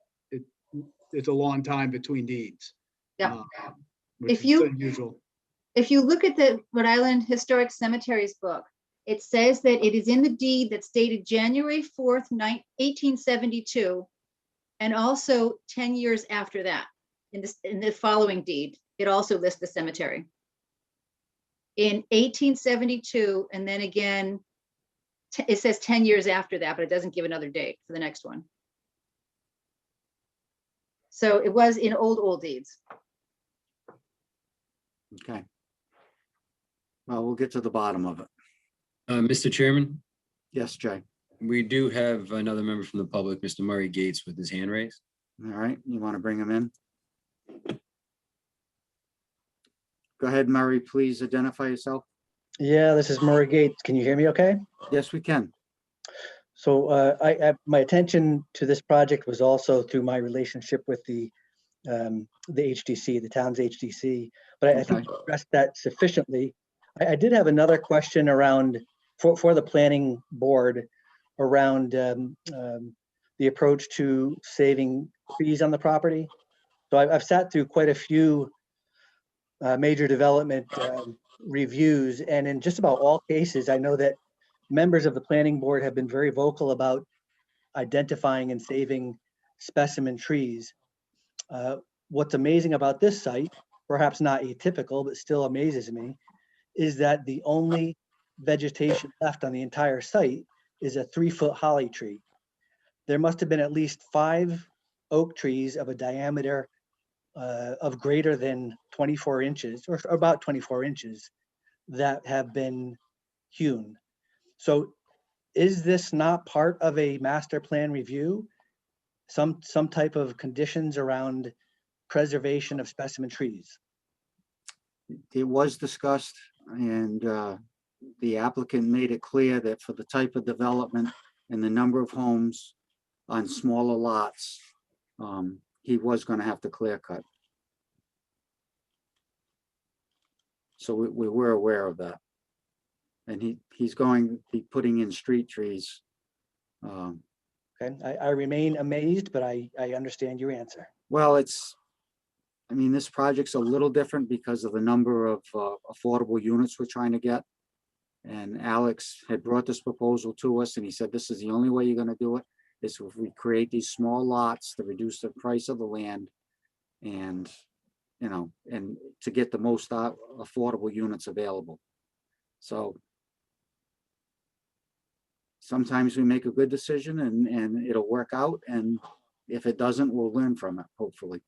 it's a long time between deeds. Yeah. Which If is you- unusual. If you look at the Rhode Island Historic Cemeteries book, it says that it is in the deed that's dated January 4th, 1872, and also 10 years after that. In the following deed, it also lists the cemetery. In 1872, and then again, it says 10 years after that, but it doesn't give another date for the next one. So it was in old deeds. Okay. Well, we'll get to the bottom of it. Mr. Chairman, Yes, Jay. we do have another member from the public, Mr. Murray Gates, with his hand raised. All right, you want to bring him in? Go ahead, Murray, please identify yourself. Yeah, this is Murray Gates. Can you hear me okay? Yes, we can. So my attention to this project was also through my relationship with the HDC, the town's HDC, but I think you addressed that sufficiently. I did have another question around, for the planning board, around the approach to saving trees on the property. So I've sat through quite a few major development reviews, and in just about all cases, I know that members of the planning board have been very vocal about identifying and saving specimen trees. What's amazing about this site, perhaps not atypical, but still amazes me, is that the only vegetation left on the entire site is a 3-foot holly tree. There must have been at least 5 oak trees of a diameter of greater than 24 inches, or about 24 inches, that have been hewn. So is this not part of a master plan review? Some type of conditions around preservation of specimen trees? It was discussed, and the applicant made it clear that for the type of development and the number of homes on smaller lots, he was going to have to clear cut. So we were aware of that. And he's going to be putting in street trees. Okay, I remain amazed, but I understand your answer. Well, I mean, this project's a little different because of the number of affordable units we're trying to get. And Alex had brought this proposal to us, and he said, this is the only way you're going to do it, is if we create these small lots to reduce the price of the land and, you know, and to get the most affordable units available. So sometimes we make a good decision and it'll work out. And if it doesn't, we'll learn from it, hopefully.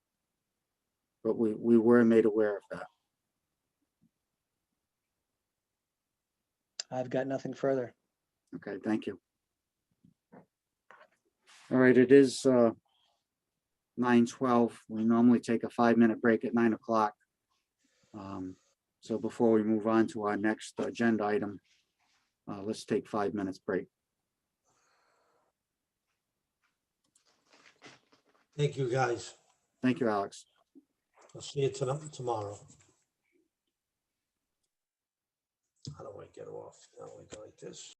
But we were made aware of that. I've got nothing further. Okay, thank you. All right, it is 9:12. We normally take a 5-minute break at 9 o'clock. So before we move on to our next agenda item, let's take 5 minutes break. Thank you, guys. Thank you, Alex. I'll see you tomorrow. How do I get off? How do I go like this?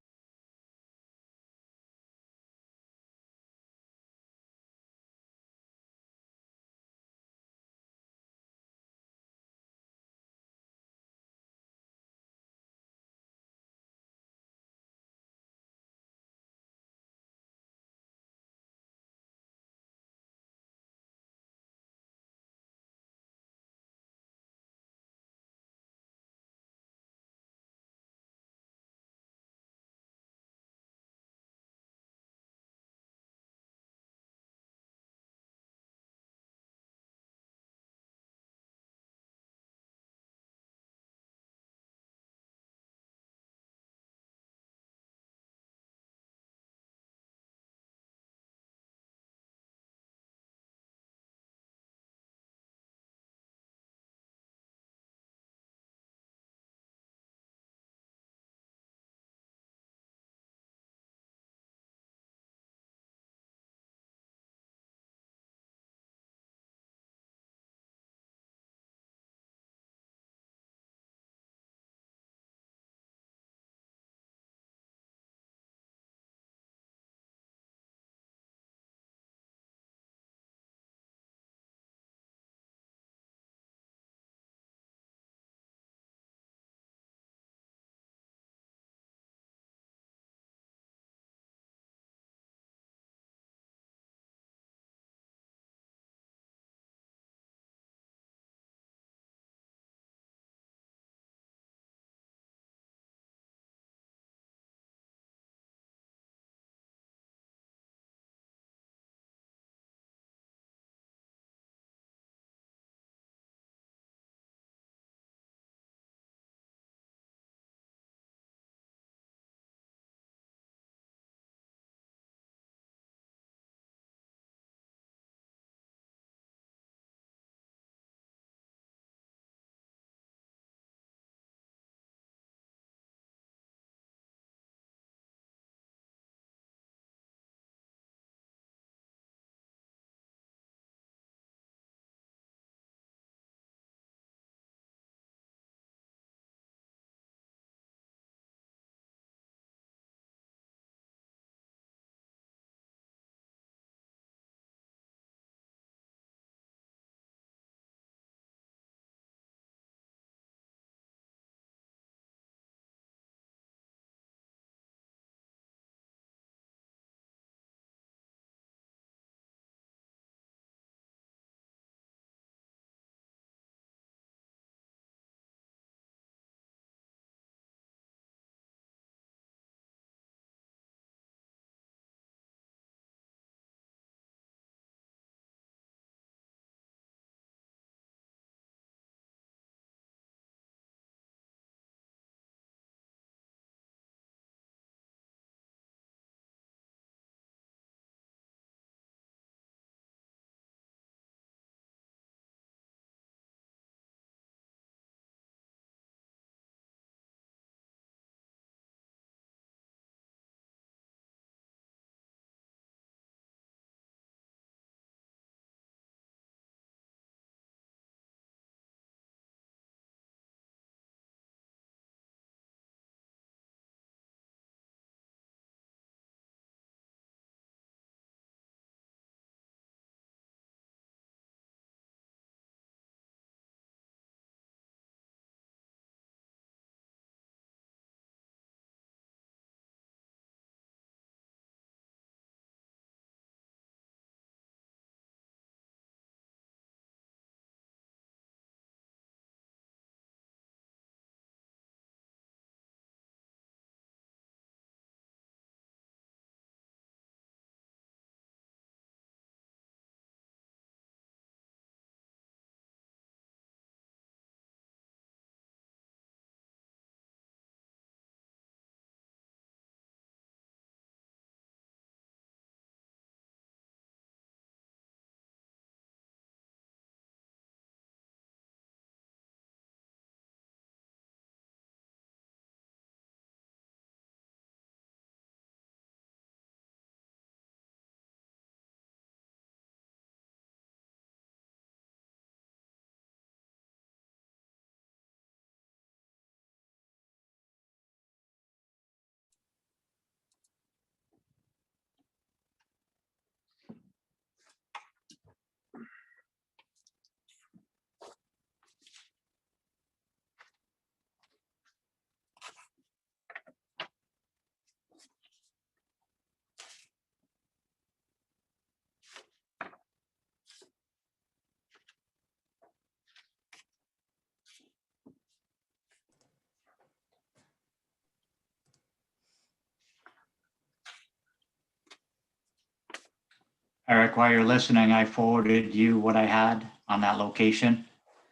Eric, while you're listening, I forwarded you what I had on that location.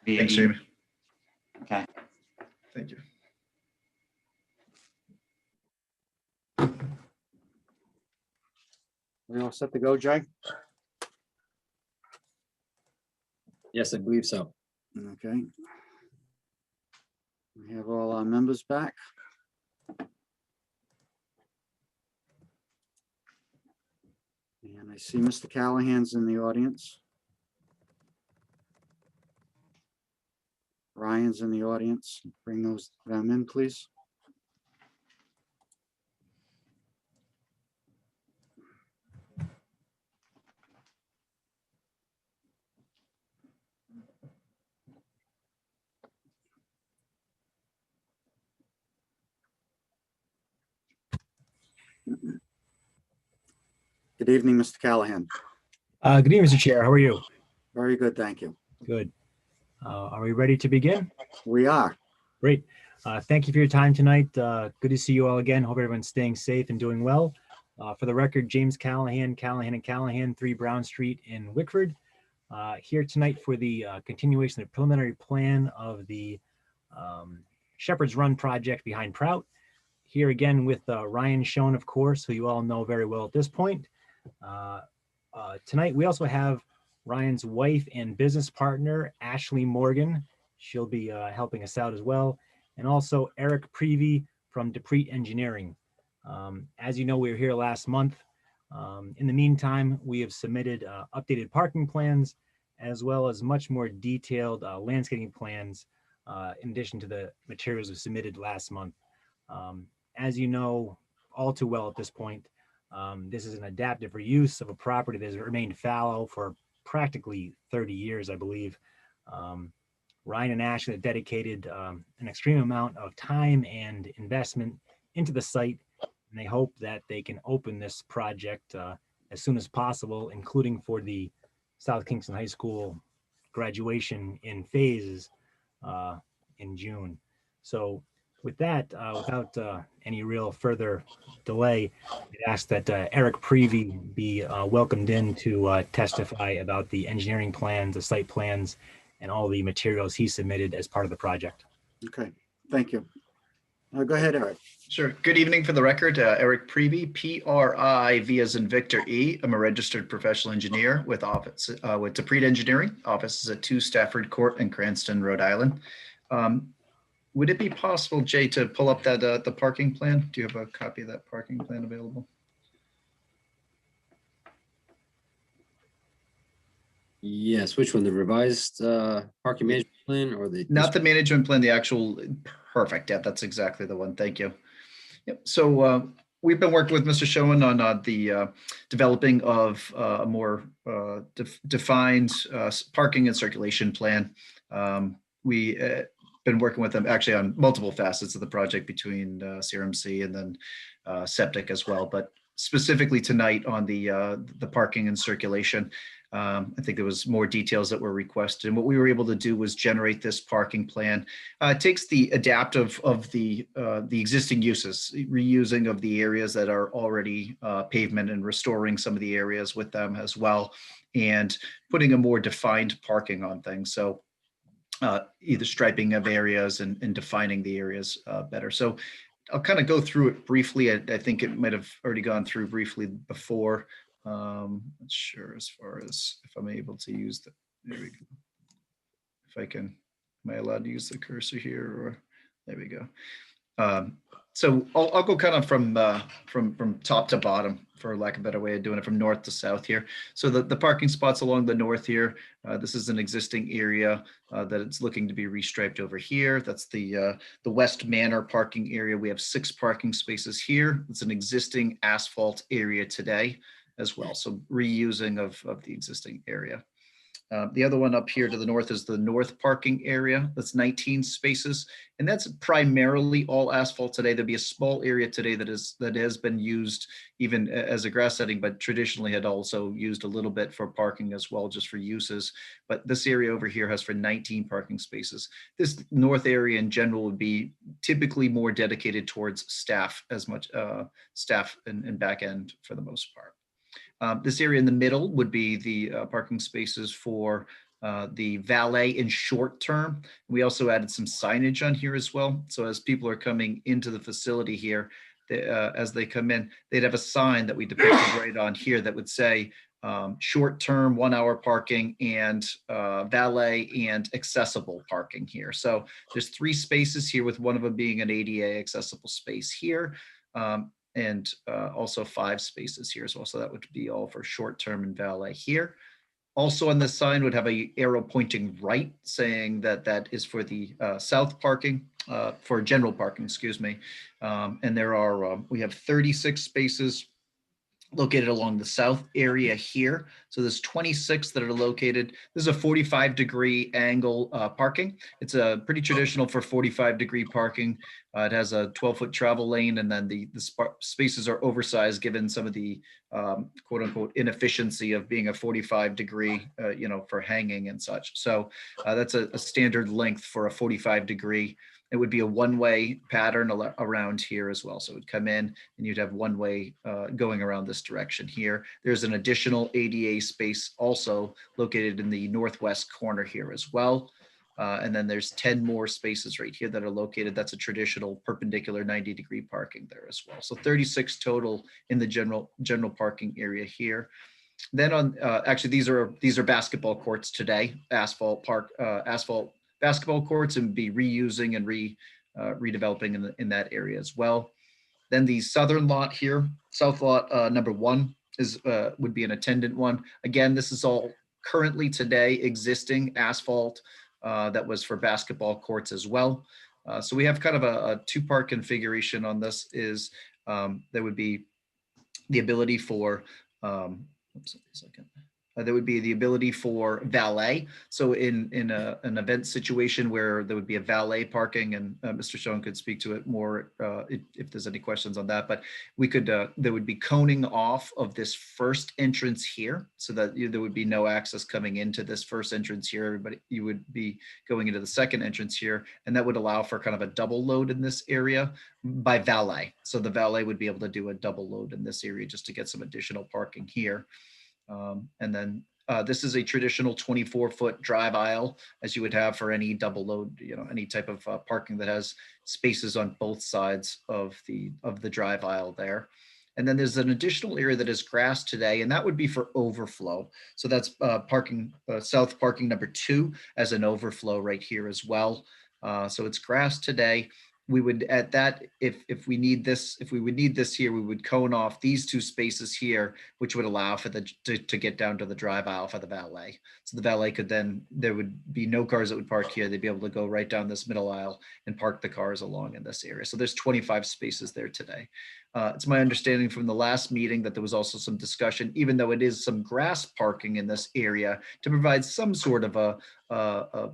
via Thanks, email. Jamie. Okay. Thank you. We all set to go, Jay? Yes, I believe so. Okay. We have all our members back. And I see Mr. Callahan's in the audience. Ryan's in the audience. Bring them in, please. Good evening, Mr. Callahan. Good evening, Mr. Chair. How are you? Very good, thank you. Good. Are we ready to begin? We are. Great. Thank you for your time tonight. Good to see you all again. Hope everyone's staying safe and doing well. For the record, James Callahan, Callahan and Callahan, 3 Brown Street in Wickford. Here tonight for the continuation of the preliminary plan of the Shepherd's Run project behind Prout. Here again with Ryan Schoen, of course, who you all know very well at this point. Tonight, we also have Ryan's wife and business partner, Ashley Morgan. She'll be helping us out as well. And also Eric Prevey from Deprete Engineering. As you know, we were here last month. In the meantime, we have submitted updated parking plans, as well as much more detailed landscaping plans, in addition to the materials we submitted last month. As you know all too well at this point, this is an adaptive reuse of a property that has remained fallow for practically 30 years, I believe. Ryan and Ashley have dedicated an extreme amount of time and investment into the site, and they hope that they can open this project as soon as possible, including for the South Kingston High School graduation in phases in June. So with that, without any real further delay, I'd ask that Eric Prevey be welcomed in to testify about the engineering plans, the site plans, and all the materials he submitted as part of the project. Okay, thank you. Go ahead, Eric. Sure. Good evening for the record. Eric Prevey, P-R-I-V as in Victor E. I'm a registered professional engineer with office with Deprete Engineering. Office is at 2 Stafford Court in Cranston, Rhode Island. Would it be possible, Jay, to pull up that the parking plan? Do you have a copy of that parking plan available? Yes, which one? The revised parking management plan or the? Not the management plan, the actual, perfect. Yeah, that's exactly the one. Thank you. Yep. So we've been working with Mr. Schoen on the developing of a more defined parking and circulation plan. We been working with them actually on multiple facets of the project between CRMC and then septic as well, but specifically tonight on the parking and circulation. I think there was more details that were requested, and what we were able to do was generate this parking plan. It takes the adaptive of the existing uses, reusing of the areas that are already pavement and restoring some of the areas with them as well, and putting a more defined parking on things. So either striping of areas and defining the areas better. So I'll kind of go through it briefly. I think it might have already gone through briefly before. Not sure as far as if I'm able to use the, there we go. If I can, am I allowed to use the cursor here, or there we go. So I'll go kind of from top to bottom, for lack of a better way of doing it, from north to south here. So the parking spots along the north here, this is an existing area that it's looking to be restriped over here. That's the West Manor parking area. We have 6 parking spaces here. It's an existing asphalt area today as well. So reusing of the existing area. The other one up here to the north is the north parking area. That's 19 spaces, and that's primarily all asphalt today. There'll be a small area today that has been used even as a grass setting, but traditionally had also used a little bit for parking as well, just for uses. But this area over here has for 19 parking spaces. This north area in general would be typically more dedicated towards staff, as much staff and back end for the most part. This area in the middle would be the parking spaces for the valet in short term. We also added some signage on here as well. So as people are coming into the facility here, as they come in, they'd have a sign that we depicted right on here that would say short-term 1 hour parking and valet and accessible parking here. So there's 3 spaces here, with one of them being an ADA accessible space here. And also 5 spaces here as well. So that would be all for short-term and valet here. Also on this sign would have a arrow pointing right, saying that that is for the south parking, for general parking, excuse me. And there are, we have 36 spaces located along the south area here. So there's 26 that are located. This is a 45-degree angle parking. It's a pretty traditional for 45-degree parking. It has a 12-foot travel lane, and then the spaces are oversized given some of the quote unquote inefficiency of being a 45-degree, you know, for hanging and such. So that's a standard length for a 45-degree. It would be a one-way pattern around here as well. So it would come in and you'd have one way going around this direction here. There's an additional ADA space also located in the northwest corner here as well. And then there's 10 more spaces right here that are located. That's a traditional perpendicular 90-degree parking there as well. So 36 total in the general parking area here. Then on actually these are basketball courts today, asphalt basketball courts, and be reusing and redeveloping in that area as well. Then the southern lot here, south lot number 1 is would be an attendant one. Again, this is all currently today existing asphalt that was for basketball courts as well. So we have kind of a 2-part configuration on this. Is there would be the ability for oops, a second. There would be the ability for valet. So in an event situation where there would be a valet parking, and Mr. Schoen could speak to it more if there's any questions on that, but we could, there would be coning off of this first entrance here so that there would be no access coming into this first entrance here. Everybody, you would be going into the second entrance here, and that would allow for kind of a double load in this area by valet. So the valet would be able to do a double load in this area just to get some additional parking here. And then this is a traditional 24-foot drive aisle, as you would have for any double load, you know, any type of parking that has spaces on both sides of the drive aisle there. And then there's an additional area that is grass today, and that would be for overflow. So that's parking, south parking number 2 as an overflow right here as well. So it's grass today. We would at that, if we need this, if we would need this here, we would cone off these 2 spaces here, which would allow for to get down to the drive aisle for the valet. So the valet could then, there would be no cars that would park here. They'd be able to go right down this middle aisle and park the cars along in this area. So there's 25 spaces there today. It's my understanding from the last meeting that there was also some discussion, even though it is some grass parking in this area, to provide some sort of a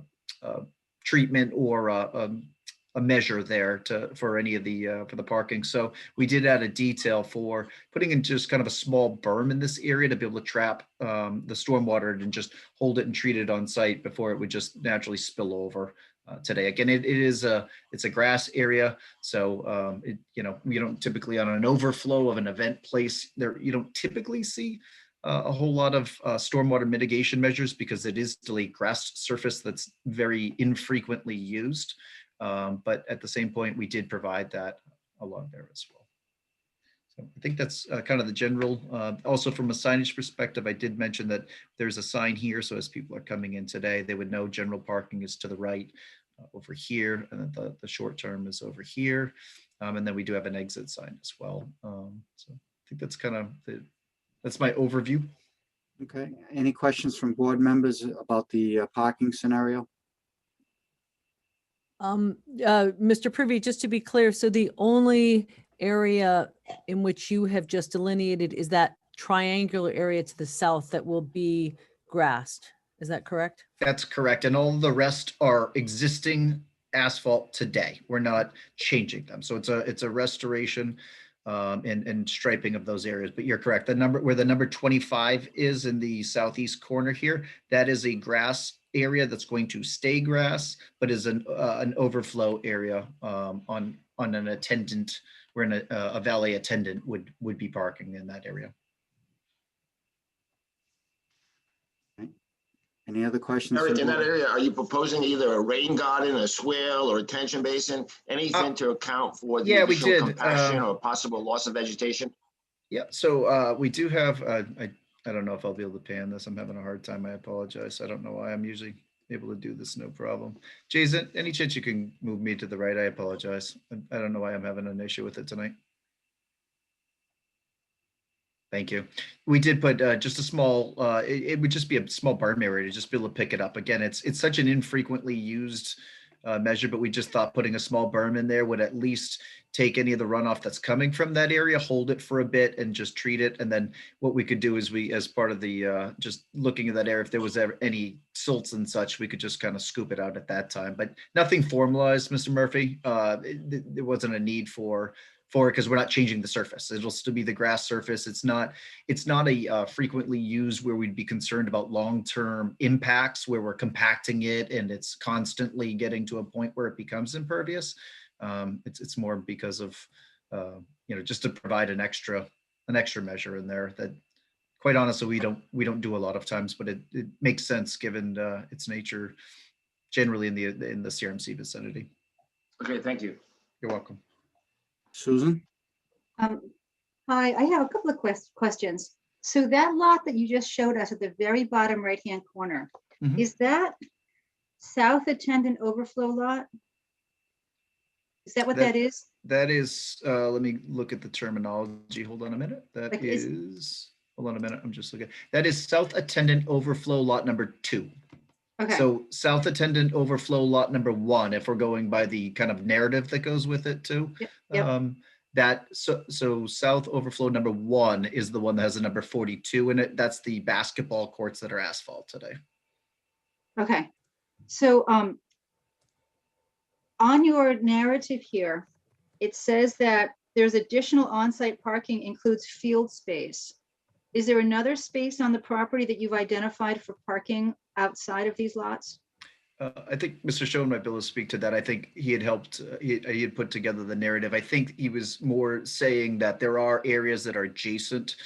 treatment or a measure there for any of the for the parking. So we did add a detail for putting in just kind of a small berm in this area to be able to trap the stormwater and just hold it and treat it on site before it would just naturally spill over today. Again, it's a grass area, so you know, we don't typically on an overflow of an event place there, you don't typically see a whole lot of stormwater mitigation measures because it is still a grass surface that's very infrequently used. But at the same point, we did provide that along there as well. So I think that's kind of the general. Also from a signage perspective, I did mention that there's a sign here. So as people are coming in today, they would know general parking is to the right over here, and then the short term is over here. And then we do have an exit sign as well. So I think that's kind of that's my overview. Okay, any questions from board members about the parking scenario? Mr. Privy, just to be clear, so the only area in which you have just delineated is that triangular area to the south that will be grassed. Is that correct? That's correct. And all the rest are existing asphalt today. We're not changing them. So it's a restoration and striping of those areas. But you're correct. The number where the number 25 is in the southeast corner here, that is a grass area that's going to stay grass, but is an overflow area on an attendant, where a valet attendant would be parking in that area. Any other questions? from Eric, in the that board? area, are you proposing either a rain garden, a swale, or a retention basin? Anything to account for the yeah, we additional did, compaction or possible loss of vegetation? Yeah, so we do have, I don't know if I'll be able to pan this. I'm having a hard time. I apologize. I don't know why. I'm usually able to do this, no problem. Jason, any chance you can move me to the right? I apologize. I don't know why I'm having an issue with it tonight. Thank you. We did put just a small, it would just be a small berm area to just be able to pick it up. Again, it's such an infrequently used measure, but we just thought putting a small berm in there would at least take any of the runoff that's coming from that area, hold it for a bit and just treat it. And then what we could do is we, as part of the, just looking at that area, if there was ever any silts and such, we could just kind of scoop it out at that time, but nothing formalized, Mr. Murphy. There wasn't a need for it because we're not changing the surface. It'll still be the grass surface. It's not a frequently used where we'd be concerned about long-term impacts where we're compacting it and it's constantly getting to a point where it becomes impervious. It's more because of, just to provide an extra measure in there that quite honestly, we don't do a lot of times, but it makes sense given its nature generally in the CRMC vicinity. Okay, thank you. You're welcome. Susan? Hi, I have a couple of questions. So that lot that you just showed us at the very bottom right-hand corner, Mhm. is that South Attendant Overflow Lot? Is that what that is? That is, let me look at the terminology. Hold on a minute. That Like, is, hold on a minute. I'm just looking. That is South Attendant Overflow Lot number 2. Okay. So South Attendant Overflow Lot number 1, if we're going by the kind of narrative that goes with it too. Yep. So South Overflow number 1 is the one that has a number 42 in it. That's the basketball courts that are asphalt today. Okay. So on your narrative here, it says that there's additional on-site parking includes field space. Is there another space on the property that you've identified for parking outside of these lots? I think Mr. Schoen might be able to speak to that. I think he had helped, he had put together the narrative. I think he was more saying that there are areas that are adjacent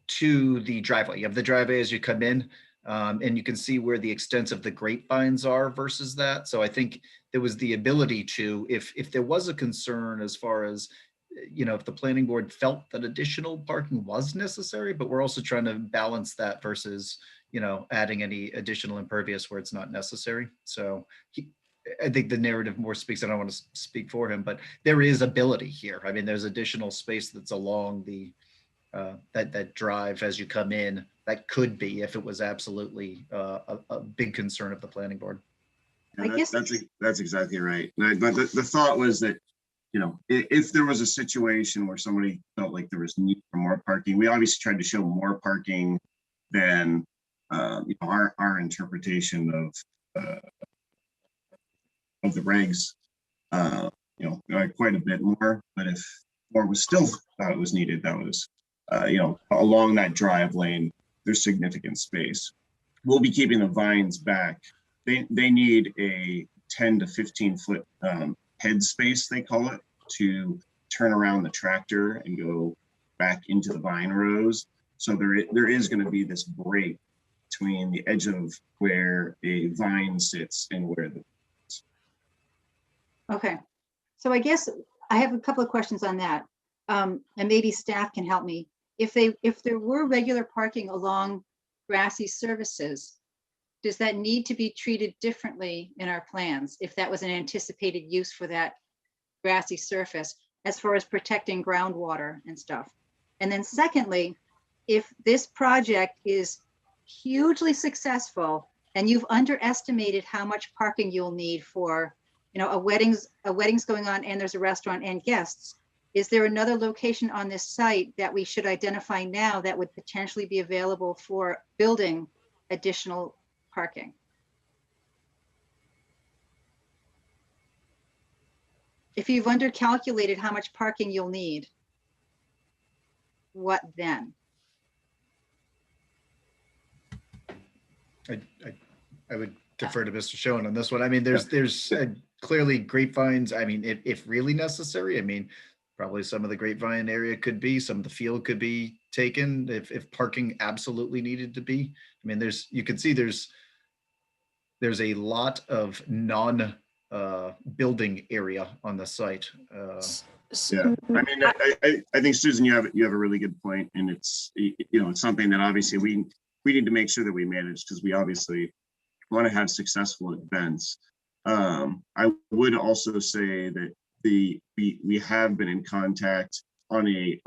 to the driveway. You have the driveway as you come in, and you can see where the extents of the grapevines are versus that. So I think there was the ability to, if there was a concern as far as, if the planning board felt that additional parking was necessary, but we're also trying to balance that versus, adding any additional impervious where it's not necessary. So I think the narrative more speaks, I don't want to speak for him, but there is ability here. I mean, there's additional space that's along the, that drive as you come in, that could be, if it was absolutely a big concern of the planning board. Yeah, that's exactly right. But the thought was that, if there was a situation where somebody felt like there was need for more parking, we obviously tried to show more parking than our interpretation of the regs. Quite a bit more. But if more was still thought it was needed, that was along that drive lane, there's significant space. We'll be keeping the vines back. They need a 10 to 15 foot head space, they call it, to turn around the tractor and go back into the vine rows. So there is going to be this break between the edge of where a vine sits and where the. Okay. So I guess I have a couple of questions on that. And maybe staff can help me. If there were regular parking along grassy surfaces, does that need to be treated differently in our plans if that was an anticipated use for that grassy surface as far as protecting groundwater and stuff? And then secondly, if this project is hugely successful and you've underestimated how much parking you'll need for, a wedding's going on and there's a restaurant and guests, is there another location on this site that we should identify now that would potentially be available for building additional parking? If you've undercalculated how much parking you'll need, what then? I would defer to Mr. Schoen on this one. I mean, there's clearly grapevines. I mean, if really necessary, I mean, probably some of the grapevine area could be, some of the field could be taken if parking absolutely needed to be. I mean, you can see there's there's a lot of non building area on the site. Yeah, I mean, I think Susan, you have a really good point, and it's it's something that obviously we need to make sure that we manage, because we obviously want to have successful events. I would also say that we have been in contact on the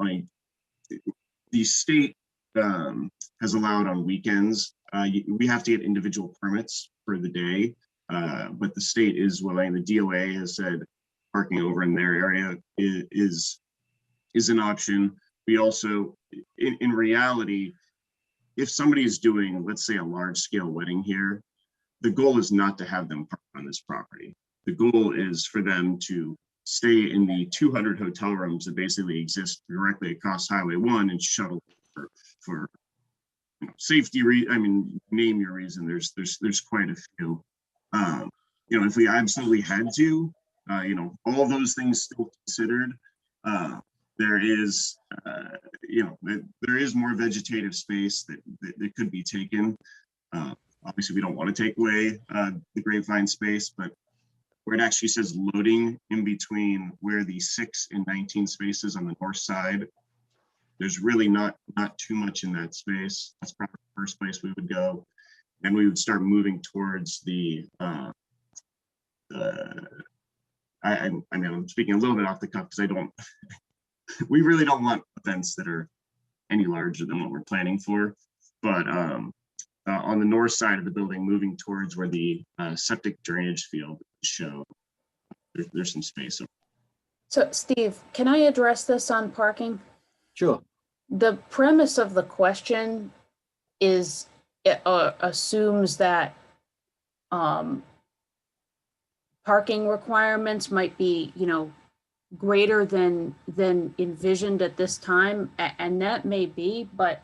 state has allowed on weekends. We have to get individual permits for the day, but the state is willing. The DOA has said parking over in their area is an option. We also, in reality, if somebody is doing, let's say, a large scale wedding here, the goal is not to have them park on this property. The goal is for them to stay in the 200 hotel rooms that basically exist directly across Highway 1 and shuttle for safety. I mean, name your reason. There's quite a few. If we absolutely had to, all those things still considered, there is more vegetative space that could be taken. Obviously, we don't want to take away the grapevine space, but where it actually says loading in between where the 6 and 19 spaces on the north side, there's really not too much in that space. That's probably the first place we would go. Then we would start moving towards the I mean, I'm speaking a little bit off the cuff because we really don't want events that are any larger than what we're planning for. But on the north side of the building, moving towards where the septic drainage field is shown, there's some space. So Steve, can I address this on parking? Sure. The premise of the question is, assumes that parking requirements might be, greater than envisioned at this time, and that may be, but,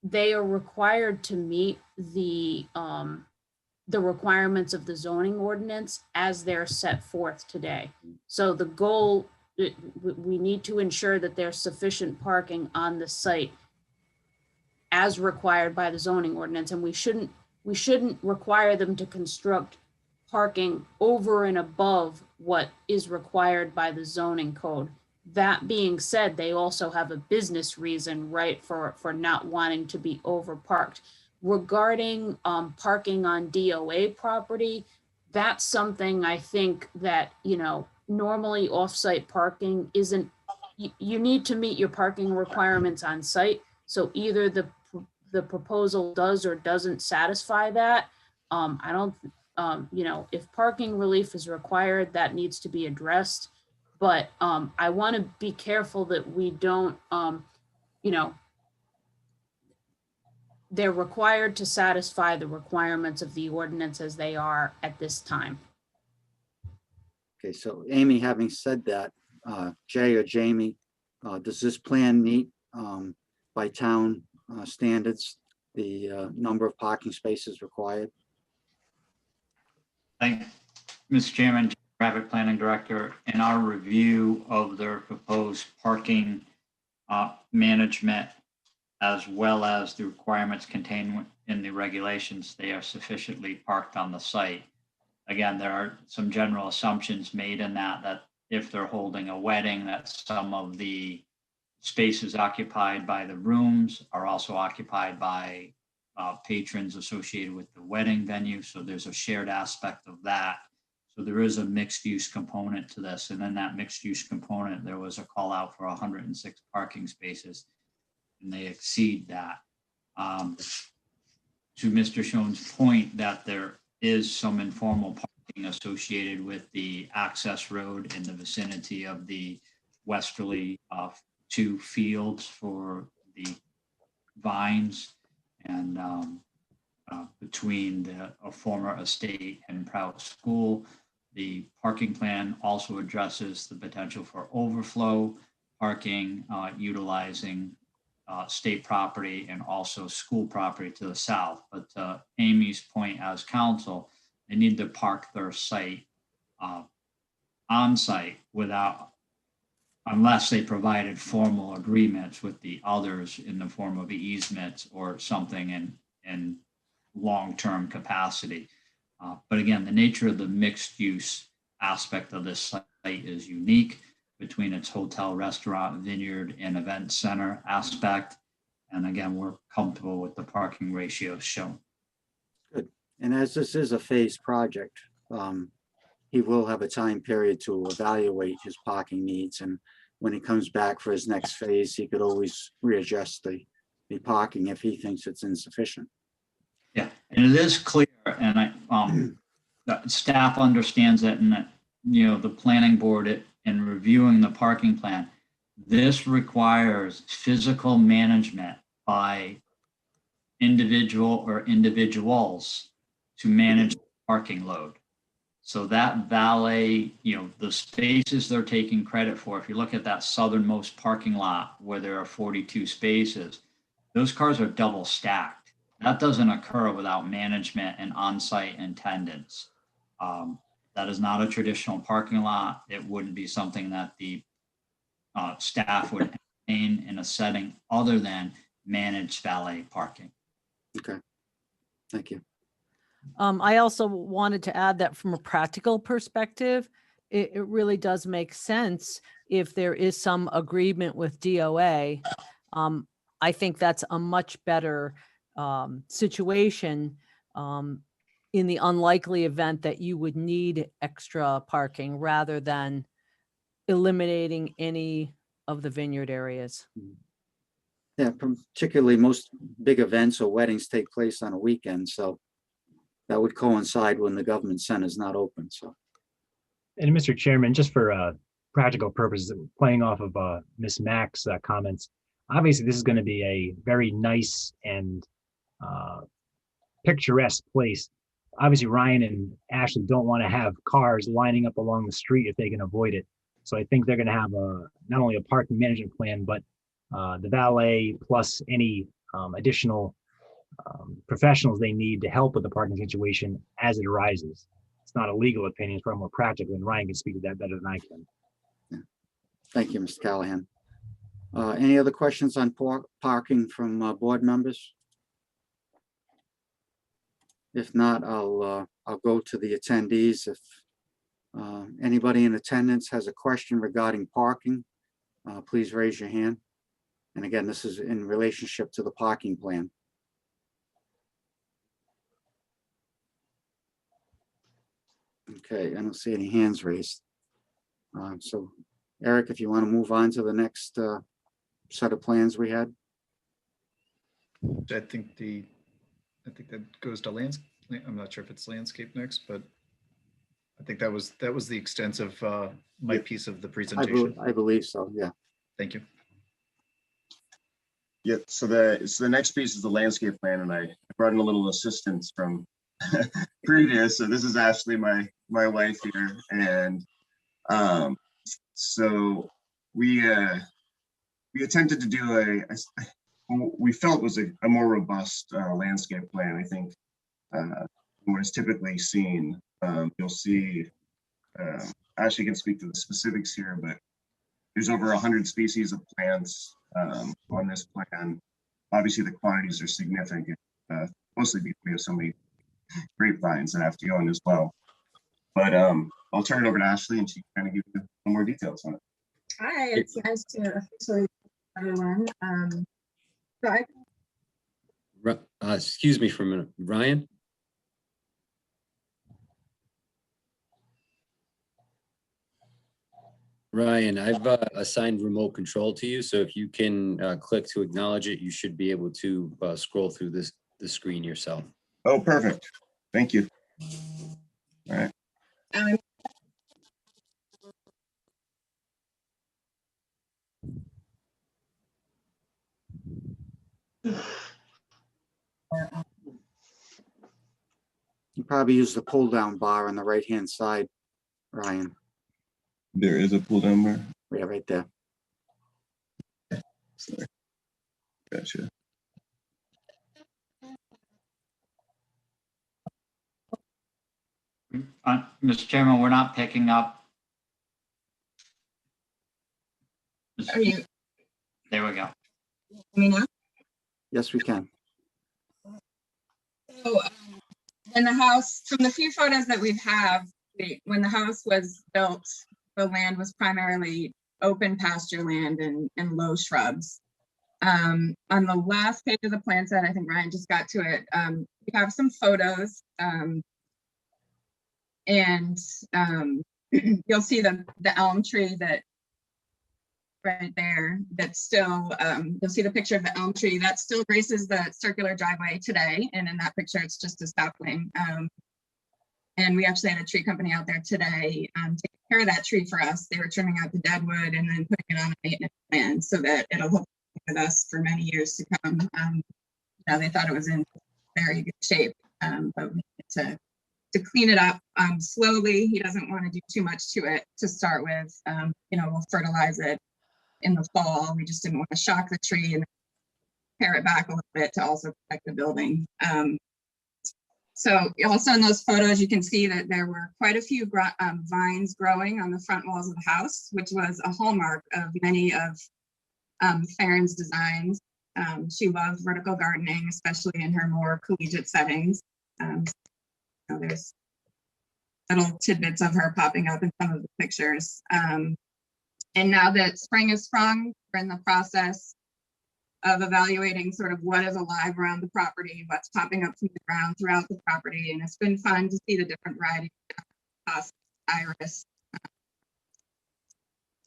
they are required to meet the requirements of the zoning ordinance as they're set forth today. So the goal, we need to ensure that there's sufficient parking on the site as required by the zoning ordinance, and we shouldn't require them to construct parking over and above what is required by the zoning code. That being said, they also have a business reason, right, for not wanting to be over parked. Regarding parking on DOA property, that's something I think that, normally off-site parking isn't, you need to meet your parking requirements on site. So either the proposal does or doesn't satisfy that. I don't, if parking relief is required, that needs to be addressed. But I want to be careful that we don't, they're required to satisfy the requirements of the ordinance as they are at this time. Okay, so Amy, having said that, Jay or Jamie, does this plan meet by town standards, the number of parking spaces required? Thank you, Mr. Chairman, Rabbit Planning Director. In our review of their proposed parking management, as well as the requirements contained in the regulations, they are sufficiently parked on the site. Again, there are some general assumptions made in that if they're holding a wedding, that some of the spaces occupied by the rooms are also occupied by patrons associated with the wedding venue. So there's a shared aspect of that. So there is a mixed use component to this. And in that mixed use component, there was a call out for 106 parking spaces, and they exceed that. To Mr. Schoen's point that there is some informal parking associated with the access road in the vicinity of the westerly 2 fields for the vines, and between a former estate and Prout School. The parking plan also addresses the potential for overflow parking, utilizing state property and also school property to the south. But to Amy's point as counsel, they need to park their site on site unless they provided formal agreements with the others in the form of easements or something, and long-term capacity. But again, the nature of the mixed use aspect of this site is unique between its hotel, restaurant, vineyard, and event center aspect. And again, we're comfortable with the parking ratios shown. Good. And as this is a phased project, he will have a time period to evaluate his parking needs. And when he comes back for his next phase, he could always readjust the parking if he thinks it's insufficient. Yeah, and it is clear, and that staff understands it, and that, you know, the planning board in reviewing the parking plan, this requires physical management by individual or individuals to manage the parking load. So that valet, you know, the spaces they're taking credit for, if you look at that southernmost parking lot where there are 42 spaces, those cars are double stacked. That doesn't occur without management and on-site attendance. That is not a traditional parking lot. It wouldn't be something that the staff would entertain in a setting other than managed valet parking. Okay, thank you. I also wanted to add that from a practical perspective, it really does make sense if there is some agreement with DOA. I think that's a much better situation in the unlikely event that you would need extra parking rather than eliminating any of the vineyard areas. Yeah, particularly most big events or weddings take place on a weekend, so that would coincide when the government center is not open, so. And Mr. Chairman, just for practical purposes, playing off of Ms. Mack's comments, obviously this is going to be a very nice and picturesque place. Obviously, Ryan and Ashley don't want to have cars lining up along the street if they can avoid it. So I think they're going to have not only a parking management plan, but the valet plus any additional professionals they need to help with the parking situation as it arises. It's not a legal opinion, it's probably more practical, and Ryan can speak to that better than I can. Yeah. Thank you, Mr. Callahan. Any other questions on parking from board members? If not, I'll go to the attendees. If anybody in attendance has a question regarding parking, please raise your hand. And again, this is in relationship to the parking plan. Okay, I don't see any hands raised. So Eric, if you want to move on to the next set of plans we had. I think that goes to landscape. I'm not sure if it's landscape next, but I think that was the extensive my piece of the presentation. I believe so, yeah. Thank you. Yeah, so the next piece is the landscape plan, and I brought in a little assistance from previous. So this is Ashley, my wife here, and so we attempted to do we felt was a more robust landscape plan. I think what is typically seen. You'll see. Ashley can speak to the specifics here, but there's over 100 species of plants on this plan. Obviously, the quantities are significant, mostly because we have so many grapevines that have to go in as well. But I'll turn it over to Ashley, and she can kind of give you some more details on it. Hi, it's nice to officially everyone. So Excuse me for a minute, Ryan. Ryan, I've assigned remote control to you, so if you can click to acknowledge it, you should be able to scroll through the screen yourself. Oh, perfect. Thank you. All right. You probably use the pull down bar on the right hand side, Ryan. There is a pull down bar. Yeah, right there. Sorry. Gotcha. Mr. Chairman, we're not picking up. are you There we go. me now? Yes, we can. So when the house, from the few photos that we have, when the house was built, the land was primarily open pasture land and low shrubs. On the last page of the plan set, I think Ryan just got to it, we have some photos. And you'll see the elm tree that right there, that's still, you'll see the picture of the elm tree that still graces the circular driveway today. And in that picture, it's just a sapling. And we actually had a tree company out there today taking care of that tree for us. They were trimming out the dead wood and then putting it on a maintenance plan so that it'll hold with us for many years to come. Now they thought it was in very good shape, but we need to clean it up slowly. He doesn't want to do too much to it to start with. We'll fertilize it in the fall. We just didn't want to shock the tree and pare it back a little bit to also protect the building. So also in those photos, you can see that there were quite a few vines growing on the front walls of the house, which was a hallmark of many of Farron's designs. She loved vertical gardening, especially in her more collegiate settings. There's little tidbits of her popping up in some of the pictures. And now that spring has sprung, we're in the process of evaluating sort of what is alive around the property, what's popping up from the ground throughout the property. And it's been fun to see the different varieties of iris.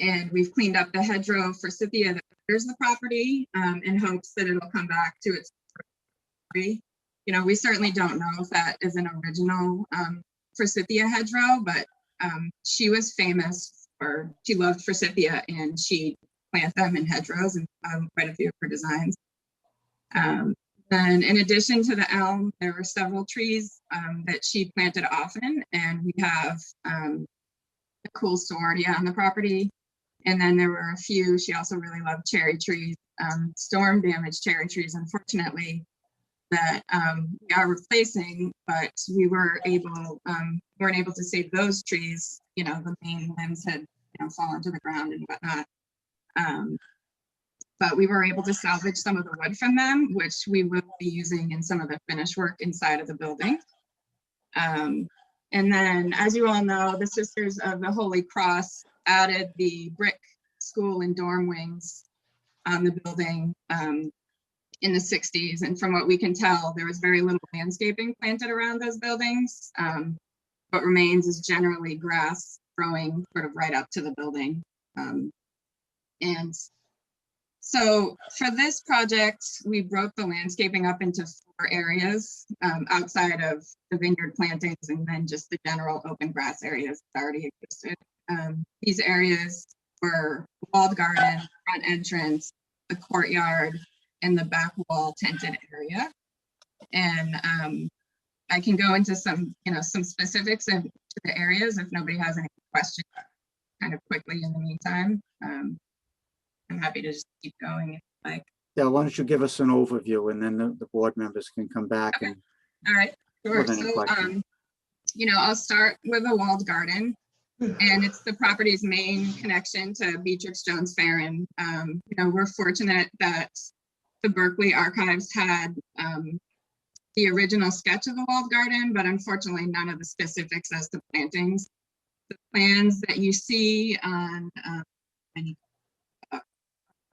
And we've cleaned up the hedgerow forsythia that covers the property in hopes that it'll come back to its tree. We certainly don't know if that is an original forsythia hedgerow, but she was famous for, she loved forsythia and she plant them in hedgerows and quite a few of her designs. Then in addition to the elm, there were several trees that she planted often, and we have a cool sorority on the property. And then there were a few, she also really loved cherry trees, storm damaged cherry trees, unfortunately, that we are replacing, but we weren't able to save those trees. The main limbs had fallen to the ground and whatnot. But we were able to salvage some of the wood from them, which we will be using in some of the finish work inside of the building. And then, as you all know, the Sisters of the Holy Cross added the brick school and dorm wings on the building in the 60s. And from what we can tell, there was very little landscaping planted around those buildings. What remains is generally grass growing sort of right up to the building. And so for this project, we broke the landscaping up into 4 areas outside of the vineyard plantings and then just the general open grass areas that already existed. These areas were walled garden, front entrance, the courtyard, and the back wall tented area. And I can go into some specifics of the areas if nobody has any questions kind of quickly in the meantime. I'm happy to just keep going if you like. Yeah, why don't you give us an overview and then the board members can come back and. All right, sure. With any So, questions. I'll start with a walled garden, and it's the property's main connection to Beatrix Jones Farron. We're fortunate that the Berkeley Archives had the original sketch of the walled garden, but unfortunately none of the specifics as to plantings. The plans that you see on any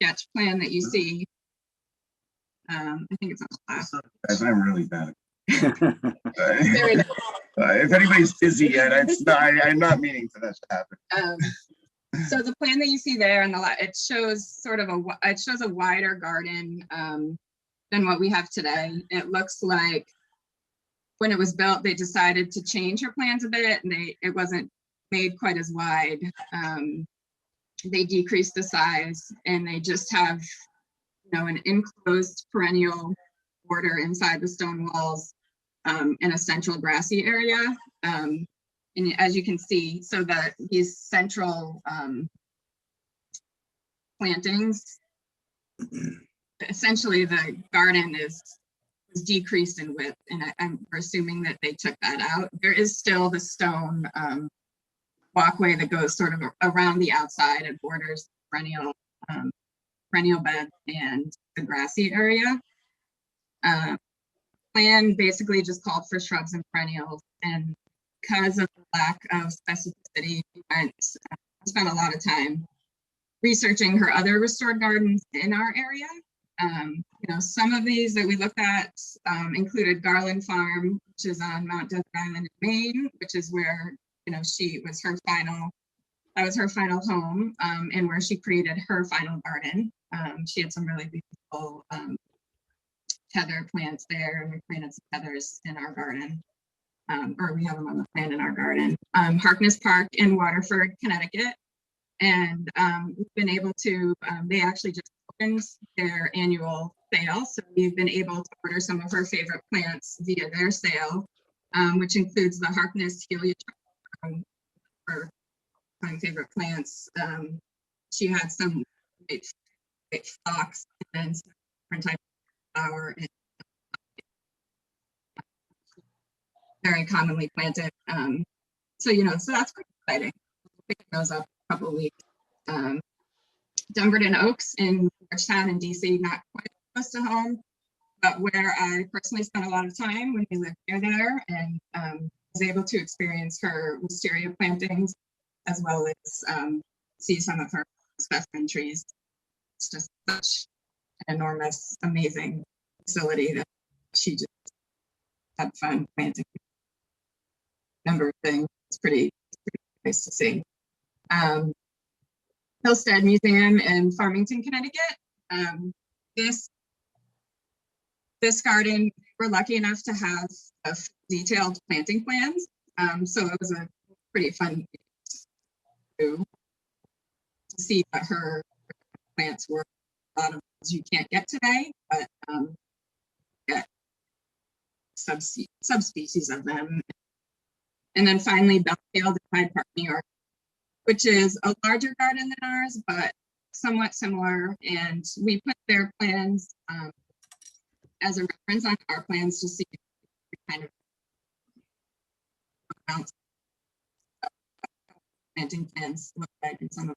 sketch plan that you see, I think it's on the last. Guys, I'm really bad. Very nice. If anybody's busy yet, I'm not meaning for that to happen. So the plan that you see there on the left, it shows a wider garden than what we have today. It looks like when it was built, they decided to change her plans a bit, and it wasn't made quite as wide. They decreased the size, and they just have, an enclosed perennial border inside the stone walls in a central grassy area. And as you can see, so that these central plantings, essentially the garden is decreased in width, and I'm assuming that they took that out. There is still the stone walkway that goes sort of around the outside and borders perennial bed and the grassy area. plan basically just called for shrubs and perennials, and because of the lack of specificity, I spent a lot of time researching her other restored gardens in our area. You know, some of these that we looked at included Garland Farm, which is on Mount Desert Island in Maine, which is where, you know, that was her final home, and where she created her final garden. She had some really beautiful heather plants there, and we planted some heathers in our garden, or we have them on the plan in our garden. Harkness Park in Waterford, Connecticut, and we've been able to, they actually just opened their annual sale, so we've been able to order some of her favorite plants via their sale, which includes the Harkness heliotrope, her favorite plants. She had some great phlox and then some different types of flower, and very commonly planted. So, you know, so that's quite exciting. Picking those up a couple of weeks. Dumbarton Oaks in Georgetown in DC, not quite close to home, but where I personally spent a lot of time when we lived near there, and was able to experience her wisteria plantings, as well as see some of her specimen trees. It's just such an enormous, amazing facility that she just had fun planting a number of things. It's pretty nice to see. Hillstead Museum in Farmington, Connecticut. This garden, we're lucky enough to have detailed planting plans. So it was a pretty fun to see what her plants were. A lot of those you can't get today, but get subspecies of them. And then finally, Belfield in Hyde Park, New York, which is a larger garden than ours, but somewhat similar. And we put their plans as a reference on our plans to see kind of amounts of planting plans look like in some of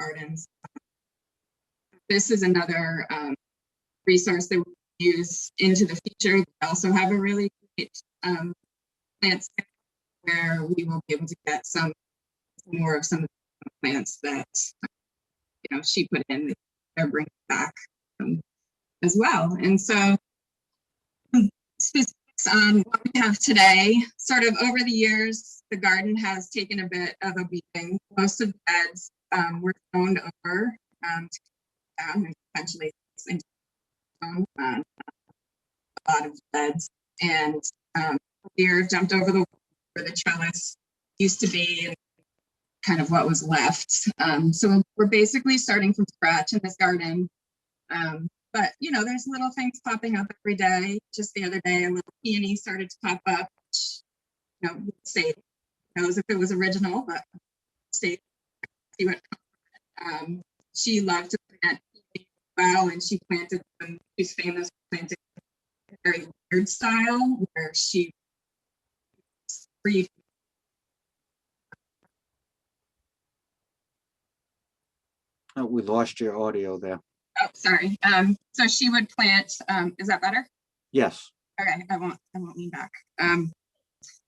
our gardens. This is another resource that we use into the future. We also have a really great plants where we will be able to get some more of some of the plants that you know she put in, they're bringing back as well. And so specifics on what we have today, sort of over the years, the garden has taken a bit of a beating. Most of the beds were zoned over and essentially a lot of beds, and deer jumped over the wall where the trellis used to be and kind of what was left. So we're basically starting from scratch in this garden. But you know, there's little things popping up every day. Just the other day, a little peony started to pop up, which, you know, say knows if it was original, but see what. She loved to plant peony well, and she planted them. She's famous for planting a very weird style where she Oh, we lost your audio there. Oh, sorry. So she would plant, is that better? Yes. Okay, I won't lean back.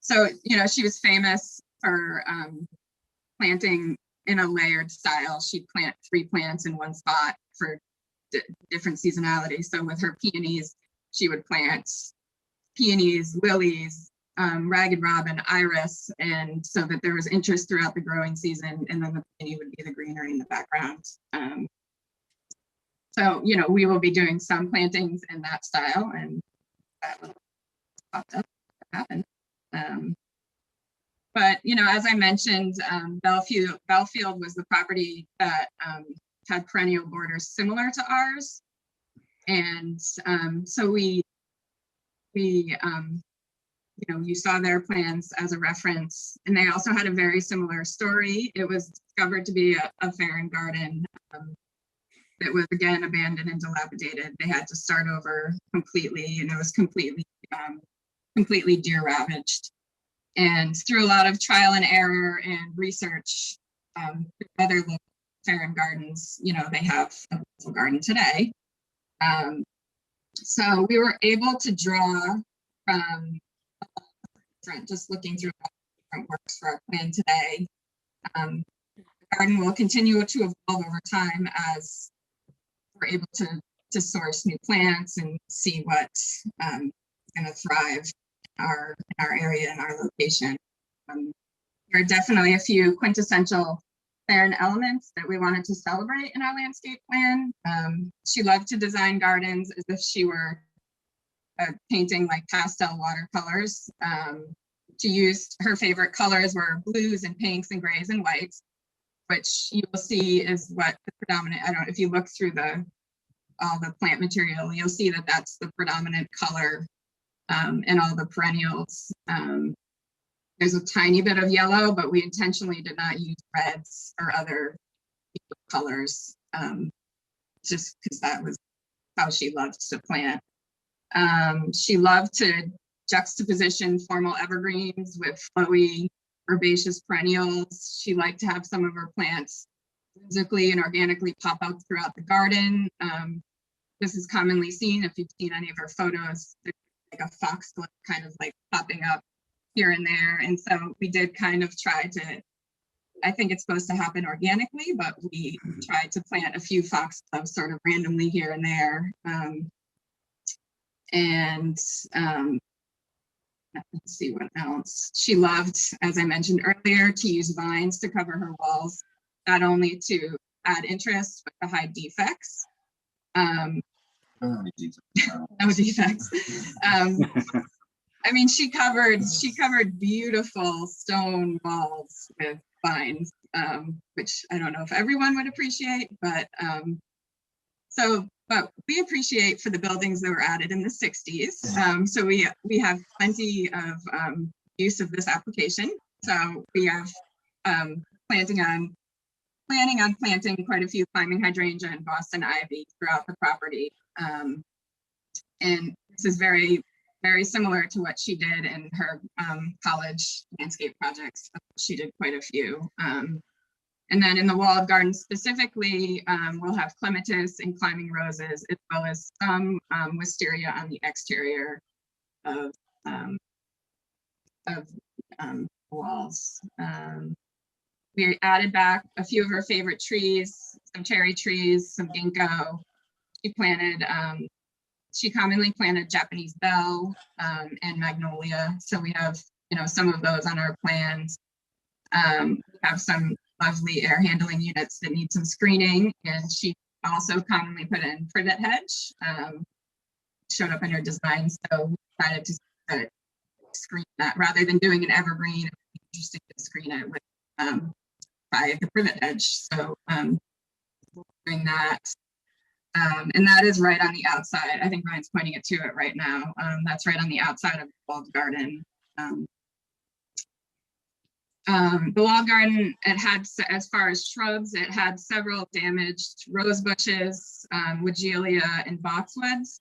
So, you know, she was famous for planting in a layered style. She'd plant 3 plants in one spot for different seasonality. So with her peonies, she would plant peonies, lilies, ragged robin, iris, and so that there was interest throughout the growing season, and then the peony would be the greenery in the background. So, you know, we will be doing some plantings in that style, and that little popped up happened. But, you know, as I mentioned, Belfield was the property that had perennial borders similar to ours. And so we you know, you saw their plans as a reference, and they also had a very similar story. It was discovered to be a Farron garden that was again abandoned and dilapidated. They had to start over completely, and it was completely deer ravaged. And through a lot of trial and error and research, other local Farron gardens, you know, they have a beautiful garden today. So we were able to draw from just looking through different works for our plan today. The garden will continue to evolve over time as we're able to source new plants and see what's going to thrive in our area and our location. There are definitely a few quintessential Farren elements that we wanted to celebrate in our landscape plan. She loved to design gardens as if she were painting like pastel watercolors. She used her favorite colors were blues and pinks and grays and whites, which you will see is what the predominant, I don't know if you look through all the plant material, you'll see that that's the predominant color in all the perennials. There's a tiny bit of yellow, but we intentionally did not use reds or other colors, just because that was how she loved to plant. She loved to juxtaposition formal evergreens with flowy herbaceous perennials. She liked to have some of her plants physically and organically pop out throughout the garden. This is commonly seen if you've seen any of her photos. There's like a foxglove kind of like popping up here and there. And so we did kind of try to, I think it's supposed to happen organically, but we tried to plant a few foxgloves sort of randomly here and there. Let's see what else. She loved, as I mentioned earlier, to use vines to cover her walls, not only to add interest, but to hide defects. No defects. I mean, she covered beautiful stone walls with vines, which I don't know if everyone would appreciate, but but we appreciate for the buildings that were added in the 60s. So we have plenty of use of this application. So we have planning on planting quite a few climbing hydrangea and Boston ivy throughout the property. And this is very, very similar to what she did in her college landscape projects. She did quite a few. And then in the walled garden specifically, we'll have clematis and climbing roses, as well as some wisteria on the exterior of walls. We added back a few of her favorite trees, some cherry trees, some ginkgo. She commonly planted Japanese bell and magnolia. So we have, some of those on our plans. We have some lovely air handling units that need some screening, and she also commonly put in privet hedge, showed up in her design. So we decided to screen that rather than doing an evergreen. It would be interesting to screen it with by the privet hedge. So doing that. And that is right on the outside. I think Ryan's pointing it to it right now. That's right on the outside of the walled garden. The walled garden, it had, as far as shrubs, it had several damaged rose bushes, Weigela and boxwoods.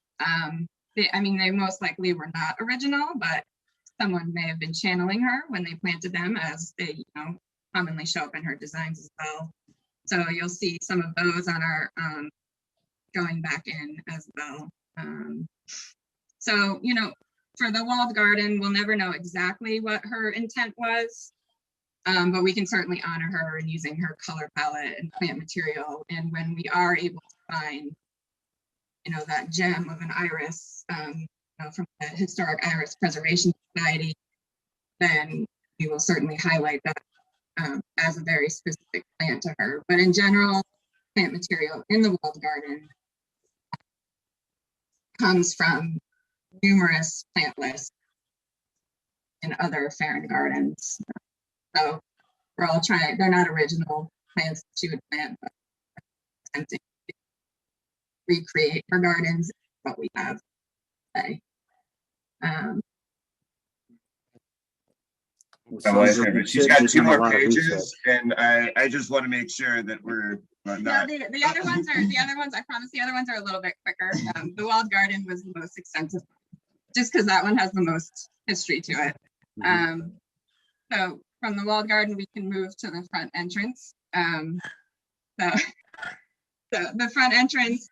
They most likely were not original, but someone may have been channeling her when they planted them, as they commonly show up in her designs as well. So you'll see some of those on our going back in as well. So, for the walled garden, we'll never know exactly what her intent was. But we can certainly honor her in using her color palette and plant material. And when we are able to find, that gem of an iris from the Historic Iris Preservation Society, then we will certainly highlight that as a very specific plant to her. But in general, plant material in the walled garden comes from numerous plant lists in other Farren gardens. So we're all trying, they're not original plants that she would plant, but attempting to recreate her gardens, what we have today. She's got 2 more pages, and I just want to make sure that we're not. No, the other ones, I promise the other ones are a little bit quicker. The walled garden was the most extensive, just because that one has the most history to it. So from the walled garden, we can move to the front entrance. So the front entrance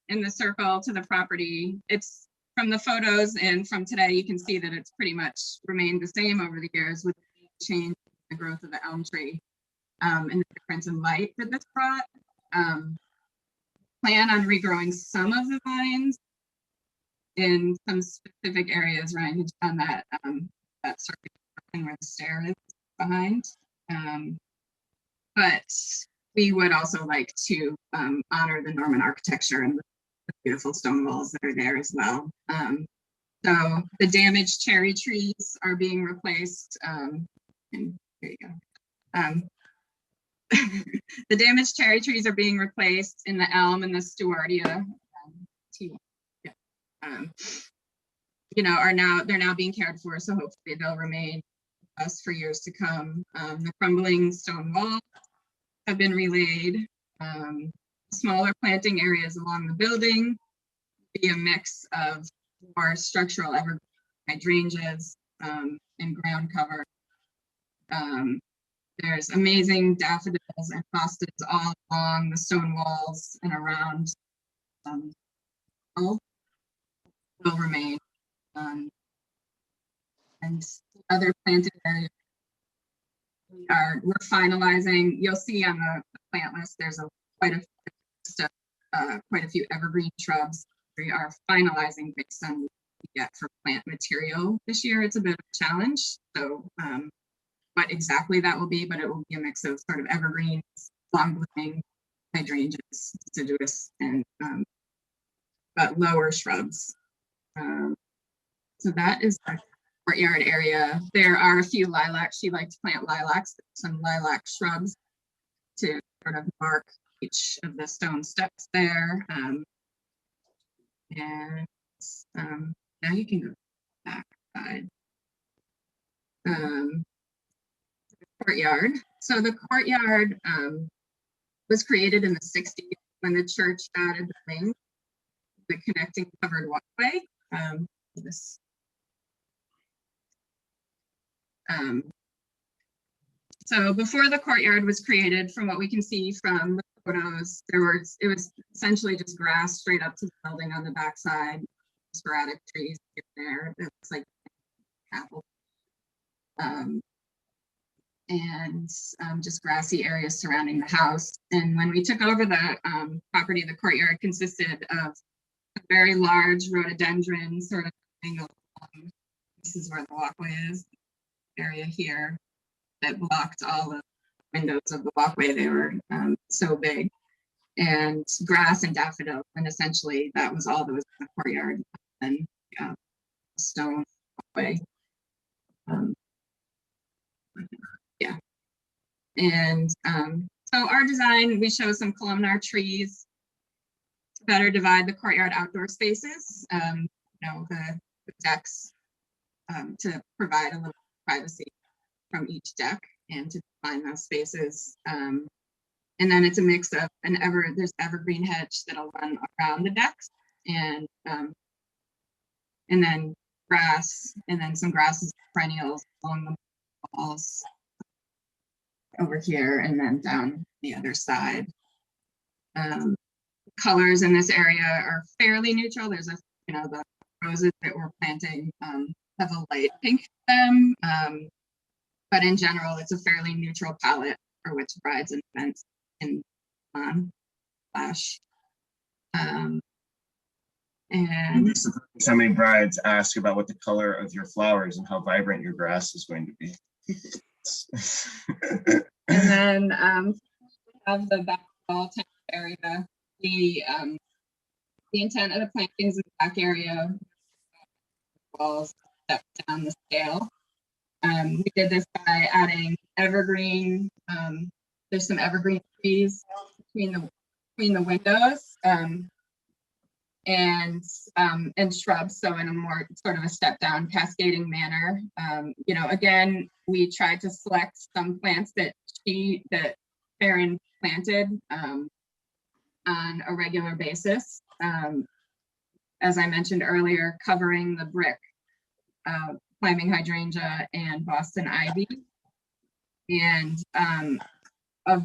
in the circle to the property, it's from the photos and from today, you can see that it's pretty much remained the same over the years with the change in the growth of the elm tree and the difference in light that this brought. Plan on regrowing some of the vines in some specific areas. Ryan had done that circuit where the stair is behind. But we would also like to honor the Norman architecture and the beautiful stone walls that are there as well. So the damaged cherry trees are being replaced. And here you go. The damaged cherry trees are being replaced in the elm and the Stewartia. They're now being cared for, so hopefully they'll remain with us for years to come. The crumbling stone walls have been relaid. Smaller planting areas along the building be a mix of more structural evergreen hydrangeas and ground cover. There's amazing daffodils and hostas all along the stone walls and around. Will remain. And other planted areas we're finalizing. You'll see on the plant list there's quite a few evergreen shrubs. We are finalizing based on what we get for plant material this year. It's a bit of a challenge. So what exactly that will be, but it will be a mix of sort of evergreens, long blooming hydrangeas, deciduous, and but lower shrubs. So that is our courtyard area. There are a few lilacs. She liked to plant lilacs, some lilac shrubs to sort of mark each of the stone steps there. Now you can go back side. Courtyard. So the courtyard was created in the 60s when the church added the wing, the connecting covered walkway. So before the courtyard was created, from what we can see from the photos, it was essentially just grass straight up to the building on the backside, sporadic trees here and there. It looks like apple. And just grassy areas surrounding the house. And when we took over the property, the courtyard consisted of a very large rhododendron sort of angle. This is where the walkway is, area here that blocked all the windows of the walkway. They were so big, and grass and daffodil, and essentially that was all that was in the courtyard. And stone walkway. Yeah, and so our design, we show some columnar trees to better divide the courtyard outdoor spaces. The decks to provide a little privacy from each deck and to define those spaces. And then it's a mix of there's evergreen hedge that'll run around the decks, and then grass, and then some grasses, perennials along the walls over here, and then down the other side. Colors in this area are fairly neutral. There's the roses that we're planting have a light pink to them, but in general, it's a fairly neutral palette for which brides and events can flash. And so many brides ask about what the color of your flowers and how vibrant your grass is going to be. And then of the back wall area, the intent of the plantings in the back area walls step down the scale. We did this by adding evergreen. There's some evergreen trees between the windows and shrubs. So in a more sort of a step down cascading manner. Again, we tried to select some plants that Farron planted on a regular basis. As I mentioned earlier, covering the brick, climbing hydrangea and Boston ivy, and a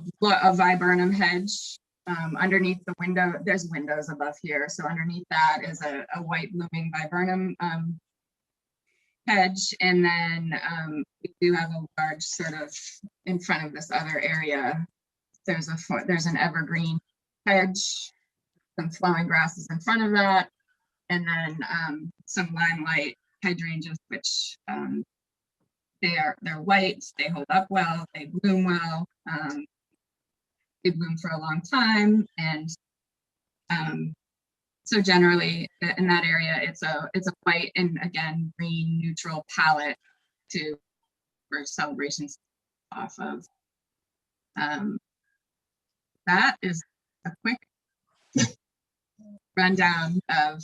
viburnum hedge Underneath the window, there's windows above here. So underneath that is a white blooming viburnum hedge. And then we do have a large sort of in front of this other area. There's an evergreen hedge, some flowering grasses in front of that, and then some limelight hydrangeas, which they're white, they hold up well, they bloom well. They bloom for a long time, and so generally in that area, it's a white and again green neutral palette for celebrations off of. That is a quick rundown of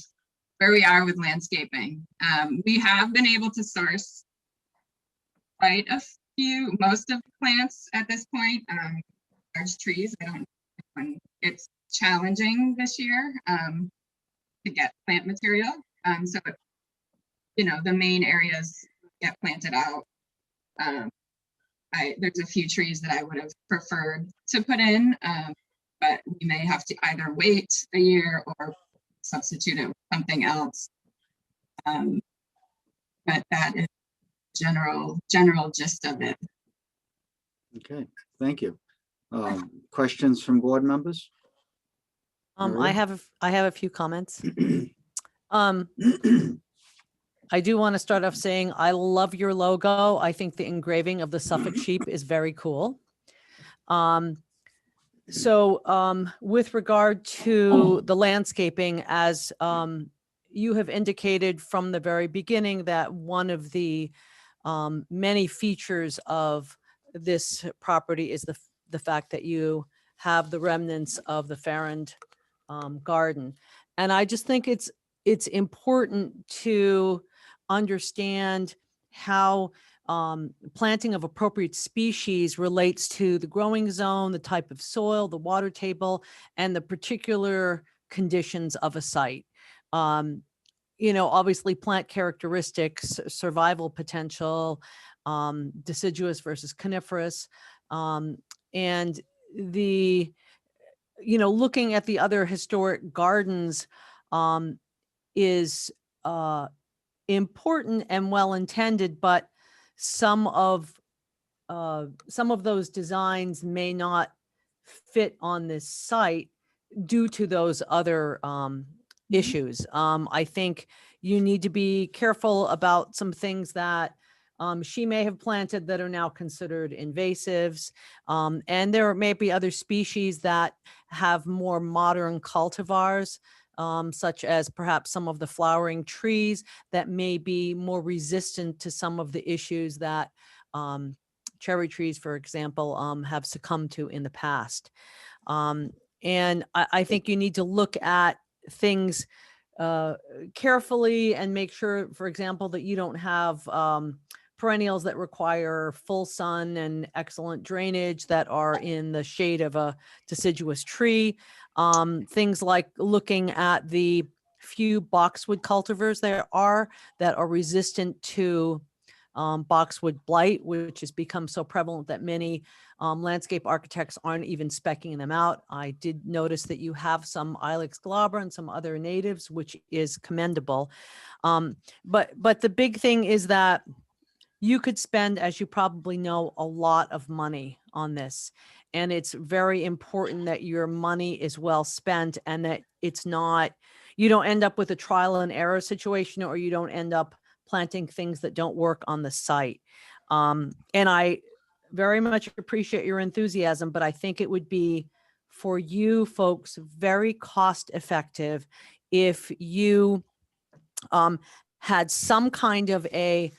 where we are with landscaping. We have been able to source quite a few, most of the plants at this point. Large trees, it's challenging this year to get plant material. So, the main areas get planted out. There's a few trees that I would have preferred to put in, but we may have to either wait a year or substitute it with something else. But that is general gist of it. Okay, thank you. Questions from board members? I Maria? have a few comments. I do want to start off saying I love your logo. I think the engraving of the Suffolk sheep is very cool. With regard to the landscaping, as you have indicated from the very beginning, that one of the many features of this property is the fact that you have the remnants of the Farrand garden. And I just think it's important to understand how planting of appropriate species relates to the growing zone, the type of soil, the water table, and the particular conditions of a site. Obviously plant characteristics, survival potential, deciduous versus coniferous, and looking at the other historic gardens is important and well intended, but some of those designs may not fit on this site due to those other issues. I think you need to be careful about some things that she may have planted that are now considered invasives. And there may be other species that have more modern cultivars, such as perhaps some of the flowering trees that may be more resistant to some of the issues that cherry trees, for example, have succumbed to in the past. And I think you need to look at things carefully and make sure, for example, that you don't have perennials that require full sun and excellent drainage that are in the shade of a deciduous tree. Things like looking at the few boxwood cultivars there are that are resistant to boxwood blight, which has become so prevalent that many landscape architects aren't even speccing them out. I did notice that you have some Ilex glabra and some other natives, which is commendable. But the big thing is that you could spend, as you probably know, a lot of money on this. And it's very important that your money is well spent and that you don't end up with a trial and error situation, or you don't end up planting things that don't work on the site. And I very much appreciate your enthusiasm, but I think it would be, for you folks, very cost effective if you had some kind of a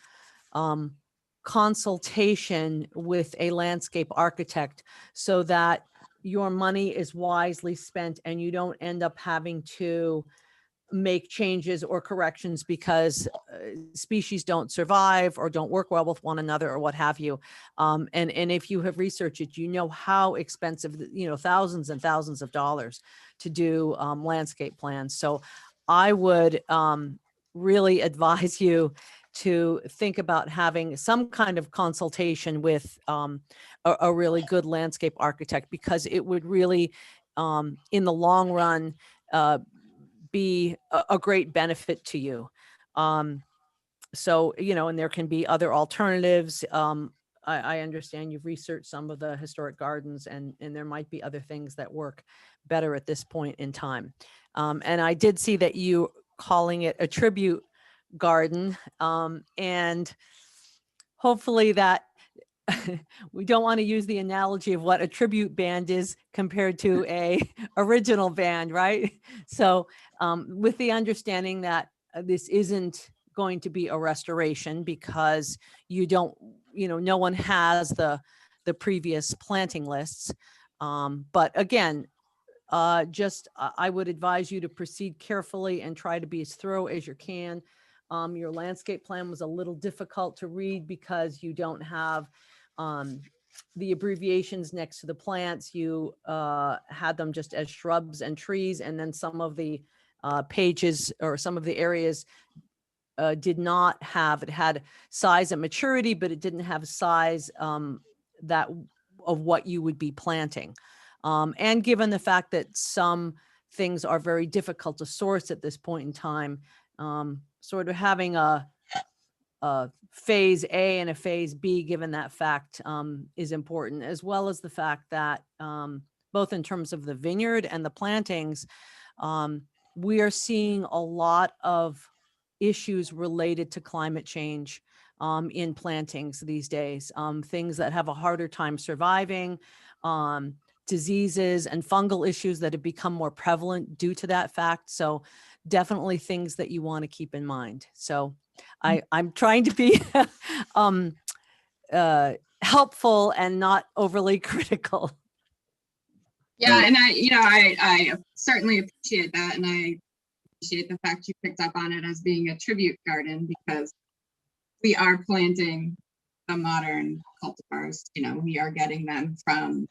consultation with a landscape architect so that your money is wisely spent and you don't end up having to make changes or corrections because species don't survive or don't work well with one another or what have you. And if you have researched it, you know how expensive, thousands and thousands of dollars to do landscape plans. So I would really advise you to think about having some kind of consultation with a really good landscape architect, because it would really in the long run, be a great benefit to you. So, and there can be other alternatives. I understand you've researched some of the historic gardens, and there might be other things that work better at this point in time. And I did see that you calling it a tribute garden, and hopefully that we don't want to use the analogy of what a tribute band is compared to a original band, right? So with the understanding that this isn't going to be a restoration, because you don't, no one has the previous planting lists. But again, I would advise you to proceed carefully and try to be as thorough as you can. Your landscape plan was a little difficult to read because you don't have the abbreviations next to the plants. You had them just as shrubs and trees, and then some of the pages or some of the areas did not have, it had size and maturity, but it didn't have size that of what you would be planting. And given the fact that some things are very difficult to source at this point in time, sort of having a phase A and a phase B, given that fact, is important, as well as the fact that both in terms of the vineyard and the plantings, we are seeing a lot of issues related to climate change in plantings these days, things that have a harder time surviving, diseases and fungal issues that have become more prevalent due to that fact. So definitely things that you want to keep in mind. So I'm trying to be helpful and not overly critical. Yeah, and I certainly appreciate that, and I appreciate the fact you picked up on it as being a tribute garden, because we are planting the modern cultivars. We are getting them from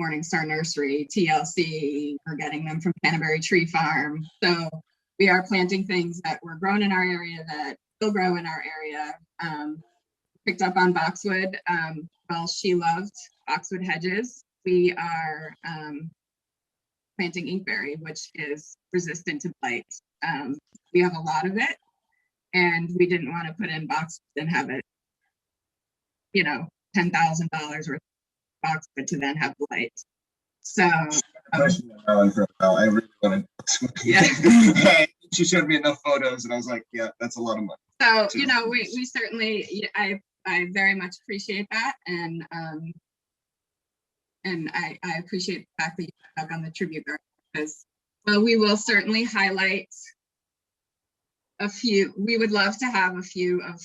Morningstar Nursery, TLC, we're getting them from Canterbury Tree Farm. So we are planting things that were grown in our area that will grow in our area. Picked up on boxwood. Well, she loved boxwood hedges. We are planting inkberry, which is resistant to blight. We have a lot of it, and we didn't want to put in boxwood and have it, $10,000 worth of boxwood to then have blight. So Question around for a while. I really wanted. Yeah. She showed me enough photos, and I was like, "Yeah, that's a lot of money." So we certainly, I very much appreciate that, and I appreciate the fact that you stuck on the tribute garden, because, well, we will certainly highlight a few. We would love to have a few of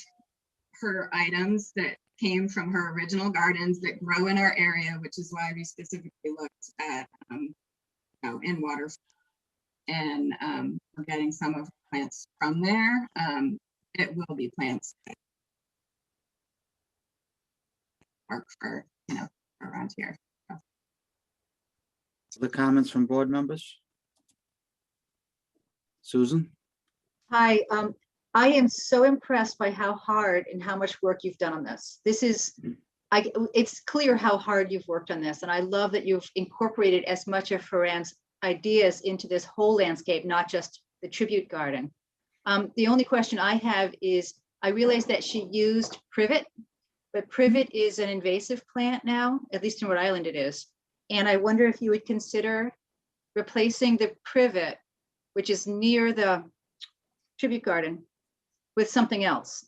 her items that came from her original gardens that grow in our area, which is why we specifically looked at in water, and we're getting some of the plants from there. It will be plants that work for around here. Other comments from board members? Susan? Hi, I am so impressed by how hard and how much work you've done on this. It's clear how hard you've worked on this, and I love that you've incorporated as much of Ferran's ideas into this whole landscape, not just the tribute garden. The only question I have is, I realized that she used privet, but privet is an invasive plant now, at least in Rhode Island it is. And I wonder if you would consider replacing the privet, which is near the tribute garden, with something else.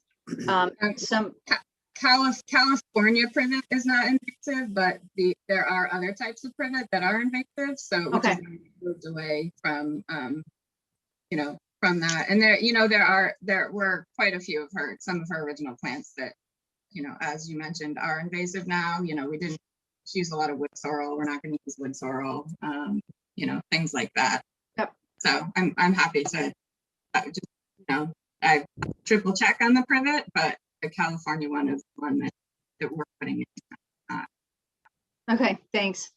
California privet is not invasive, but there are other types of privet that are invasive. So okay, moved away from from that. And there were quite a few of some of her original plants that, as you mentioned, are invasive now. We didn't use a lot of wood sorrel. We're not going to use wood sorrel. Things like that. Yep. So I'm happy to just I triple check on the privet, but the California one is the one that we're putting in. Okay, thanks.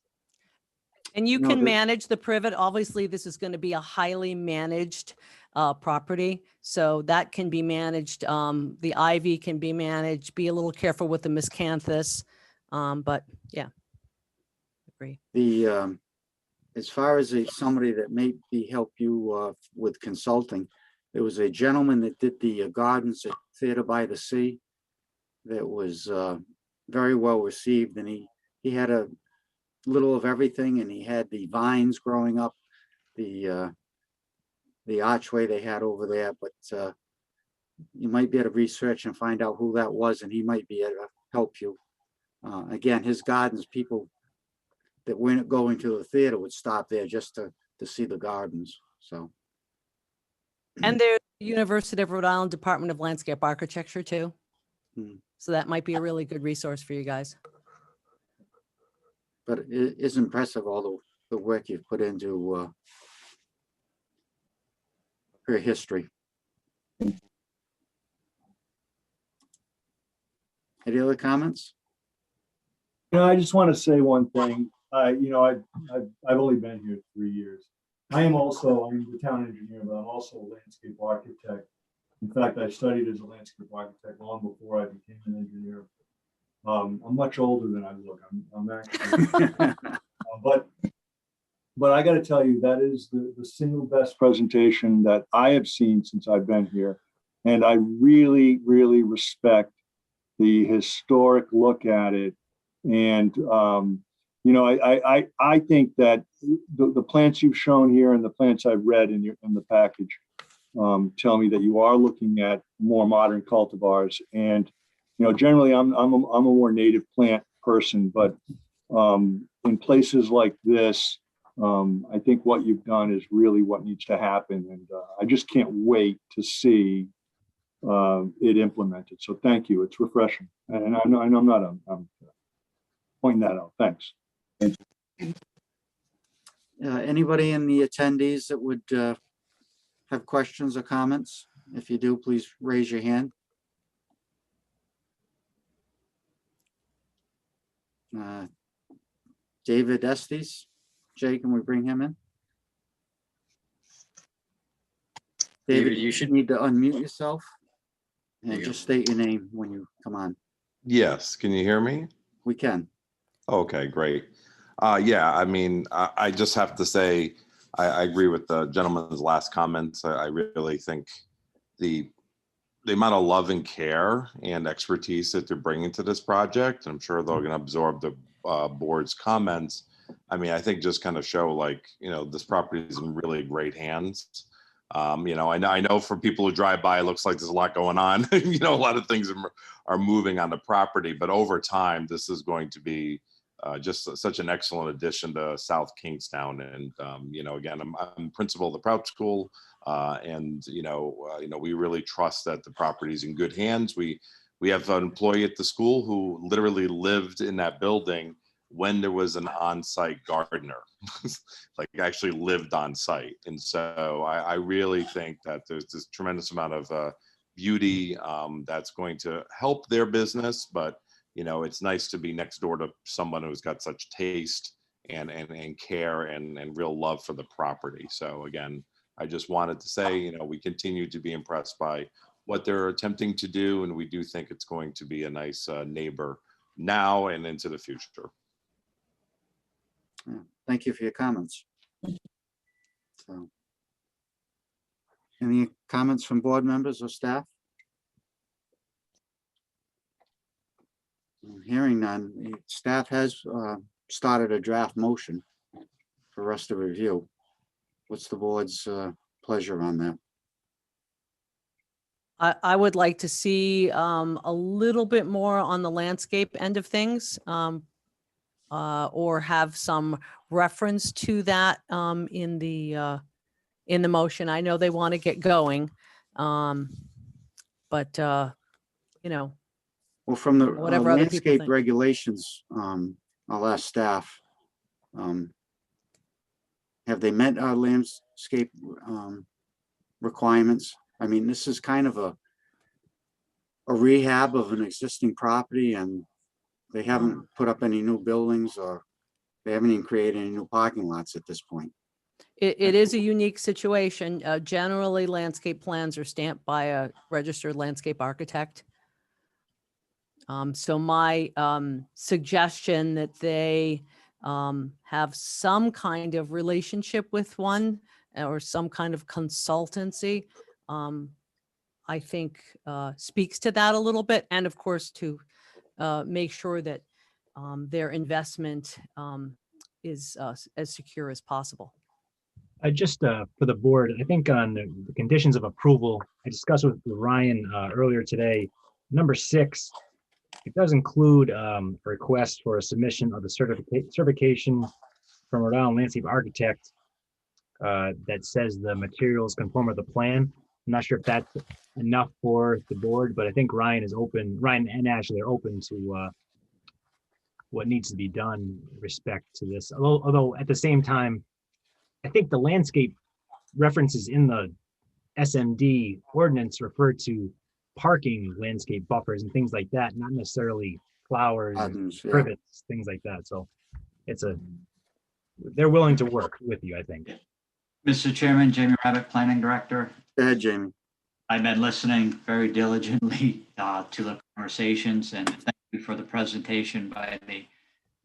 And you can manage the privet. Obviously, this is going to be a highly managed property, so that can be managed. The ivy can be managed. Be a little careful with the miscanthus, but yeah, agree. The as far as somebody that may be help you with consulting, there was a gentleman that did the gardens at Theater by the Sea that was very well received, and he had a little of everything, and he had the vines growing up, the archway they had over there, but you might be able to research and find out who that was, and he might be able to help you. Again, his gardens, people that weren't going to the theater would stop there just to see the gardens, so. And there's the University of Rhode Island Department of Landscape Architecture too. Hmm. So that might be a really good resource for you guys. But it is impressive, all the work you've put into her history. Any other comments? I just want to say one thing. I've only been here 3 years. I'm the town engineer, but I'm also a landscape architect. In fact, I studied as a landscape architect long before I became an engineer. I'm much older than I look. I'm actually, but I got to tell you, that is the single best presentation that I have seen since I've been here. And I really, really respect the historic look at it. And, I think that the plants you've shown here and the plants I've read in the package tell me that you are looking at more modern cultivars. And, generally I'm a more native plant person, but in places like this, I think what you've done is really what needs to happen. And I just can't wait to see it implemented. So thank you. It's refreshing. And I'm pointing that out. Thanks. Anybody in the attendees that would have questions or comments? If you do, please raise your hand. David Estes. Jay, can we bring him in? David, you should need to unmute yourself and just state your name when you come on. Yes, can you hear me? We can. Okay, great. Yeah, I mean, I just have to say, I agree with the gentleman's last comments. I really think the amount of love and care and expertise that they're bringing to this project, I'm sure they're going to absorb the board's comments. I mean, I think just kind of show like, this property is in really great hands. I know for people who drive by, it looks like there's a lot going on. A lot of things are moving on the property, but over time, this is going to be just such an excellent addition to South Kingstown. And, again, I'm principal of the Prout School, and, we really trust that the property is in good hands. We have an employee at the school who literally lived in that building when there was an on-site gardener, like actually lived on site. And so I really think that there's this tremendous amount of beauty that's going to help their business, but it's nice to be next door to someone who's got such taste and care and real love for the property. So again, I just wanted to say, we continue to be impressed by what they're attempting to do, and we do think it's going to be a nice neighbor now and into the future. Yeah, thank you for your comments. So, any comments from board members or staff? Hearing none, the staff has started a draft motion for us to review. What's the board's pleasure on that? I would like to see a little bit more on the landscape end of things, or have some reference to that in the motion. I know they want to get going, but Well, from the whatever other people landscape think. regulations, I'll ask staff, have they met our landscape requirements? I mean, this is kind of a rehab of an existing property, and they haven't put up any new buildings, or they haven't even created any new parking lots at this point. It is a unique situation. Generally, landscape plans are stamped by a registered landscape architect. So my suggestion that they have some kind of relationship with one or some kind of consultancy, I think speaks to that a little bit. And of course, to make sure that their investment is as secure as possible. Just for the board, I think on the conditions of approval, I discussed with Ryan earlier today, number 6, it does include a request for a submission of the certification from Rhode Island landscape architect that says the materials conform with the plan. I'm not sure if that's enough for the board, but I think Ryan and Ashley are open to what needs to be done with respect to this. Although at the same time, I think the landscape references in the SMD ordinance refer to parking landscape buffers and things like that, not necessarily flowers, Yeah. rivets, things like that. So they're willing to work with you, I think. Mr. Chairman, Jamie Rabbit, Planning Director. Go ahead, Jamie. I've been listening very diligently to the conversations, and thank you for the presentation by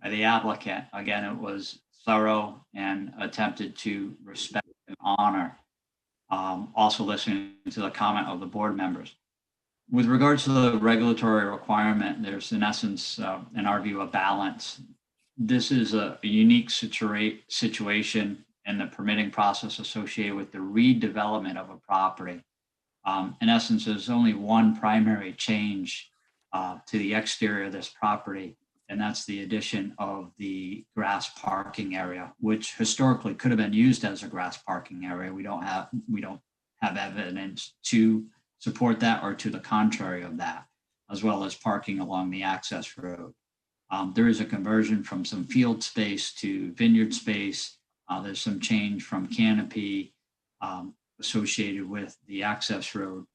the applicant. Again, it was thorough and attempted to respect and honor. Also listening to the comment of the board members. With regards to the regulatory requirement, there's in essence, in our view, a balance. This is a unique situation in the permitting process associated with the redevelopment of a property. In essence, there's only one primary change to the exterior of this property, and that's the addition of the grass parking area, which historically could have been used as a grass parking area. We don't have evidence to support that or to the contrary of that, as well as parking along the access road. There is a conversion from some field space to vineyard space. There's some change from canopy associated with the access road.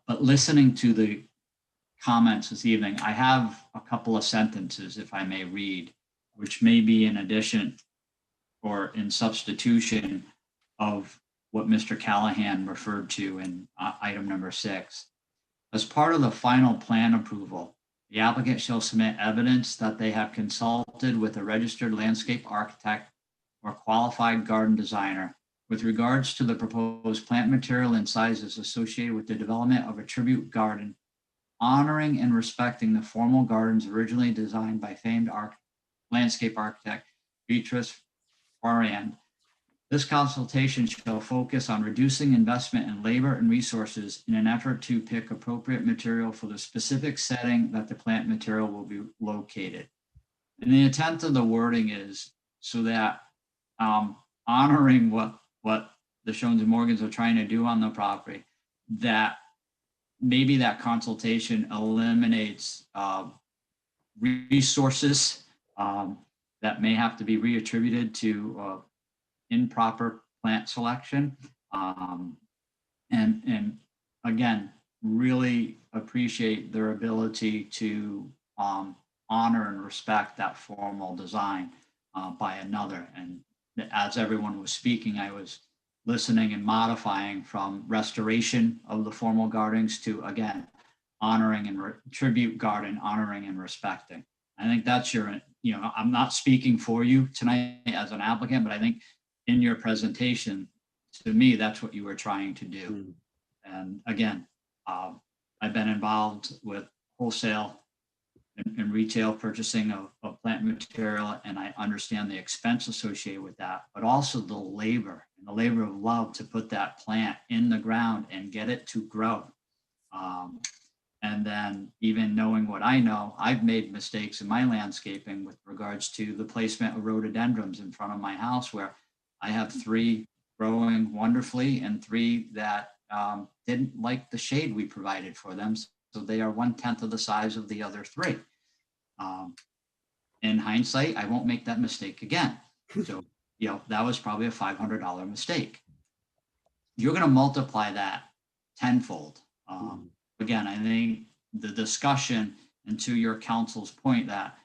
But listening to the comments this evening, I have a couple of sentences, if I may read, which may be in addition or in substitution of what Mr. Callahan referred to in item number 6. As part of the final plan approval, the applicant shall submit evidence that they have consulted with a registered landscape architect or qualified garden designer with regards to the proposed plant material and sizes associated with the development of a tribute garden, honoring and respecting the formal gardens originally designed by famed landscape architect Beatrice Farrand. This consultation shall focus on reducing investment in labor and resources in an effort to pick appropriate material for the specific setting that the plant material will be located. And the intent of the wording is so that honoring what the Shones and Morgans are trying to do on the property, that maybe that consultation eliminates resources that may have to be reattributed to improper plant selection. And again, really appreciate their ability to honor and respect that formal design by another. And as everyone was speaking, I was listening and modifying from restoration of the formal gardens to, again, honoring and tribute garden, honoring and respecting. I think that's I'm not speaking for you tonight as an applicant, but I think in your presentation, to me, that's what you were trying to do. And again, I've been involved with wholesale and retail purchasing of plant material, and I understand the expense associated with that, but also the labor and the labor of love to put that plant in the ground and get it to grow. And then even knowing what I know, I've made mistakes in my landscaping with regards to the placement of rhododendrons in front of my house, where I have 3 growing wonderfully and 3 that didn't like the shade we provided for them. So they are 1/10 of the size of the other 3. In hindsight, I won't make that mistake again. So, that was probably a $500 mistake. You're going to multiply that tenfold. Again, I think the discussion, and to your council's point, that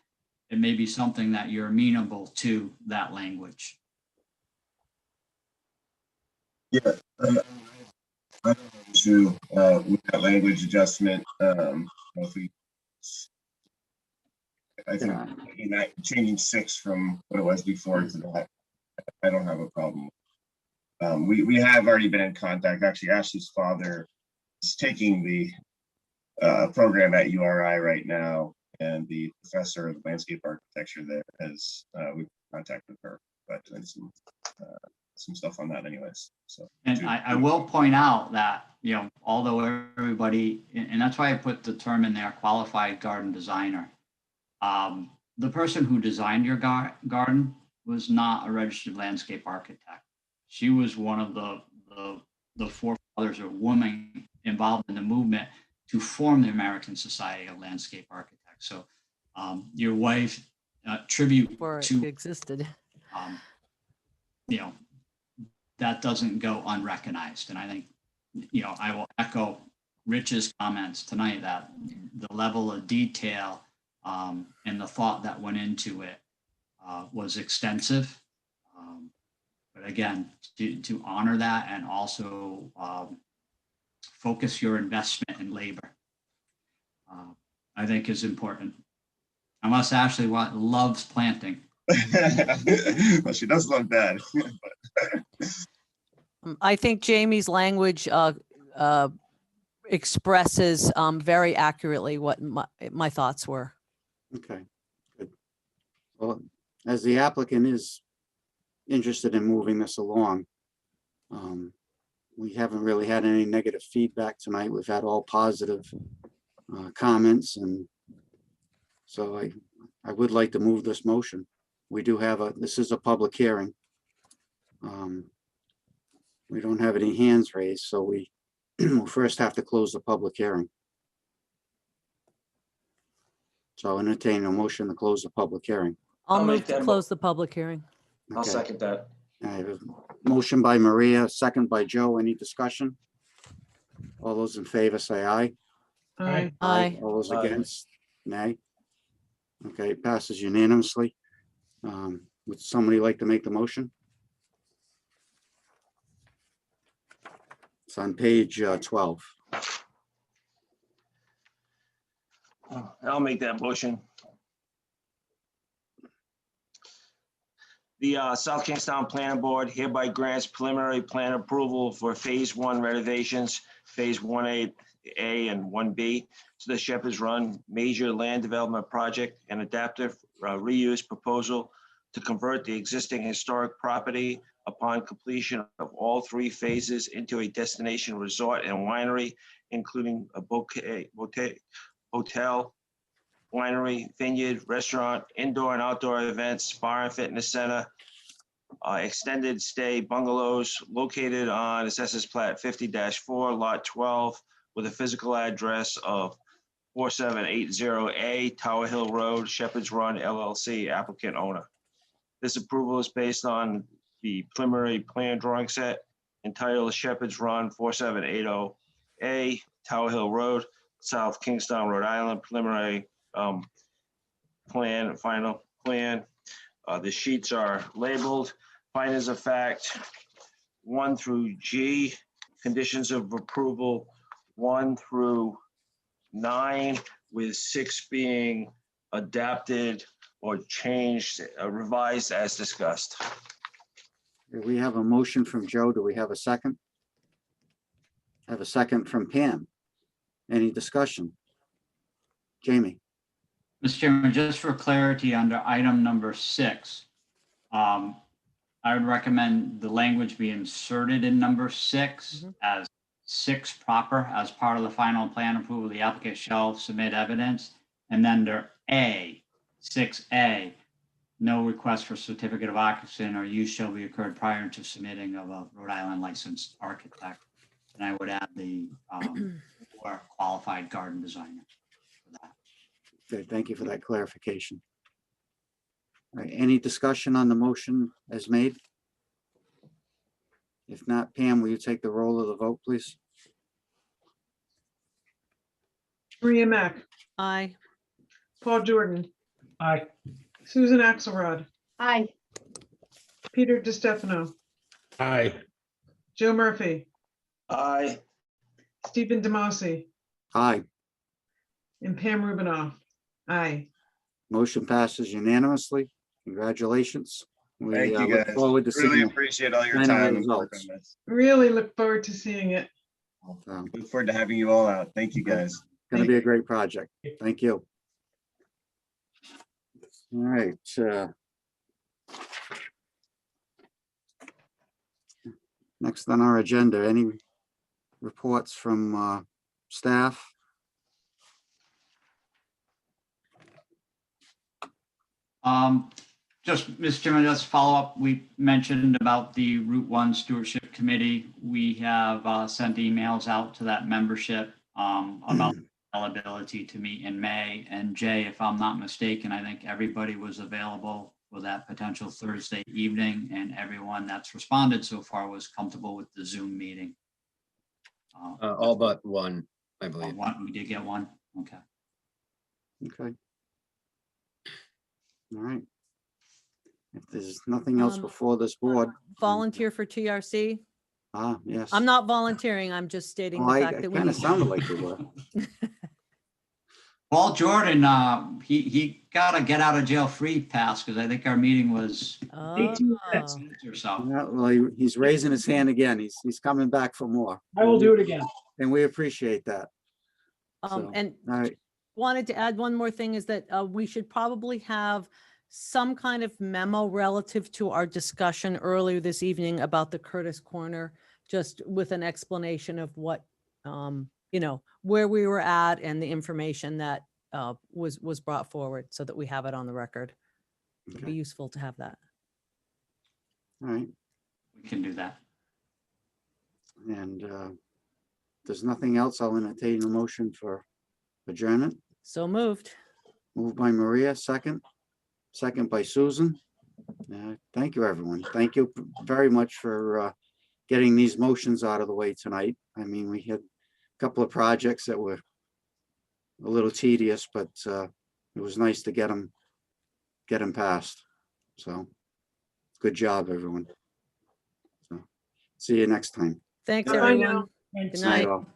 it may be something that you're amenable to that language. Yeah, I don't issue with that language adjustment. I think in that changing 6 from what it was before to that, I don't have a problem. We have already been in contact. Actually, Ashley's father is taking the program at URI right now, and the professor of landscape architecture there has we've contacted her, but some stuff on that anyways. So, And I will point out that, you know, although everybody, and that's why I put the term in there, qualified garden designer. The person who designed your garden was not a registered landscape architect. She was one of the forefathers of women involved in the movement to form the American Society of Landscape Architects. So your wife, tribute Before to, it existed. you know, that doesn't go unrecognized. And I think, you know, I will echo Rich's comments tonight that the level of detail and the thought that went into it was extensive. But again, to honor that and also focus your investment in labor, I think is important. Unless Ashley loves planting. well, she does love that. I think Jamie's language expresses very accurately what my thoughts were. Okay, good. Well, as the applicant is interested in moving this along, we haven't really had any negative feedback tonight. We've had all positive comments, and so I would like to move this motion. We do have this is a public hearing. We don't have any hands raised, so we will first have to close the public hearing. So I'll entertain a motion to close the public hearing. I'll move to close the public hearing. I'll Okay. second that. I have a motion by Maria, second by Joe. Any discussion? All those in favor say aye. Aye. Aye. All those Aye. against, nay. Okay, it passes unanimously. Would somebody like to make the motion? It's on page 12. I'll make that motion. The South Kingstown Planning Board hereby grants preliminary plan approval for Phase 1 renovations, Phase 1A and 1B to the Shepherd's Run Major Land Development Project and adaptive reuse proposal to convert the existing historic property upon completion of all 3 phases into a destination resort and winery, including a hotel, winery, vineyard, restaurant, indoor and outdoor events, spa and fitness center, extended stay bungalows located on Assessors Plat 50-4, Lot 12, with a physical address of 4780A Tower Hill Road, Shepherd's Run LLC, applicant owner. This approval is based on the preliminary plan drawing set entitled Shepherd's Run 4780A Tower Hill Road, South Kingstown, Rhode Island, preliminary plan, final plan. The sheets are labeled. Findings of fact 1 through G, conditions of approval 1 through 9, with 6 being adapted or changed, revised as discussed. We have a motion from Joe. Do we have a second? I have a second from Pam. Any discussion? Jamie? Mr. Chairman, just for clarity, under item number 6, I would recommend the language be inserted in number 6 as 6 proper as part of the final plan approval. The applicant shall submit evidence. And then under A, 6A, no request for certificate of occupancy or use shall be occurred prior to submitting of a Rhode Island licensed architect. And I would add the or qualified garden designer for that. Good, thank you for that clarification. All right, any discussion on the motion as made? If not, Pam, will you take the roll of the vote, please? Maria Mack, Aye. Paul Jordan, Aye. Susan Axelrod, Aye. Peter DiStefano, Aye. Joe Murphy, Aye. Stephen Demasi, Aye. and Pam Rubinoff. Aye. Motion passes unanimously. Congratulations. We Thank you, look guys. forward to Really seeing appreciate all your final time and work on results. this. Really look forward to seeing it. Look forward to having you all out. Thank you, guys. Going to be a great project. Thank you. All right. Next on our agenda, any reports from staff? Just, Mr. Chairman, just follow up. We mentioned about the Route One Stewardship Committee. We have sent emails out to that membership about availability to meet in May. And Jay, if I'm not mistaken, I think everybody was available for that potential Thursday evening, and everyone that's responded so far was comfortable with the Zoom meeting. All but one, I believe. One, we did get one. Okay. Okay. All right. If there's nothing else before this board, Volunteer for TRC? yes. I'm not volunteering. I'm just stating Oh, the I fact that we. kind of sounded like you were. Paul Jordan, he got a get out of jail free pass because I think our meeting was 18 minutes or so. Yeah, well, he's raising his hand again. He's coming back for more. I will do it again. And we appreciate that. So, And all right. wanted to add one more thing is that we should probably have some kind of memo relative to our discussion earlier this evening about the Curtis Corner, just with an explanation of what, where we were at and the information that was brought forward so that we have it on the record. It'd be useful to have that. All right. We can do that. And there's nothing else. I'll entertain a motion for adjournment. So moved. Moved by Maria, second by Susan. Thank you, everyone. Thank you very much for getting these motions out of the way tonight. I mean, we had a couple of projects that were a little tedious, but it was nice to get them passed. So good job, everyone. So see you next time. Thanks, Bye now. everyone. Thanks. Good night. all.